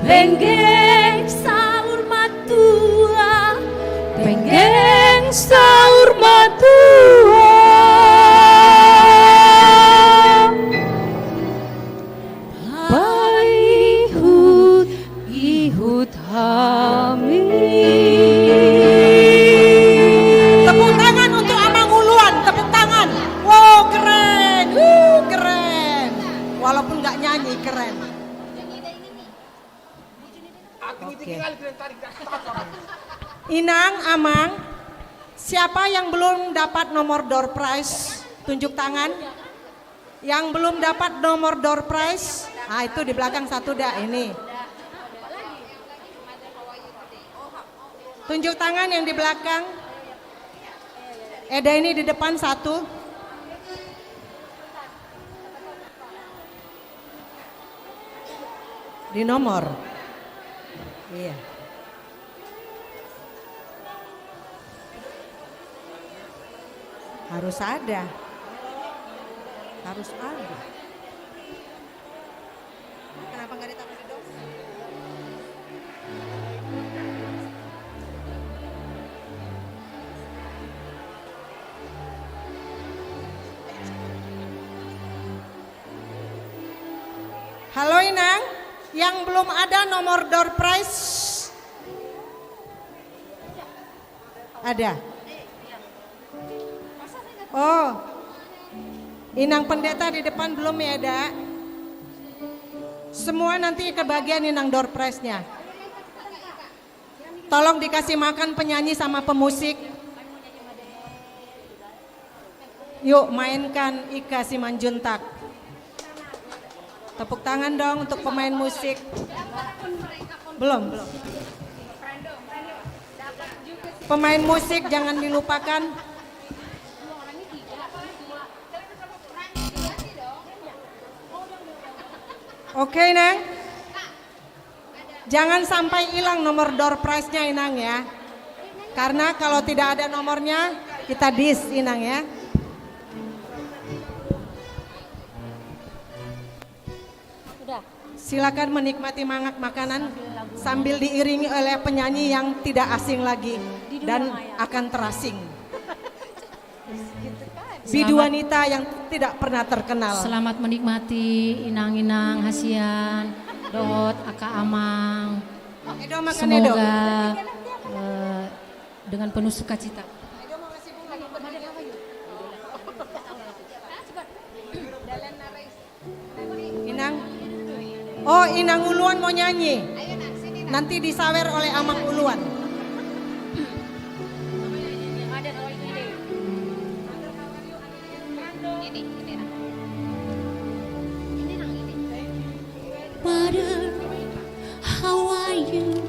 Penggeng saur matua, Pengen saur matua paihut-ihut hami. Tepuk tangan untuk Amang Uluan, tepuk tangan. Wow, keren. Keren. Walaupun nggak nyanyi, keren. Oke. Inang, Amang, siapa yang belum dapat nomor door prize? Tunjuk tangan. Yang belum dapat nomor door prize? Ah, itu di belakang satu dah ini. Tunjuk tangan yang di belakang. Eda ini di depan satu. Di nomor. Iya. Harus ada. Harus ada. Kenapa nggak ditaruh di dok? Halo Inang, yang belum ada nomor door prize? Ada? Oh, Inang pendeta di depan belum ya, ada? Semua nanti kebagian Inang door prize-nya. Tolong dikasih makan penyanyi sama pemusik. Yuk mainkan Ika Simanjuntak. Tepuk tangan dong untuk pemain musik. Belum. Pemain musik jangan dilupakan. Oke, Nang. Jangan sampai hilang nomor door prize-nya, Inang ya. Karena kalau tidak ada nomornya, kita dis, Inang ya. Silakan menikmati makanan sambil diiringi oleh penyanyi yang tidak asing lagi dan akan terasing. Bidu wanita yang tidak pernah terkenal. Selamat menikmati inang-inang hasian, Dot, Aka Amang. Edo makan Edo. Semoga dengan penuh sukacita. Inang. Oh, Inang Uluan mau nyanyi. Nanti disawer oleh Amang Uluan. you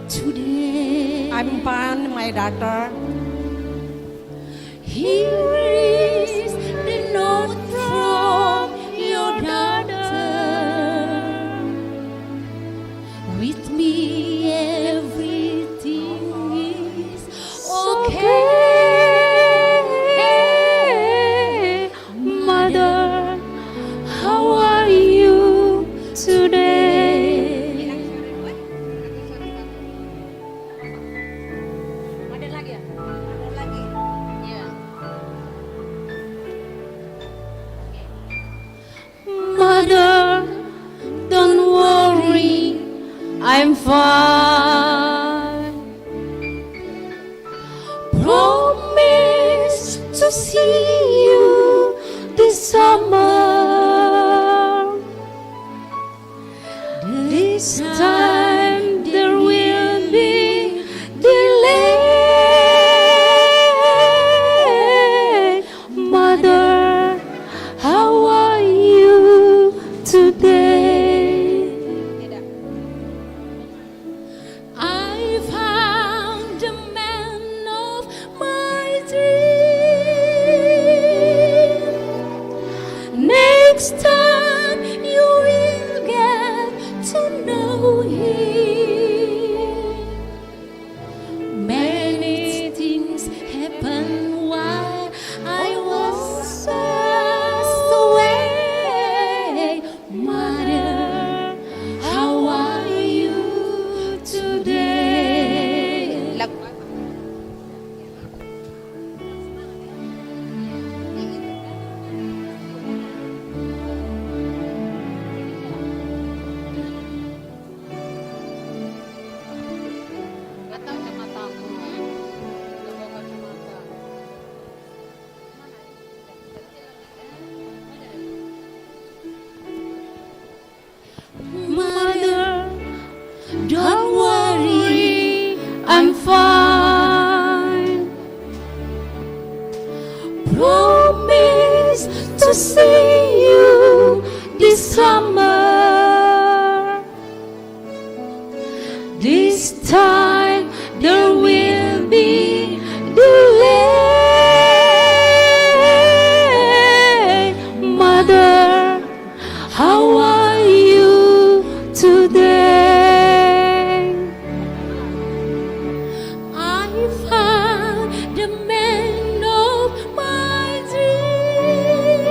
today? I'm fine, my daughter. Here is the note from your daughter. With me everything is okay. Mother, how are you today? Ada lagi ya? Ada lagi. Ya. Mother, don't worry, I'm fine. Promise to see you this summer. This time there will be delay. Mother, how are you today? I found the man of my dream. Next time you will get to know him. Many things happen while I was away. Mother, how are you today? Gak tahu kacamataku. Gak bawa kacamata. Mother, don't worry, I'm fine. Promise to see you this summer. This time there will be delay. Mother, how are you today? I found the man of my dream.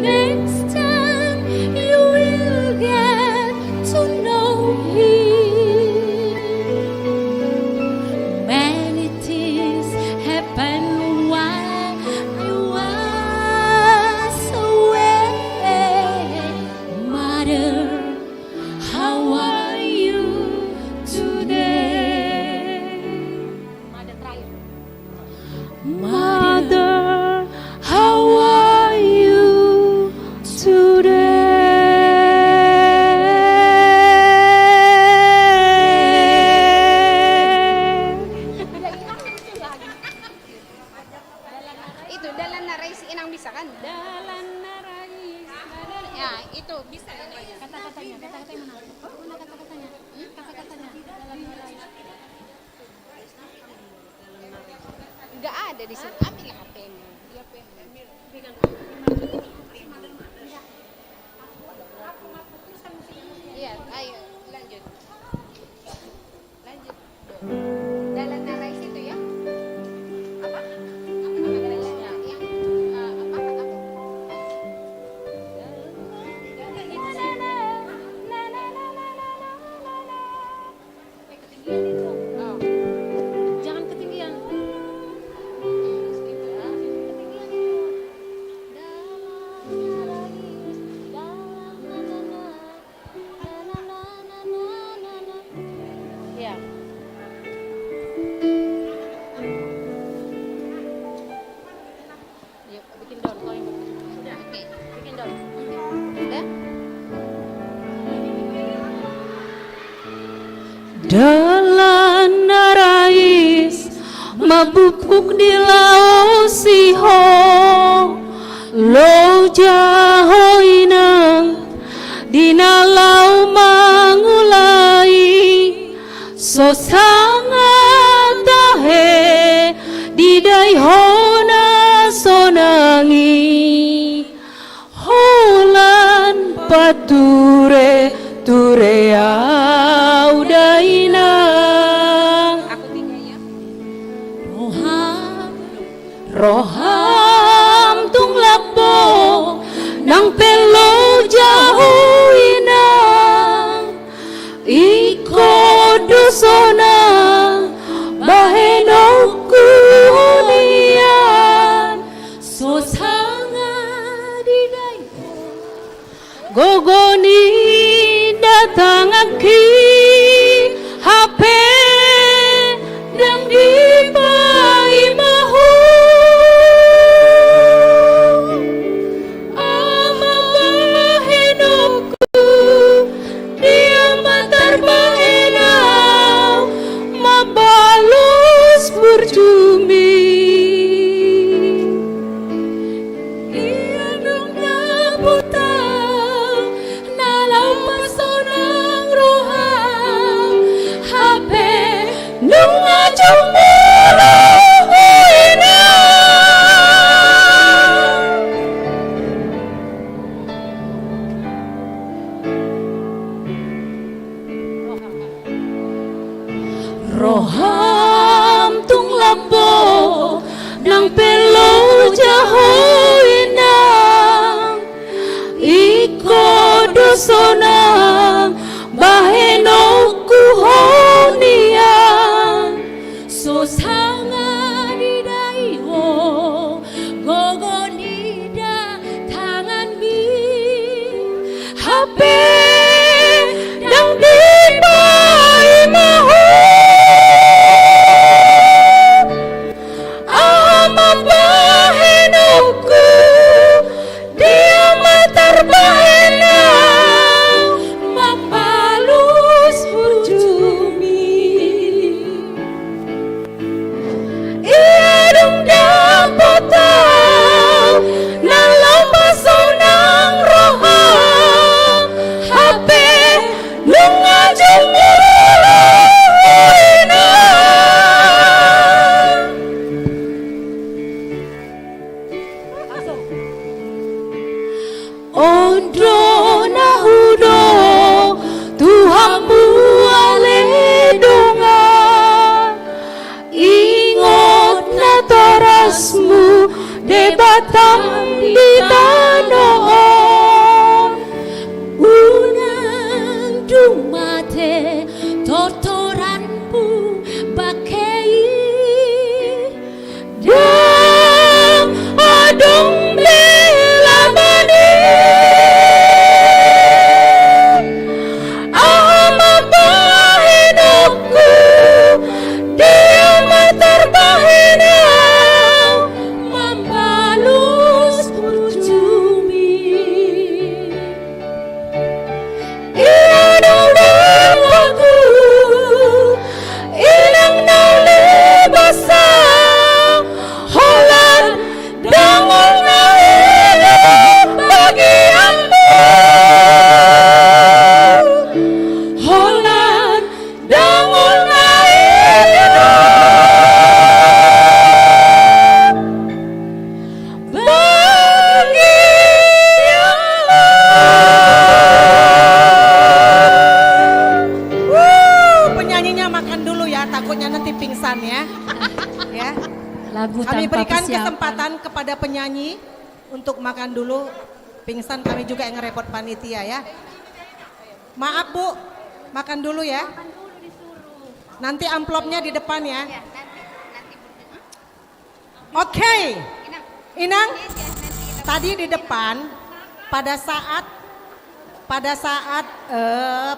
Next time you will get to know him. Many things happen while I was away. Mother, how are you today? Mother, how are you today? Itu dalan narai si inang bisa kan? Dalan narai. Ya, itu bisa kata-katanya. Kata-katanya mana? Mana kata-katanya? Kata-katanya. Dalan narai. Enggak ada di sini. Ambil HP-mu. Iya, ayo lanjut. Lanjut. Dalan narai situ ya. Apa? Jangan ketinggian. Ya. Yuk, bikin down. Kau yang bikin. Oke, bikin down. Udah? Dalan narais mabukuk di laut siho lo jahoinang dina lau so sangat tahe di dai hona sonangi holan pature ture audainang roham tung labo nang pelo jauh inang iko dosona bahenoku nian so sangat didai gogoni datang aki HP dan di bai mahu ama bahenoku dia matar bahenau mabalus berjumi iya dong daputa nalau pasonang roham HP nung ajong mula huina roham tung labo nang pelo jahoinang iko dosonang bahenoku honian so sangat didai ho gogonida tangan mi HP dang di bai mahu ama bahenoku dia matar bahenau mabalus berjumi iya dong dapotau nalau pasonang roham HP nung ajong mula huina ondo nahudo Tuhanmu ale donga ingot na torasmu debatang di tanoon unang dumate totoranmu bakei dan adong belamani ama bahenoku dia matar bahenau membalus berjumi iya dong aku inang nale basang holan dangol na hidup bagianmu holan dangol na hidup Penyanyinya makan dulu ya, takutnya nanti pingsan ya. Ya. Lagu Kami tanpa berikan persiapan. kesempatan kepada penyanyi untuk makan dulu. Pingsan kami juga yang ngerepot panitia ya. Maaf Bu, makan dulu ya. Nanti amplopnya di depan ya. Oke. Inang, tadi di depan pada saat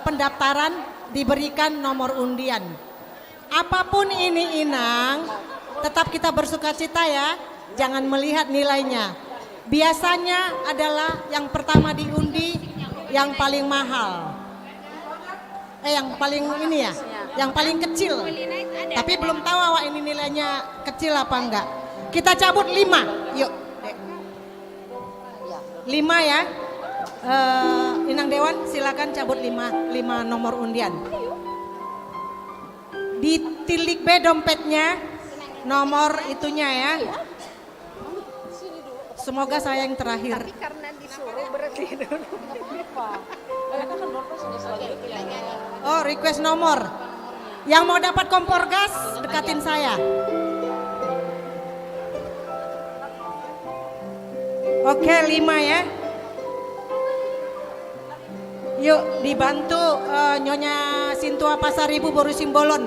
pendaftaran diberikan nomor undian. Apapun ini Inang, tetap kita bersukacita ya, jangan melihat nilainya. Biasanya adalah yang pertama diundi yang paling mahal. Yang paling ini ya, yang paling kecil. Tapi belum tahu awak ini nilainya kecil apa enggak. Kita cabut 5, yuk. 5 ya. Inang Dewan silakan cabut 5 nomor undian. Ditilik B dompetnya, nomor itunya ya. Semoga saya yang terakhir. Tapi karena disuruh berarti dulu. Oh, request nomor. Yang mau dapat kompor gas, dekatin saya. Oke, 5 ya. Yuk dibantu Nyonya Sintua Pasaribu Boru Simbolon.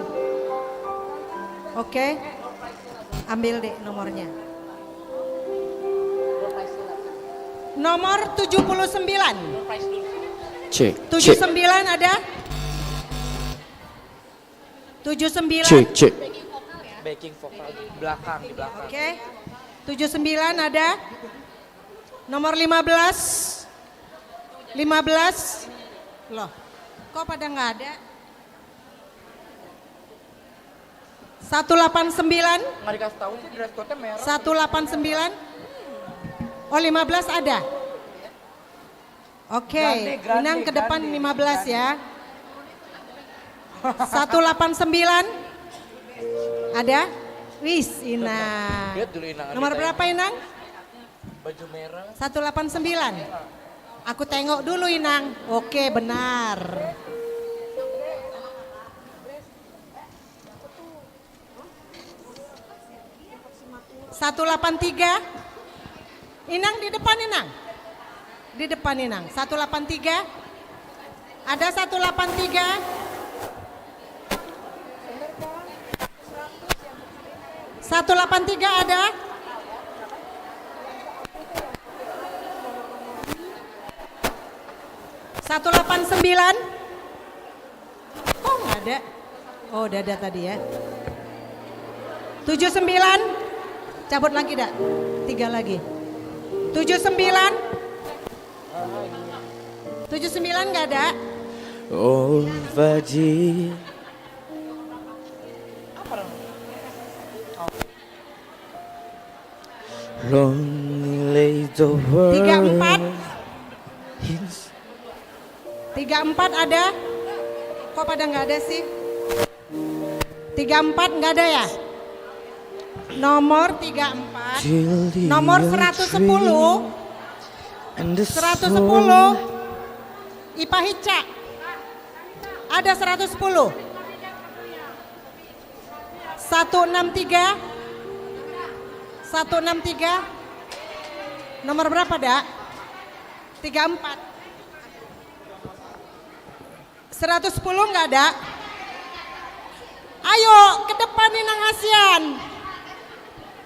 Oke. Ambil deh nomornya. Nomor 79. Cek. 79 ada? 79. Cek. Backing vokal di belakang. Oke. 79 ada? Nomor 15. 15. Loh, kok pada nggak ada? 189. Nggak dikasih tahu sih dress code-nya merah. 189. Oh 15 ada? Oke, Inang ke depan 15 ya. 189. Ada? Wis, Inang. Lihat dulu Inang. Nomor berapa Inang? Baju merah. 189. Aku tengok dulu Inang. Oke, benar. (183) Inang di depan Inang. Di depan Inang. 183. Ada 183. 183 ada? (189) Kok nggak ada? Oh udah ada tadi ya. 79. Cabut lagi dak? 3 lagi. 79. 79 nggak ada? Oh Fajir. Lonely the world. 34 ada? Kok pada nggak ada sih? 34 nggak ada ya? Nomor 34. Nomor 110. 110. Ipa Hica. Ada 110. 163. 163. Nomor berapa, Dak? 34. 110 nggak ada? Ayo ke depan Inang Hasian.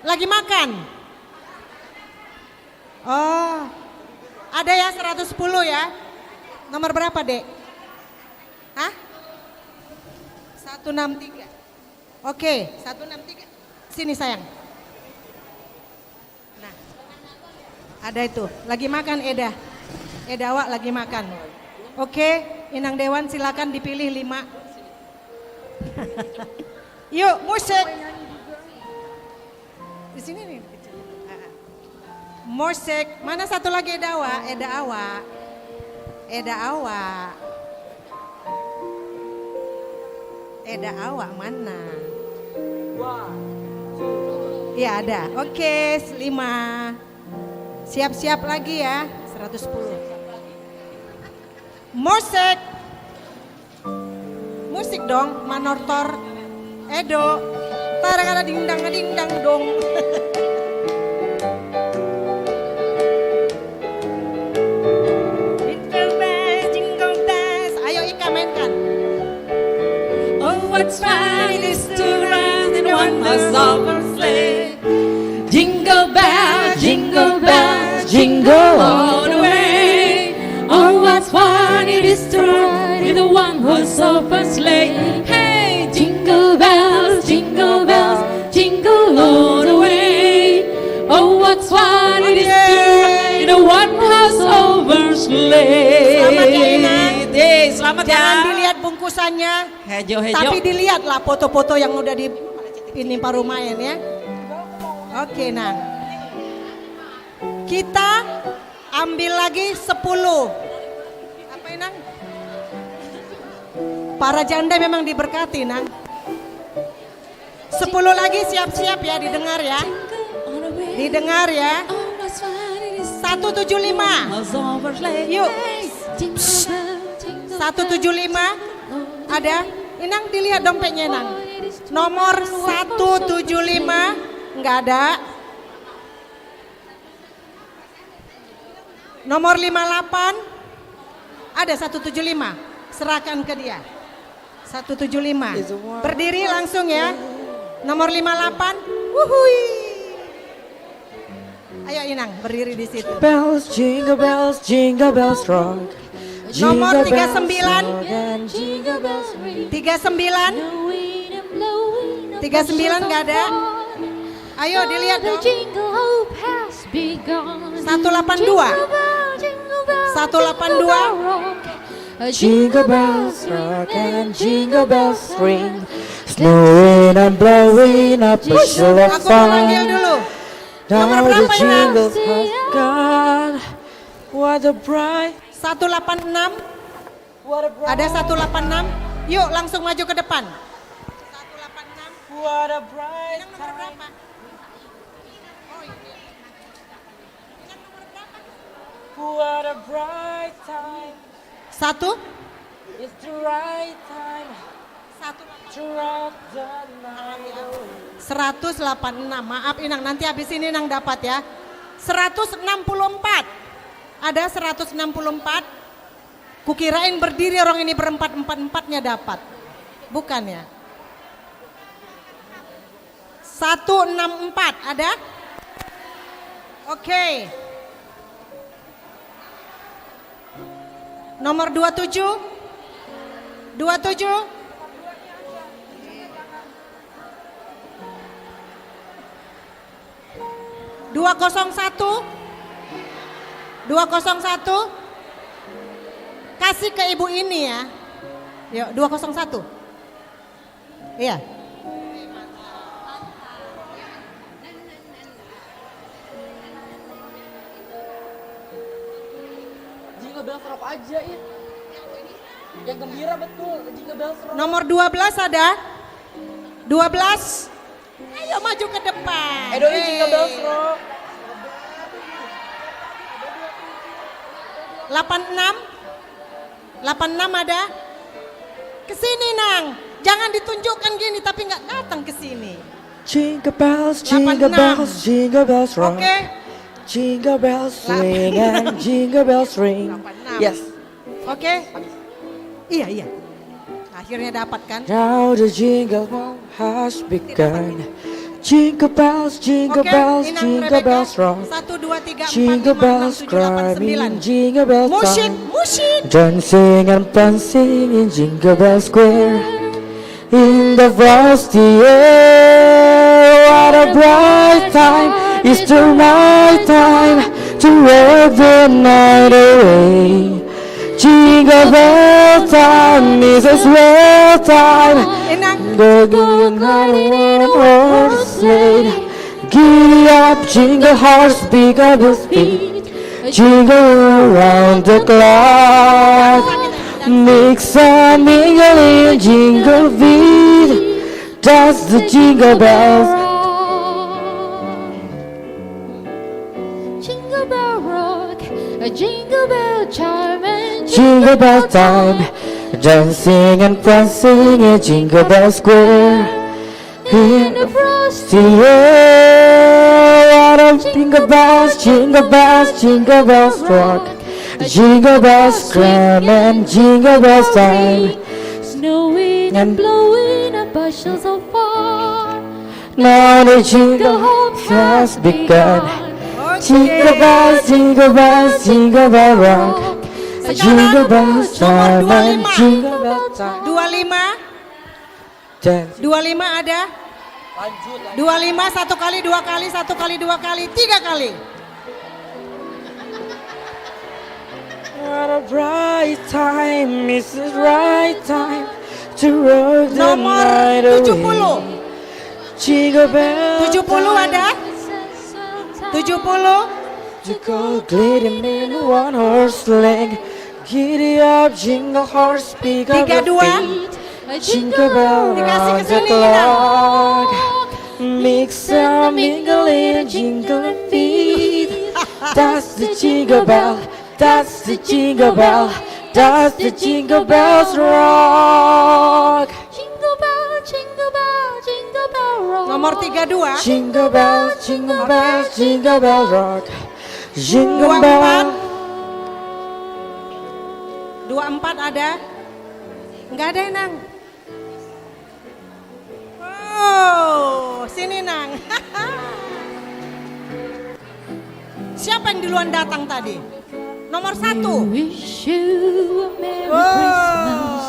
Lagi makan? Oh, ada ya 110 ya? Nomor berapa Dek? Hah? 163. Oke, 163. Sini sayang. Nah, ada itu. Lagi makan Eda. Eda Wak lagi makan. Oke, Inang Dewan silakan dipilih 5. Yuk musik. Di sini nih. Musik. Mana satu lagi Eda Wak? Eda Awak. Eda Awak. Eda Awak mana? Iya ada. Oke, 5. Siap-siap lagi ya. 110. Musik. Musik dong, Manortor. Edo. Tara-kara dingdang dong. Jingle bells. Ayo Ika mainkan. Oh, what's fun it is to ride in one horse open sleigh. Jingle bells, jingle bells, jingle all the way. Oh, what's fun it is to ride in the one horse open sleigh. Hey, jingle bells, jingle all the way. Oh, what's fun it is to ride in a one horse open sleigh. Selamat ya Inang. Selamat ya. Jangan dilihat bungkusannya. Hejo. Tapi dilihatlah foto-foto yang udah di ini parumayan ya. Oke Nang. Kita ambil lagi 10. Apa Nang? Para janda memang diberkati Nang. 10 lagi siap-siap ya, didengar ya. Didengar ya. 175. Yuk. 175 ada. Inang dilihat dompetnya Inang. Nomor 175 enggak ada. Nomor 58 ada 175. Serahkan ke dia. 175. Berdiri langsung ya. Nomor 58. Wuhui. Ayo Inang berdiri di situ. Bells, jingle bells rock. Nomor Jingle bells 39. rock and jingle bells ring. 39. 39 nggak ada. Ayo dilihat dong. 182. 182. Jingle bells rock and jingle bells ring. Snowing and blowing up a bushel of Aku panggil fun. dulu. Now Nomor the berapa Inang? jingles have gone. What a bright. 186. Ada 186. Yuk langsung maju ke depan. 186. What a bright. Inang nomor berapa? What a bright time. 1. It's the right time. To rock the night away. 186. Maaf Inang, nanti habis ini Inang dapat ya. 164. Ada 164. Kukirain berdiri orang ini berempat-empat-empatnya dapat. Bukan ya. 164 ada? Oke. Nomor 27. 27. 201. 201. Kasih ke ibu ini ya. Yuk 201. Iya. Jingle bells rock aja ya. Yang gembira betul, jingle bells rock. Nomor 12 ada? 12. Ayo maju ke depan. Doi jingle bells rock. 86. 86 ada? Kesini Nang. Jangan ditunjukkan gini tapi nggak datang ke sini. Jingle bells, 86. jingle bells rock. Oke. Jingle bells ring and jingle bells ring. 86. Yes. Oke. Iya, iya. Akhirnya dapat kan? Now the jingle bell has begun. Jingle bells, jingle Oke, bells, Inang jingle Rebecca. bells rock. 1, 2, 3, 4, 5, Jingle 6, bells 7, 8, climbing, 9. jingle bells Musik, time. musik. Dancing and prancing in Jingle Bell Square. In the frosty air, what a bright time. It's the right time to rock the night away. Jingle bell time is a swell time. Go on one horse sleigh. Giddy up, jingle horse, pick up the speed. Jingle around the clock. Mix and mingle in jingle beat. Dance the jingle bells. Jingle bell rock, a jingle bell chime, and Jingle bell time. Dancing and prancing in Jingle Bell Square. In the frosty air, what a jingle bells, jingle bells, jingle bells rock. Jingle bells climb and jingle bells time. snowing and blowing up bushels of far. Now the jingle has begun. Jingle bells, jingle bells, jingle bell rock. Jingle bells time and jingle bell time. 25. 25 ada? 25 1 kali, 2 kali, 1 kali, 2 kali, 3 kali. What a bright time, it's the right time to rock the Nomor night 70. away. Jingle bell 70 ada? 70. To go gliding in one horse leg. Giddy up, jingle horse, pick up the 32. feet. Jingle bell rock the clock, mix and mingle in a jingling feet. That's the jingle bell, that's the jingle bell, that's the jingle bells rock. Jingle bell, jingle bell, jingle bell rock. Nomor 32. Jingle bell, jingle bell, jingle bell rock. Jingle 24. bell. 24 ada? Enggak ada, Nang. Oh, sini, Nang. Siapa yang duluan datang tadi? Nomor 1. Wish you a Merry Christmas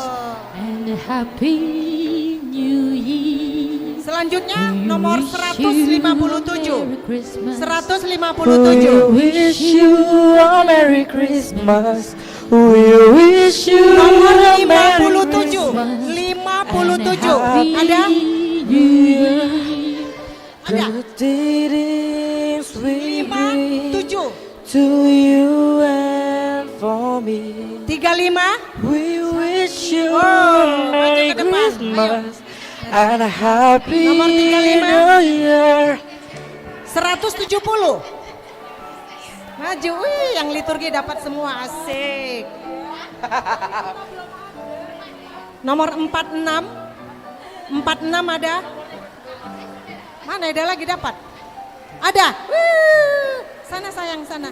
and a Happy New Year. Selanjutnya nomor 157. 157. We wish you a Merry Christmas. We wish you Nomor a Merry 57. Christmas. 57. Ada? Ada? Greetings we bring 7. to you and for me. 35. We wish you a Merry Christmas and a Happy Nomor 35. New Year. 170. Maju, wih, yang liturgi dapat semua, asik. Nomor 46. 46 ada? Mana ada lagi dapat? Ada. Sana sayang, sana.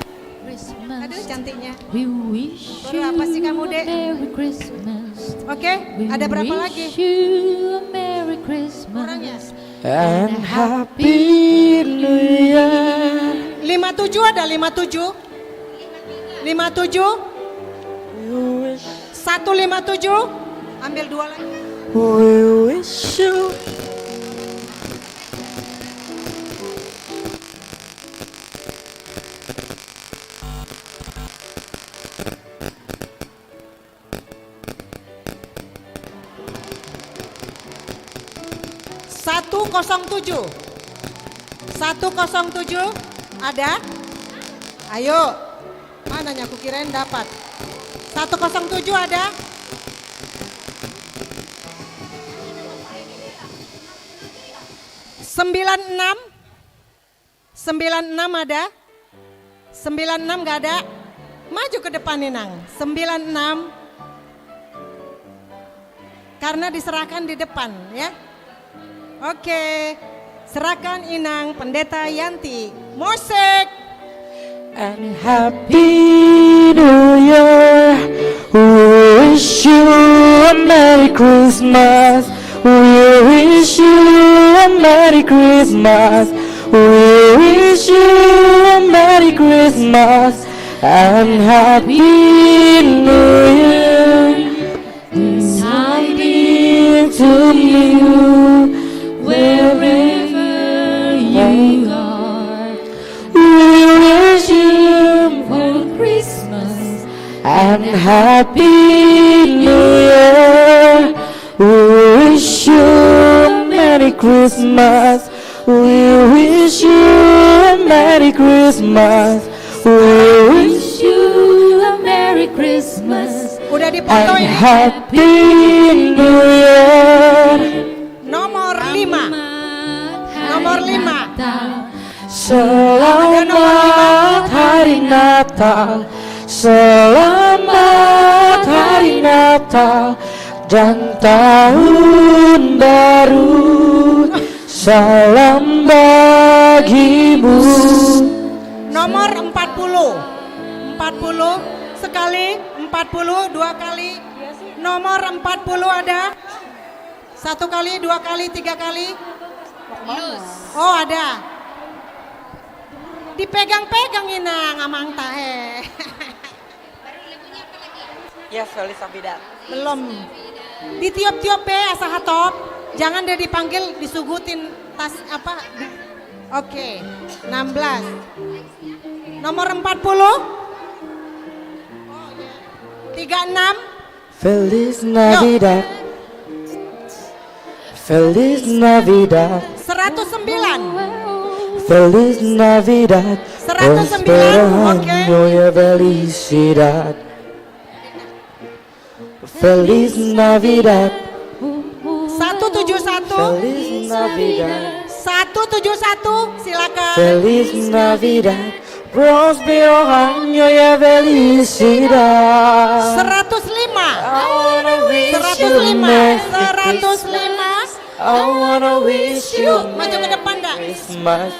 Aduh cantiknya. We wish Baru apa sih kamu, Dek? Merry Christmas. Oke, ada berapa lagi? Wish you a Merry Christmas. Orangnya. And Happy New Year. 57 ada, 57. 57. 157. Ambil 2 lagi. We wish you. Satu 107 ada? Ayo, mananya aku kirain dapat. 107 ada? Sembilan enam ada? 96 gak ada? Maju ke depan nih, Nang. 96 karena diserahkan di depan ya. Oke, serahkan Inang Pendeta Yanti. Musik. And Happy New Year. We wish you a Merry Christmas. We wish you a Merry Christmas. We wish you a Merry Christmas and Happy New Year. Tidings to you wherever you are. We wish you for Christmas and Happy New Year. We wish you a Merry Christmas. We wish you a Merry Christmas. We wish you a Merry Christmas. Udah dipoto and ini. Happy New Year. Nomor 5. Nomor 5. Selamat Hari Natal. Selamat Hari Natal dan Tahun Baru. Salam bagimu. Nomor 40. 40 sekali, 40 2 kali. Nomor 40 ada? 1 kali, 2 kali, 3 kali. Oh, ada. Dipegang-pegang Inang amang tahe. Ya, Felis Sabidat. Belum. Ditiup-tiup asa hatop. Jangan dia dipanggil disugutin tas apa. Oke. 16. Nomor 40. 36. Feliz Navidad. Feliz Navidad. 109. Feliz Navidad. 109, Prospero oke. año y felicidad. Feliz Navidad. Feliz Navidad. 171 silakan. Feliz Navidad. Prospero año y felicidad. 105. 105. I wanna wish you Maju ke depan dah. Christmas.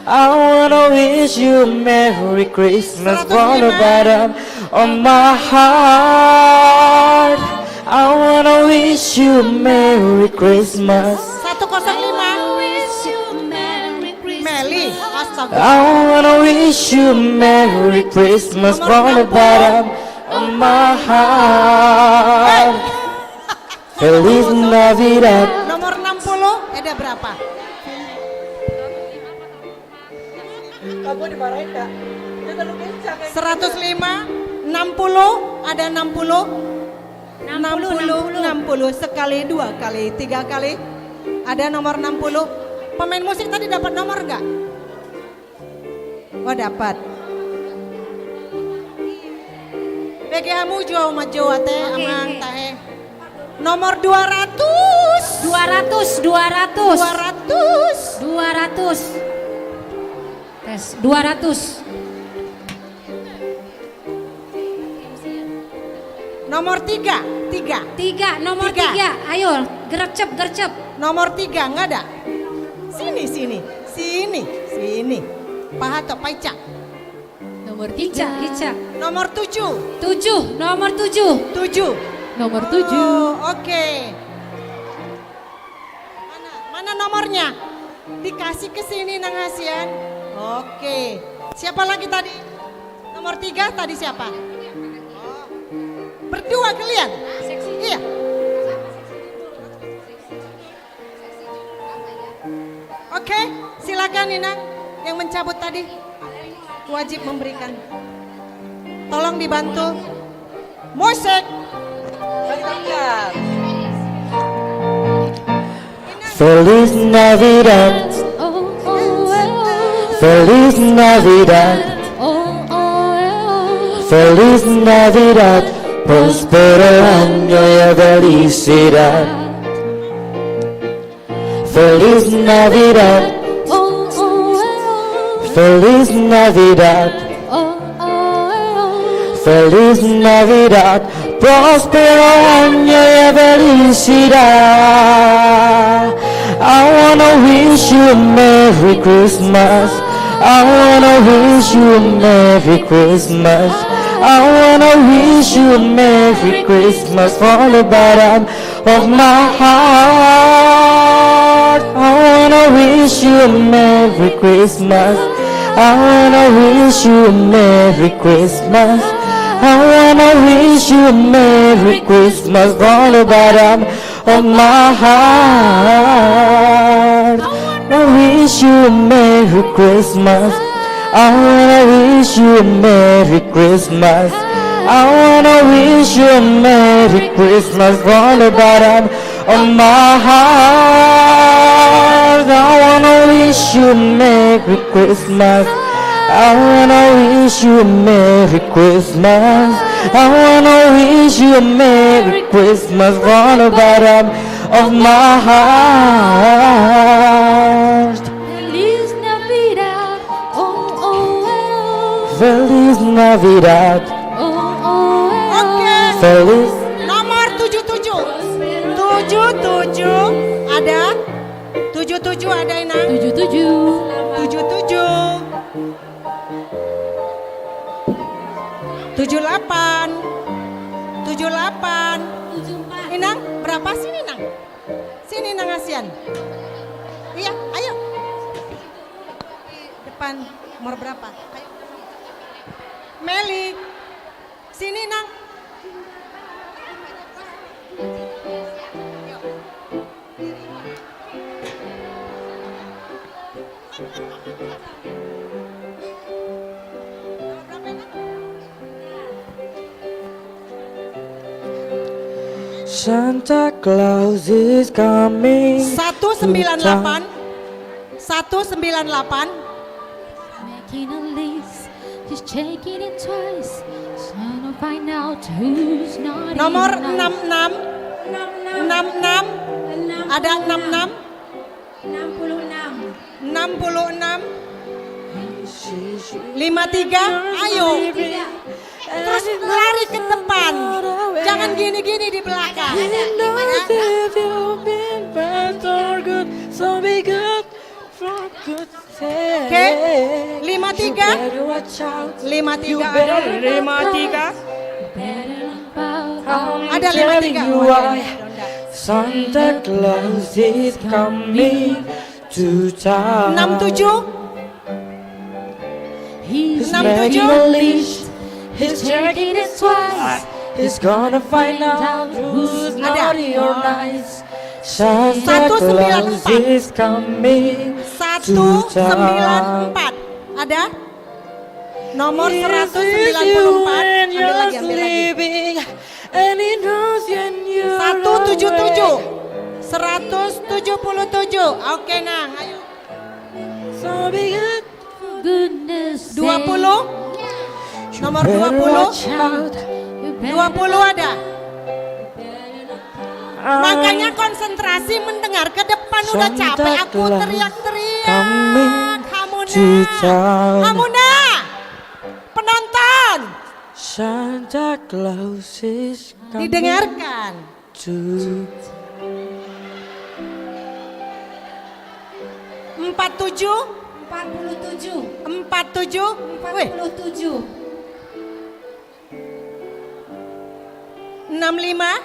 I wanna wish you Merry Christmas from the bottom of my heart. I wanna wish you Merry Christmas. 105. Meli, astaga. I wanna wish you Merry Christmas from the bottom of my heart. Feliz Navidad. Nomor 60 ada berapa? Kamu dimarahin gak? Dia terlalu kencang. 105, 60, ada 60. 60 sekali, 2 kali, 3 kali. Ada nomor 60. Pemain musik tadi dapat nomor enggak? Oh dapat. PGH-mu jauh maju teh amang tahe. Nomor 200. 200. 200. Tes 200. Nomor 3. Nomor 3. Ayo, gercep. Nomor 3 enggak ada. Sini. Paha tok paica. Nomor 3. Ica. Nomor 7. Nomor 7. Nomor 7. Oke. Mana nomornya? Dikasih ke sini Nang Hasian. Oke. Siapa lagi tadi? Nomor 3 tadi siapa? Berdua kalian? Iya. Oke, silakan Inang yang mencabut tadi. Wajib memberikan. Tolong dibantu. Musik. Feliz Navidad. Feliz Navidad. Feliz Navidad. Prospero año y felicidad. Feliz Navidad. Feliz Navidad. Feliz Navidad. Prospero año y felicidad. I wanna wish you a Merry Christmas. I wanna wish you a Merry Christmas. I wanna wish you a Merry Christmas from the bottom of my heart. I wanna wish you a Merry Christmas. I wanna wish you a Merry Christmas. I wanna wish you a Merry Christmas from the bottom of my heart. I wish you a Merry Christmas. I wanna wish you a Merry Christmas. I wanna wish you a Merry Christmas from the bottom of my heart. I wanna wish you a Merry Christmas. I wanna wish you a Merry Christmas. I wanna wish you a Merry Christmas from the bottom of my heart. Feliz Navidad. Feliz Navidad. Oke. Feliz. Nomor 77. 77 ada. 77 ada Inang. 77. 78. 78. Inang, berapa sini Nang? Sini Nang Asian. Iya, ayo. Depan nomor berapa? Ayo. Meli. Sini Nang. Santa Claus is coming. 198. 198. Making a list, just checking it twice. Trying to find out who's not Nomor in line. 66. 66. Ada 66. 53, ayo. Terus lari ke depan. Jangan gini-gini di belakang. Oke, 53. 53 ada. 53. Ada 53. Santa Claus is coming to town. 67. He's 67. making a list. He's checking it twice. He's gonna find out who's naughty or nice. Santa Claus is coming to town. 194. Ada? Nomor 194. Ambil lagi, ambil lagi. 177. 177. Oke, Nang, ayo. 20. Nomor 20. 20 ada. Makanya konsentrasi mendengar ke depan, udah capek aku teriak-teriak. Hamuna, penonton, Santa Claus is coming didengarkan. to 47. 47. Wih. 65. 65.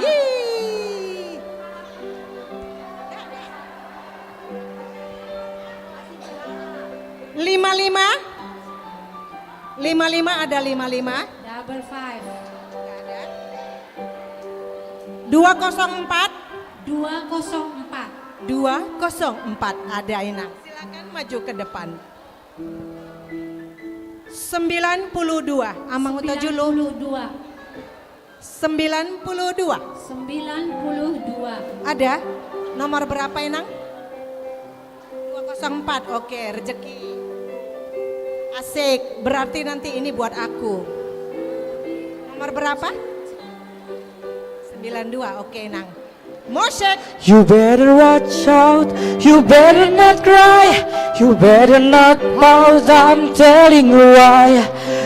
Ih. 55. 55 ada 55. Double 5. 204. 204. 204 ada Inang. Silakan maju ke depan. 92. Amang uta julu. 92. 92. Ada? Nomor berapa Inang? 204. Oke, rezeki. Asik. Berarti nanti ini buat aku. Nomor berapa? 92. Oke, Inang. Musik. You better watch out, you better not cry, you better not pout, I'm telling you why.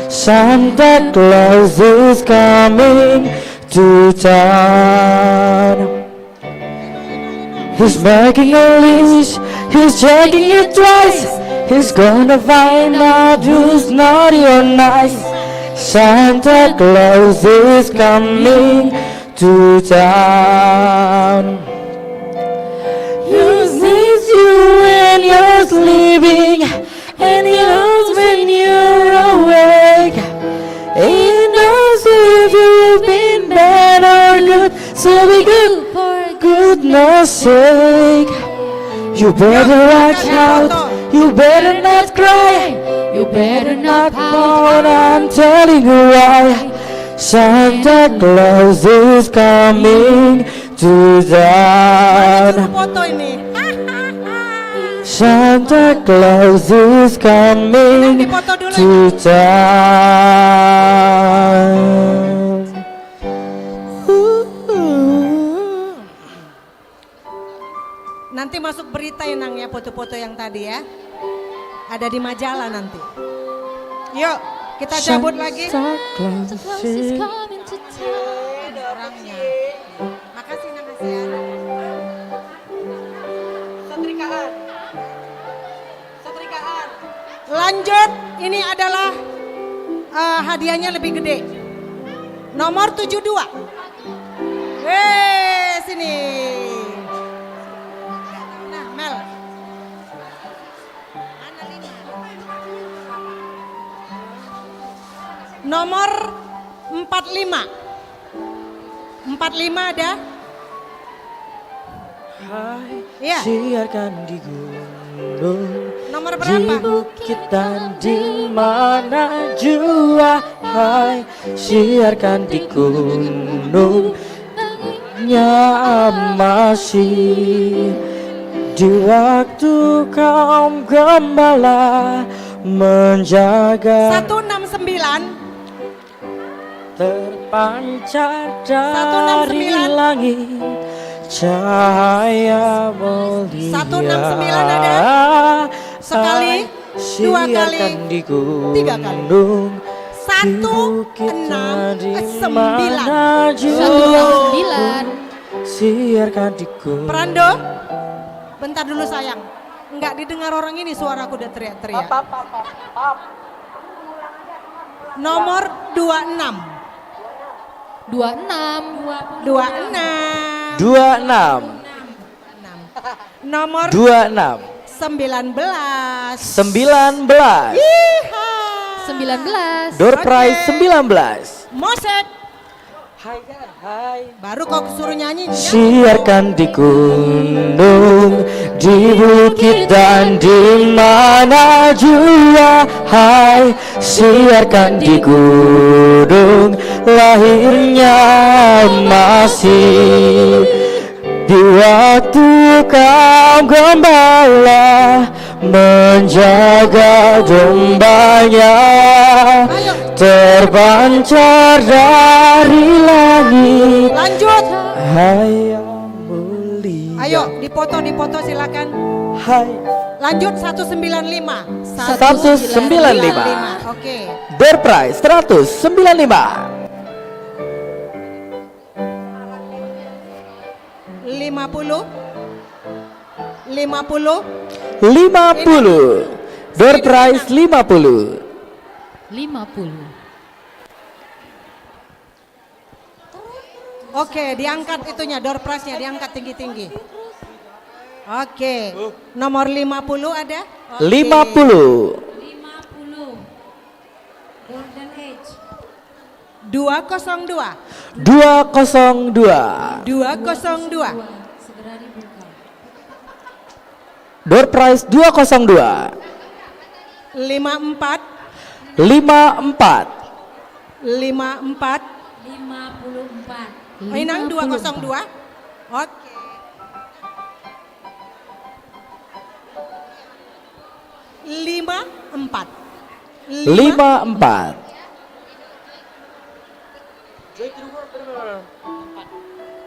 Santa Claus is coming to town. He's making a list, he's checking it twice, he's gonna find out who's naughty or nice. Santa Claus is coming to town. He sees you when you're sleeping, and he knows when you're awake. He knows if you've been bad or good, so be good for goodness sake. You better watch out, you better not cry, you better not pout, I'm telling you why. Santa Claus is coming to town. Foto ini. Santa Claus is coming to town. Nanti masuk berita ya Nang ya, foto-foto yang tadi ya. Ada di majalah nanti. Yuk, kita cabut lagi. Santa Claus is Ada orangnya. Makasih Nang Asia. Setrikaan. Setrikaan. Lanjut, ini adalah hadiahnya lebih gede. Nomor 72. Weh, sini. Nah, Mel. Nomor 45. 45 ada? Ya. Siarkan di gunung, Nomor di berapa? bukit dan di mana jua. Hai, siarkan di gunung, masih di waktu kaum gembala menjaga 169. terpancar dari langit cahaya mulia. 169 ada? Sekali, dua kali, tiga kali. 169. Siarkan di gunung. Prando, bentar dulu sayang. Enggak didengar orang ini, suaraku udah teriak-teriak. Nomor 26. 26. Nomor 26. 19. 19. Door prize 19. Mosek. Baru kau suruh nyanyi. Siarkan di gunung, di bukit dan di mana jua. Hai, siarkan di gunung, lahirnya masih di waktu kau gembala menjaga dombanya, terpancar dari langit. Lanjut. Ayo dipoto silakan. Hai. Lanjut 195. 195. Oke. Door prize 195. 50. 50. Door prize 50. 50. Oke, diangkat itunya, door prize-nya diangkat tinggi-tinggi. Oke, nomor 50 ada? Oke. 50. 50. Golden Age. 202. 202. 202. Segera dibuka. Door prize 202. 54. 54. 54. 54. Inang 202. Oke. Lima empat. 54.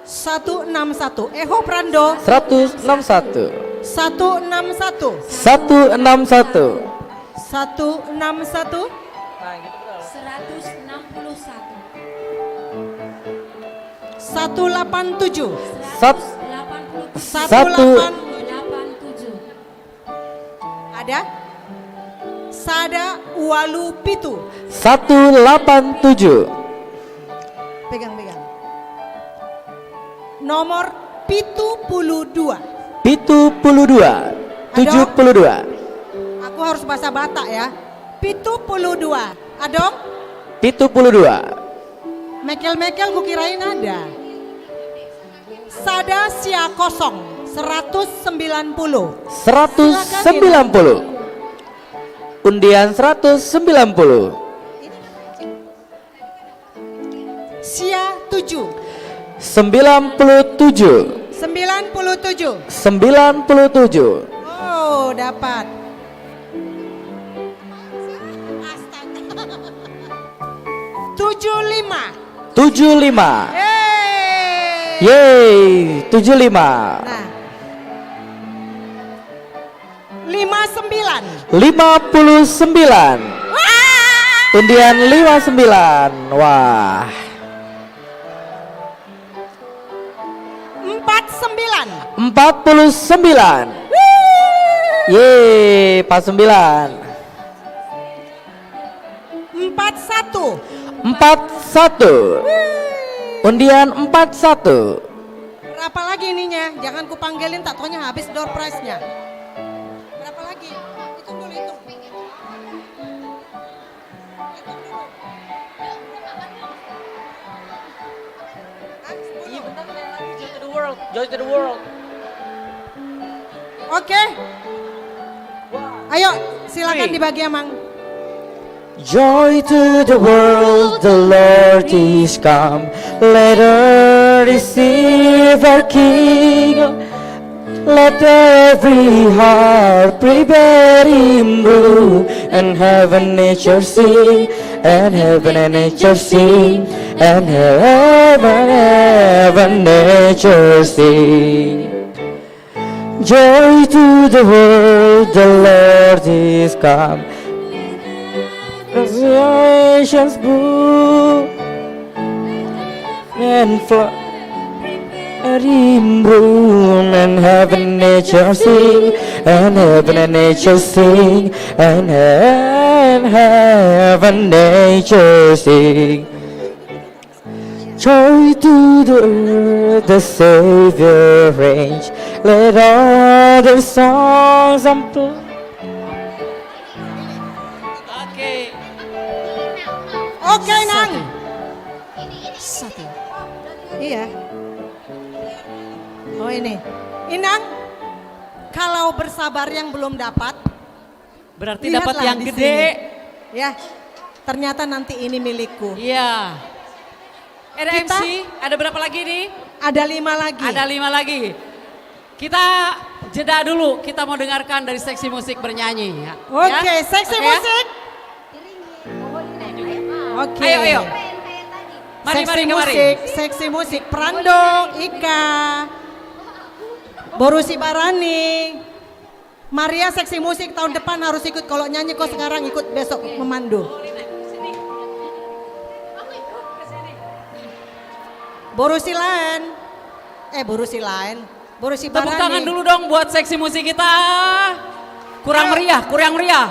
161. Eho Prando. 161. 161. 161. 161. 187. 187. Ada? Sada Walu Pitu. 187. Pegang. Nomor Pitu puluh 72. 72. Aku harus bahasa Batak ya. Pitu puluh 2. Adong? 72. Mekel kukirain ada. Sada sia kosong 190. 190. Undian 190. Sia 7. 97. 97. 97. Oh, dapat. 75. 75. Yeay. Yeay, 75. Nah. 59. 59. Undian 59. Wah. 49. 49. Yeay, 49. 41. 41. Undian 41. Berapa lagi ininya? Jangan kupanggilin, tak taunya habis door prize-nya. Berapa lagi? Hitung dulu, hitung. Iya bentar lagi, Joy to the world, Joy to the world. Oke. Ayo, silakan dibagi Amang. Joy to the world, the Lord is come. Let her receive our King. Let every heart prepare him brew, and heaven nature sing, and heaven and nature sing, and heaven nature sing. Joy to the world, the Lord is come. Nations brew and flow. Let him bloom, and heaven nature sing, and heaven and nature sing, and heaven nature sing. Joy to the earth, the Savior reigns. Let all the songs unplug. Oke, Nang. Satu. Iya. Oh ini. Inang, kalau bersabar yang belum dapat, berarti dapat lihatlah yang di gede. sini. Ya, ternyata nanti ini milikku. Iya. Ada Kita- MC, ada berapa lagi nih? Ada 5 lagi. Ada 5 lagi. Kita jeda dulu, kita mau dengarkan dari seksi musik bernyanyi. Ya. Oke, Ya? seksi Oke ya? musik. Oke. Ayo, ayo. Mari, Seksi mari, kemari. musik, seksi musik. Prandong, Ika, Borusi Barani, Maria seksi musik tahun depan harus ikut. Kalau nyanyi kok sekarang ikut besok memandu. Borusi lain. Borusi lain. Borusi Tepuk Barani. tangan dulu dong buat seksi musik kita. Kurang meriah, kurang meriah.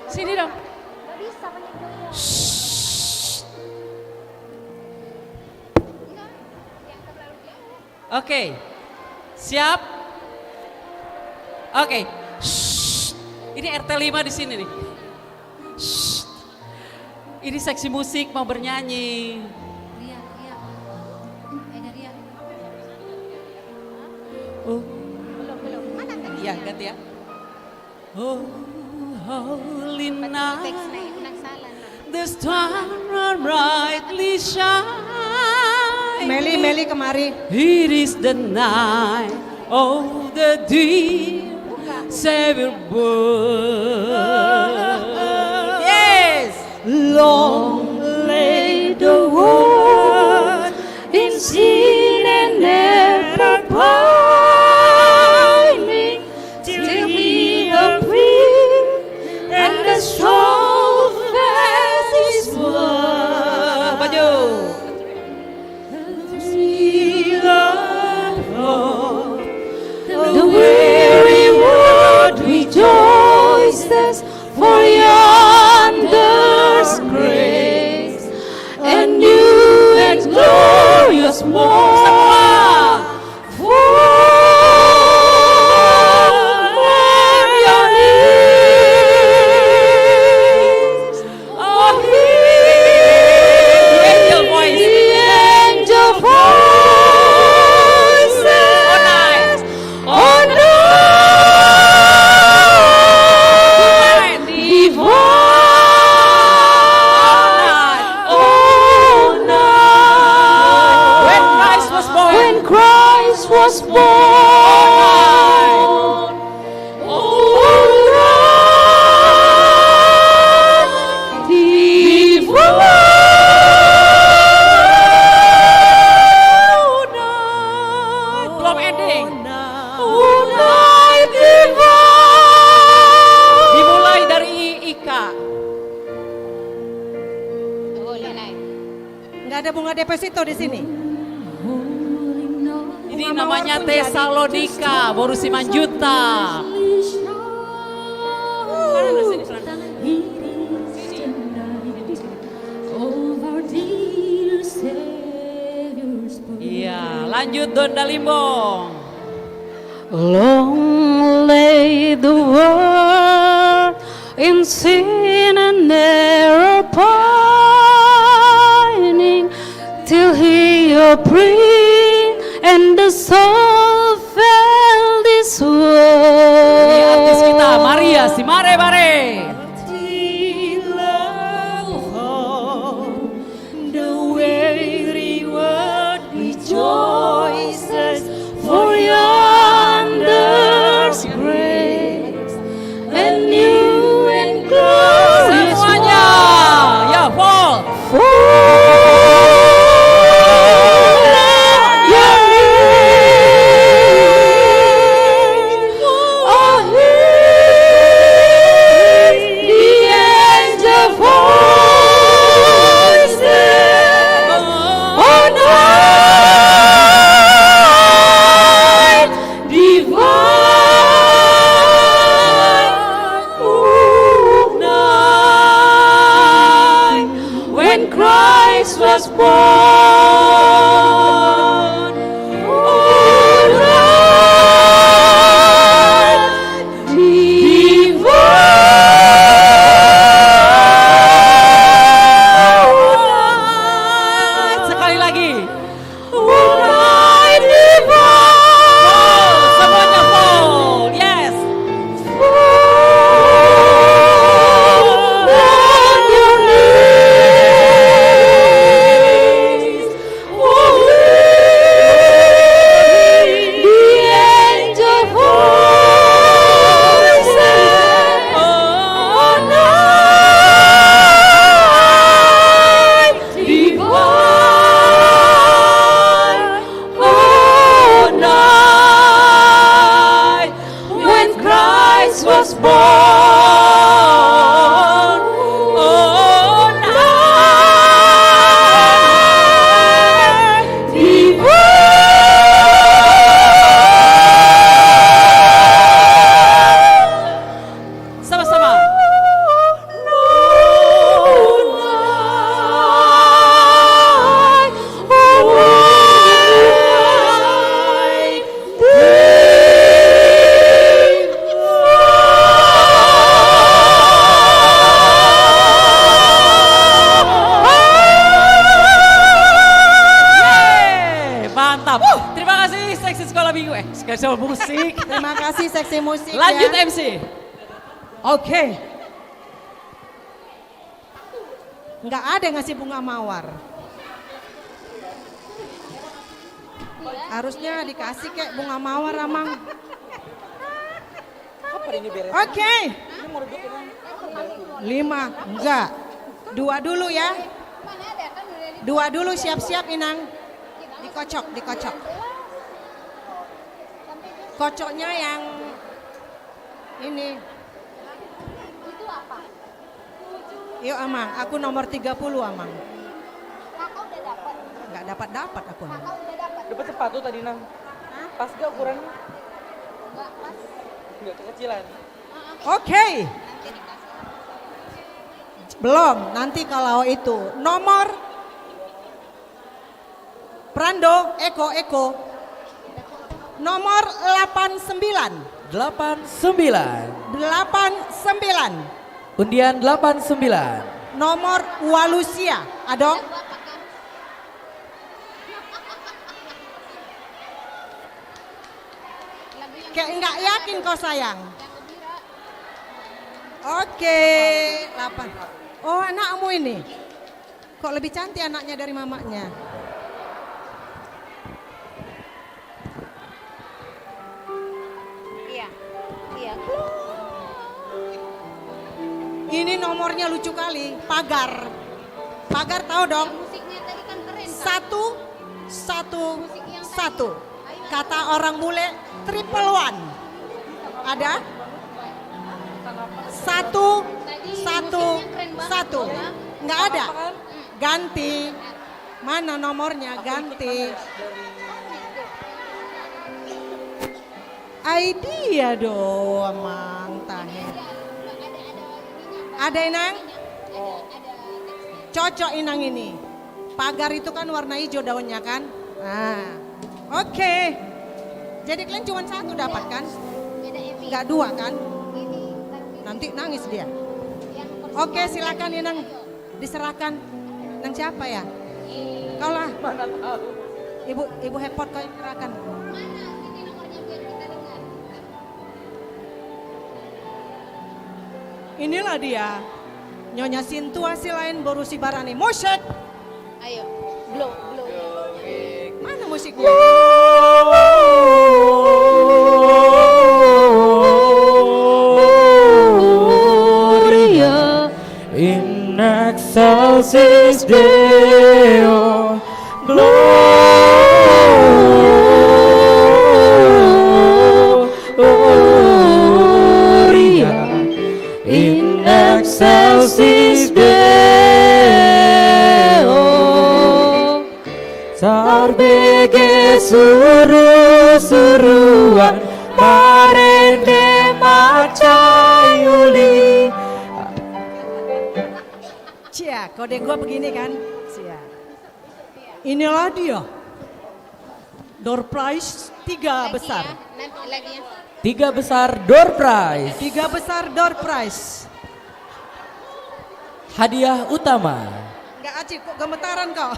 Sini dong. Oke, siap? Oke, ini RT5 di sini nih. Ini seksi musik mau bernyanyi. Oh, iya ganti ya. Oh, holy night, the star brightly shine. Meli kemari. It is the night of the dear Savior born. Yes. Long lay the world in sin and never pining, till he appeared and the soul felt his word. Maju. The weary world rejoices for yonder's grace, and new and glorious morn. For your ears, oh, hear angel voice. the angel voices on divine, all night. When Christ was born. When Christ was born, all night, divine. Belum ending. All night divine. Dimulai dari Ika. Nggak ada bunga deposito di sini. Ini namanya Tesalonika, Borusi Manjuta. Iya, lanjut Donda Limbong. Long lay the world in sin and error pining, till he appeared and the soul felt his word. Ini artis kita, Maria, si Mare Mare. The weary world rejoices seksi sekolah minggu. Seksi musik. Terima kasih seksi musik. Lanjut ya. MC. Oke. Nggak ada yang ngasih bunga mawar. Harusnya dikasih kayak bunga mawar, Amang. Oke. 5, enggak. 2 dulu ya. 2 dulu, siap-siap Inang. Dikocok. Kocoknya yang ini. Itu apa? Yuk Amang, aku nomor 30 Amang. Kakak udah dapat. Enggak dapat aku. Kakak udah dapat. Dapat sepatu tadi Nang. Pas gak ukurannya? Enggak pas. Enggak kekecilan. Oke. Belum, nanti kalau itu nomor Prando, Eko. Nomor 89. 89. Undian 89. Nomor Walusia, Adong. Kayak enggak yakin kau sayang. Oke, 8. Oh, anakmu ini. Kok lebih cantik anaknya dari mamanya? Iya. Ini nomornya lucu kali, Pagar. Pagar tahu dong? Musiknya tadi kan keren. 111. Kata orang bule, 111. Ada? 111. Nggak ada? Ganti. Mana nomornya? Ganti. Idea doang, Mang Tahe. Ada Inang? Cocok Inang ini. Pagar itu kan warna hijau daunnya kan? Nah, oke. Jadi kalian cuma 1 dapat kan? Enggak 2 kan? Nanti nangis dia. Oke, silakan Inang. Diserahkan. Nang siapa ya? Kau lah. Ibu Hepot kau yang serahkan. Inilah dia, Nyonya Sintua si lain Borusi Barani. Musik. Ayo, blow. Mana musiknya? Gloria in excelsis Deo. Gloria in excelsis Deo. Sarbege seru-seruan marende macayuli. Cia, kode gua begini kan? Cia. Inilah dia. Door prize 3 besar. Nanti lagi ya. 3 besar door prize. 3 besar door prize. Hadiah utama. Enggak Aci, kok gemetaran kau?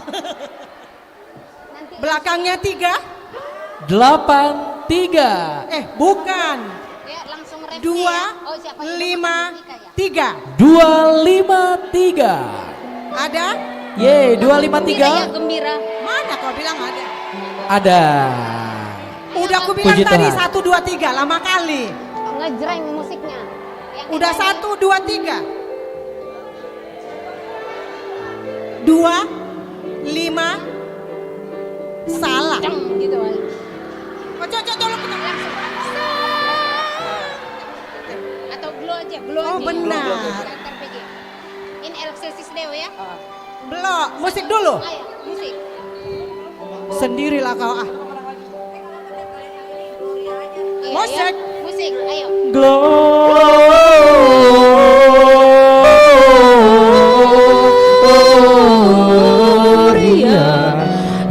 Belakangnya 3. 83. Bukan. Ya, langsung ref 2, ya. Oh, siapa? 5, 3. 253. Ada? Ye, Gembira 253. ya, gembira. Mana kau bilang ada? Ada. Udah aku bilang Puji tadi Tuhan. 1, 2, 3 lama kali. Ngejreng musiknya. Udah 1, 2, 3. 2, 5. Salah. Gitu aja. Oh, cocok tolong kita. Atau glow aja, glow Oh, aja. benar. Antar PJ. Ini Excelsis Deo ya. Belum, musik dulu. Ayo, musik. Sendirilah kau ah. Iya, Musik. ya. Musik, ayo. Gloria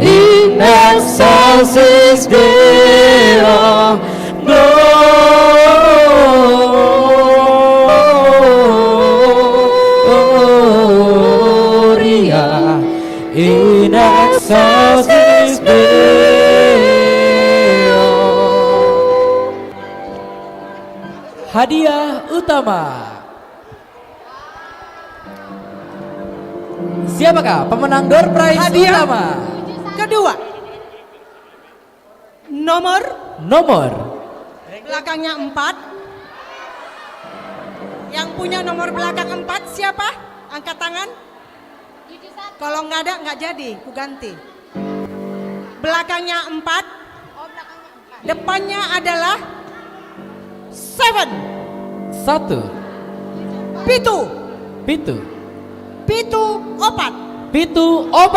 in excelsis Deo. Gloria in excelsis Deo. hadiah utama. Siapakah pemenang door prize Hadiah utama? kedua. Nomor belakangnya 4. Yang punya nomor belakang 4 siapa? Angkat tangan. Kalau nggak ada nggak jadi, ku ganti. Belakangnya 4. Depannya adalah 7. 1. Pitu opat. 74.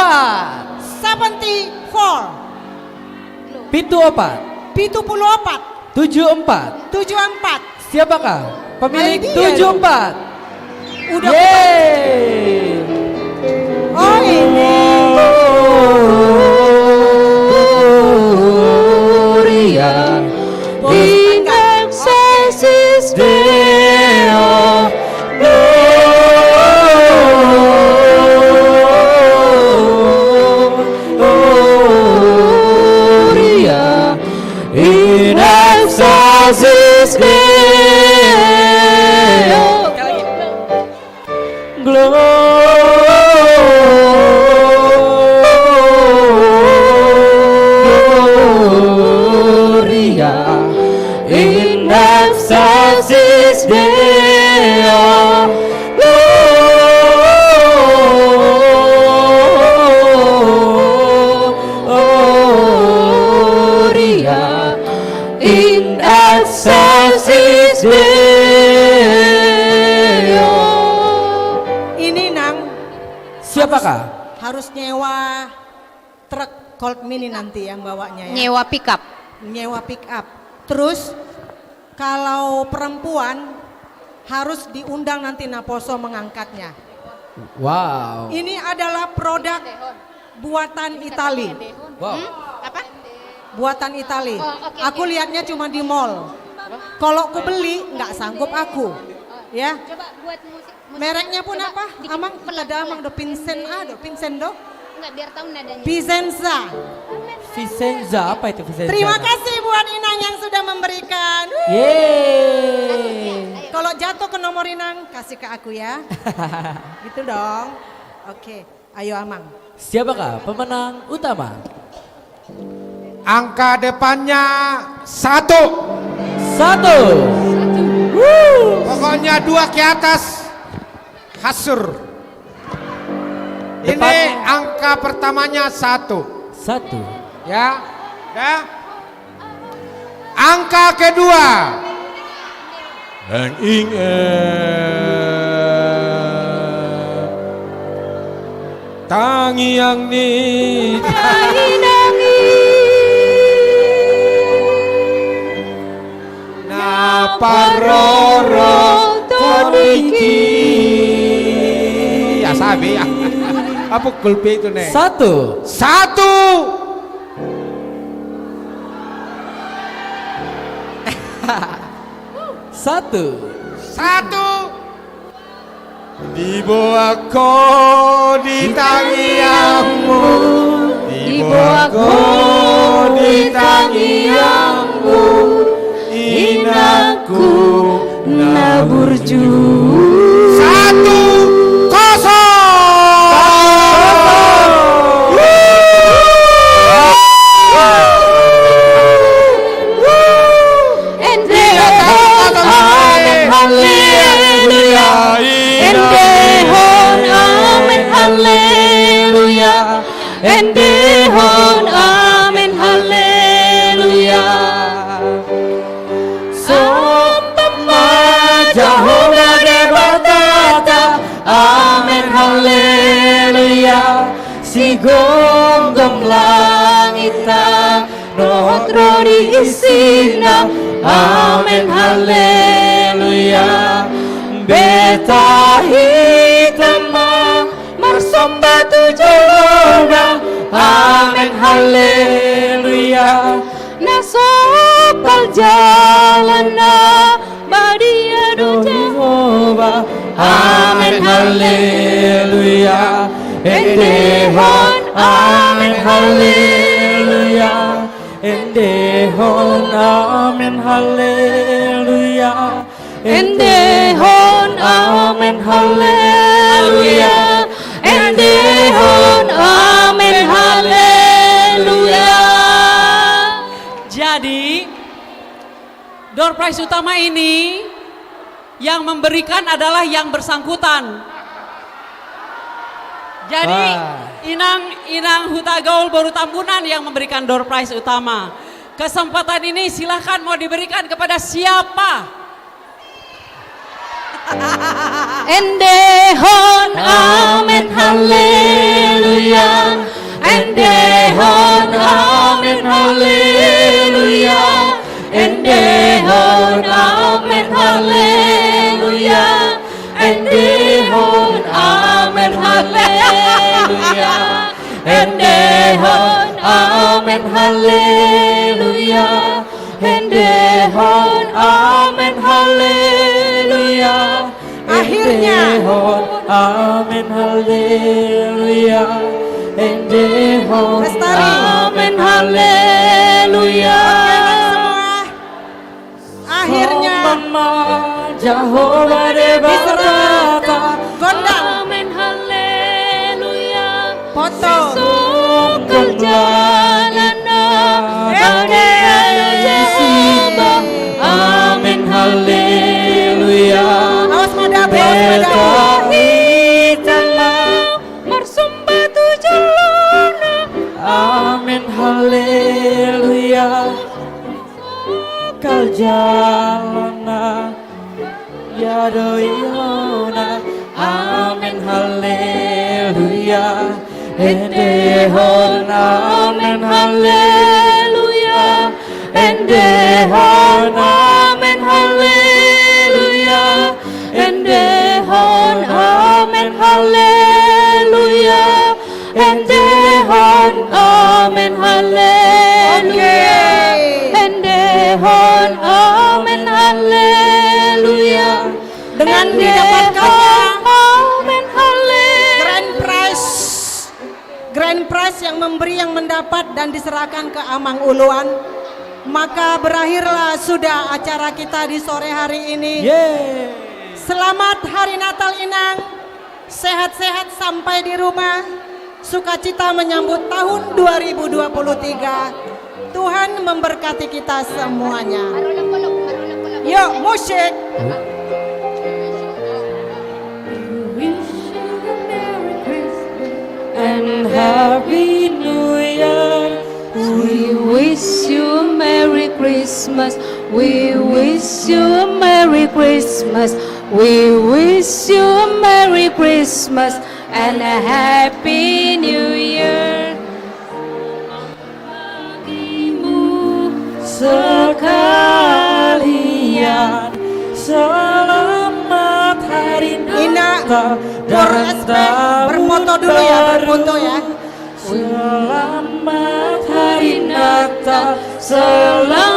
Pitu opat. 74. Siapakah pemilik Ini dia 74? Udah. Yeay. Oh ini. Gloria in excelsis Deo. Gloria in excelsis Deo. Gloria in excelsis Deo. Gloria in excelsis Deo. Ini Nang. Siapakah? Harus nyewa truk Colt Mini nanti yang bawanya ya. Nyewa pickup. Nyewa pick up. Terus kalau perempuan harus diundang nanti Naposo mengangkatnya. Wow. Ini adalah produk buatan Itali. Wow. Apa? Buatan Itali. Oh, oke, Aku oke. lihatnya cuma di mall. Kalau aku beli nggak sanggup aku. Ya. Coba buat musik. Mereknya pun Coba apa? dikit Amang pelan, ada amang do Vincent Vincendo. Enggak, biar tahu nadanya. Vicenza. Vicenza, apa itu Vicenza? Terima kasih buat Inang yang sudah memberikan. Yeay. Kalau jatuh ke nomor Inang, kasih ke aku ya. Gitu dong. Oke, ayo Amang. Siapakah pemenang utama? Angka depannya 1. Pokoknya 2 ke atas. Hasur. Ini angka pertamanya 1. Ya. Angka kedua. Dan ingat tangi yang ni Naparoro toniki. Ya sabi ya. Apa kulpe itu nih? 1. Dibawaku di tangianmu, dibawaku di tangianmu, inaku naburju. 'Si gonggong langita notro di isina, amen haleluya. Beta hitama marsomba tu Jehovah, amen haleluya. Nasopal jalana badia do Jehovah, amen haleluya. Endehon, amen haleluya. Endehon, amen haleluya. endehon, amen, haleluya. Endehon, amen, haleluya. Jadi door prize utama ini yang memberikan adalah yang bersangkutan. Jadi Inang Huta Gaul Boru Tambunan yang memberikan door prize utama. Kesempatan ini silahkan mau diberikan kepada siapa? Endehon, amen, haleluya. Endehon, amen, haleluya. Endehon, amen, haleluya. Endehon, amen, haleluya. Endehon, amen, haleluya. Endehon, amen, haleluya. Akhirnya amen, haleluya. Endehon, amen, haleluya. Akhirnya Jehovah Debatata, Amen, haleluya. foto amen, haleluya. Awas madap, amen, haleluya. Kal jalana ya doyona, amen, haleluya. Endehon, amen, haleluya. Endehon, amen, haleluya. Endehon, amen, haleluya. Endehon, amen, haleluya. Endehon, amen, haleluya. dengan didapatkannya amen, haleluya. grand prize yang memberi yang mendapat dan diserahkan ke Amang Uluan. Maka berakhirlah sudah acara kita di sore hari ini. Selamat Hari Natal Inang, sehat-sehat sampai di rumah, sukacita menyambut tahun 2023. Tuhan memberkati kita semuanya. Yuk musik. And Happy New Year. We wish you a Merry Christmas. We wish you a Merry Christmas. We wish you a Merry Christmas and a Happy New Year. Sekalian selamat hari Natal dan berfoto dulu ya, berfoto ya. Selamat hari Natal, selamat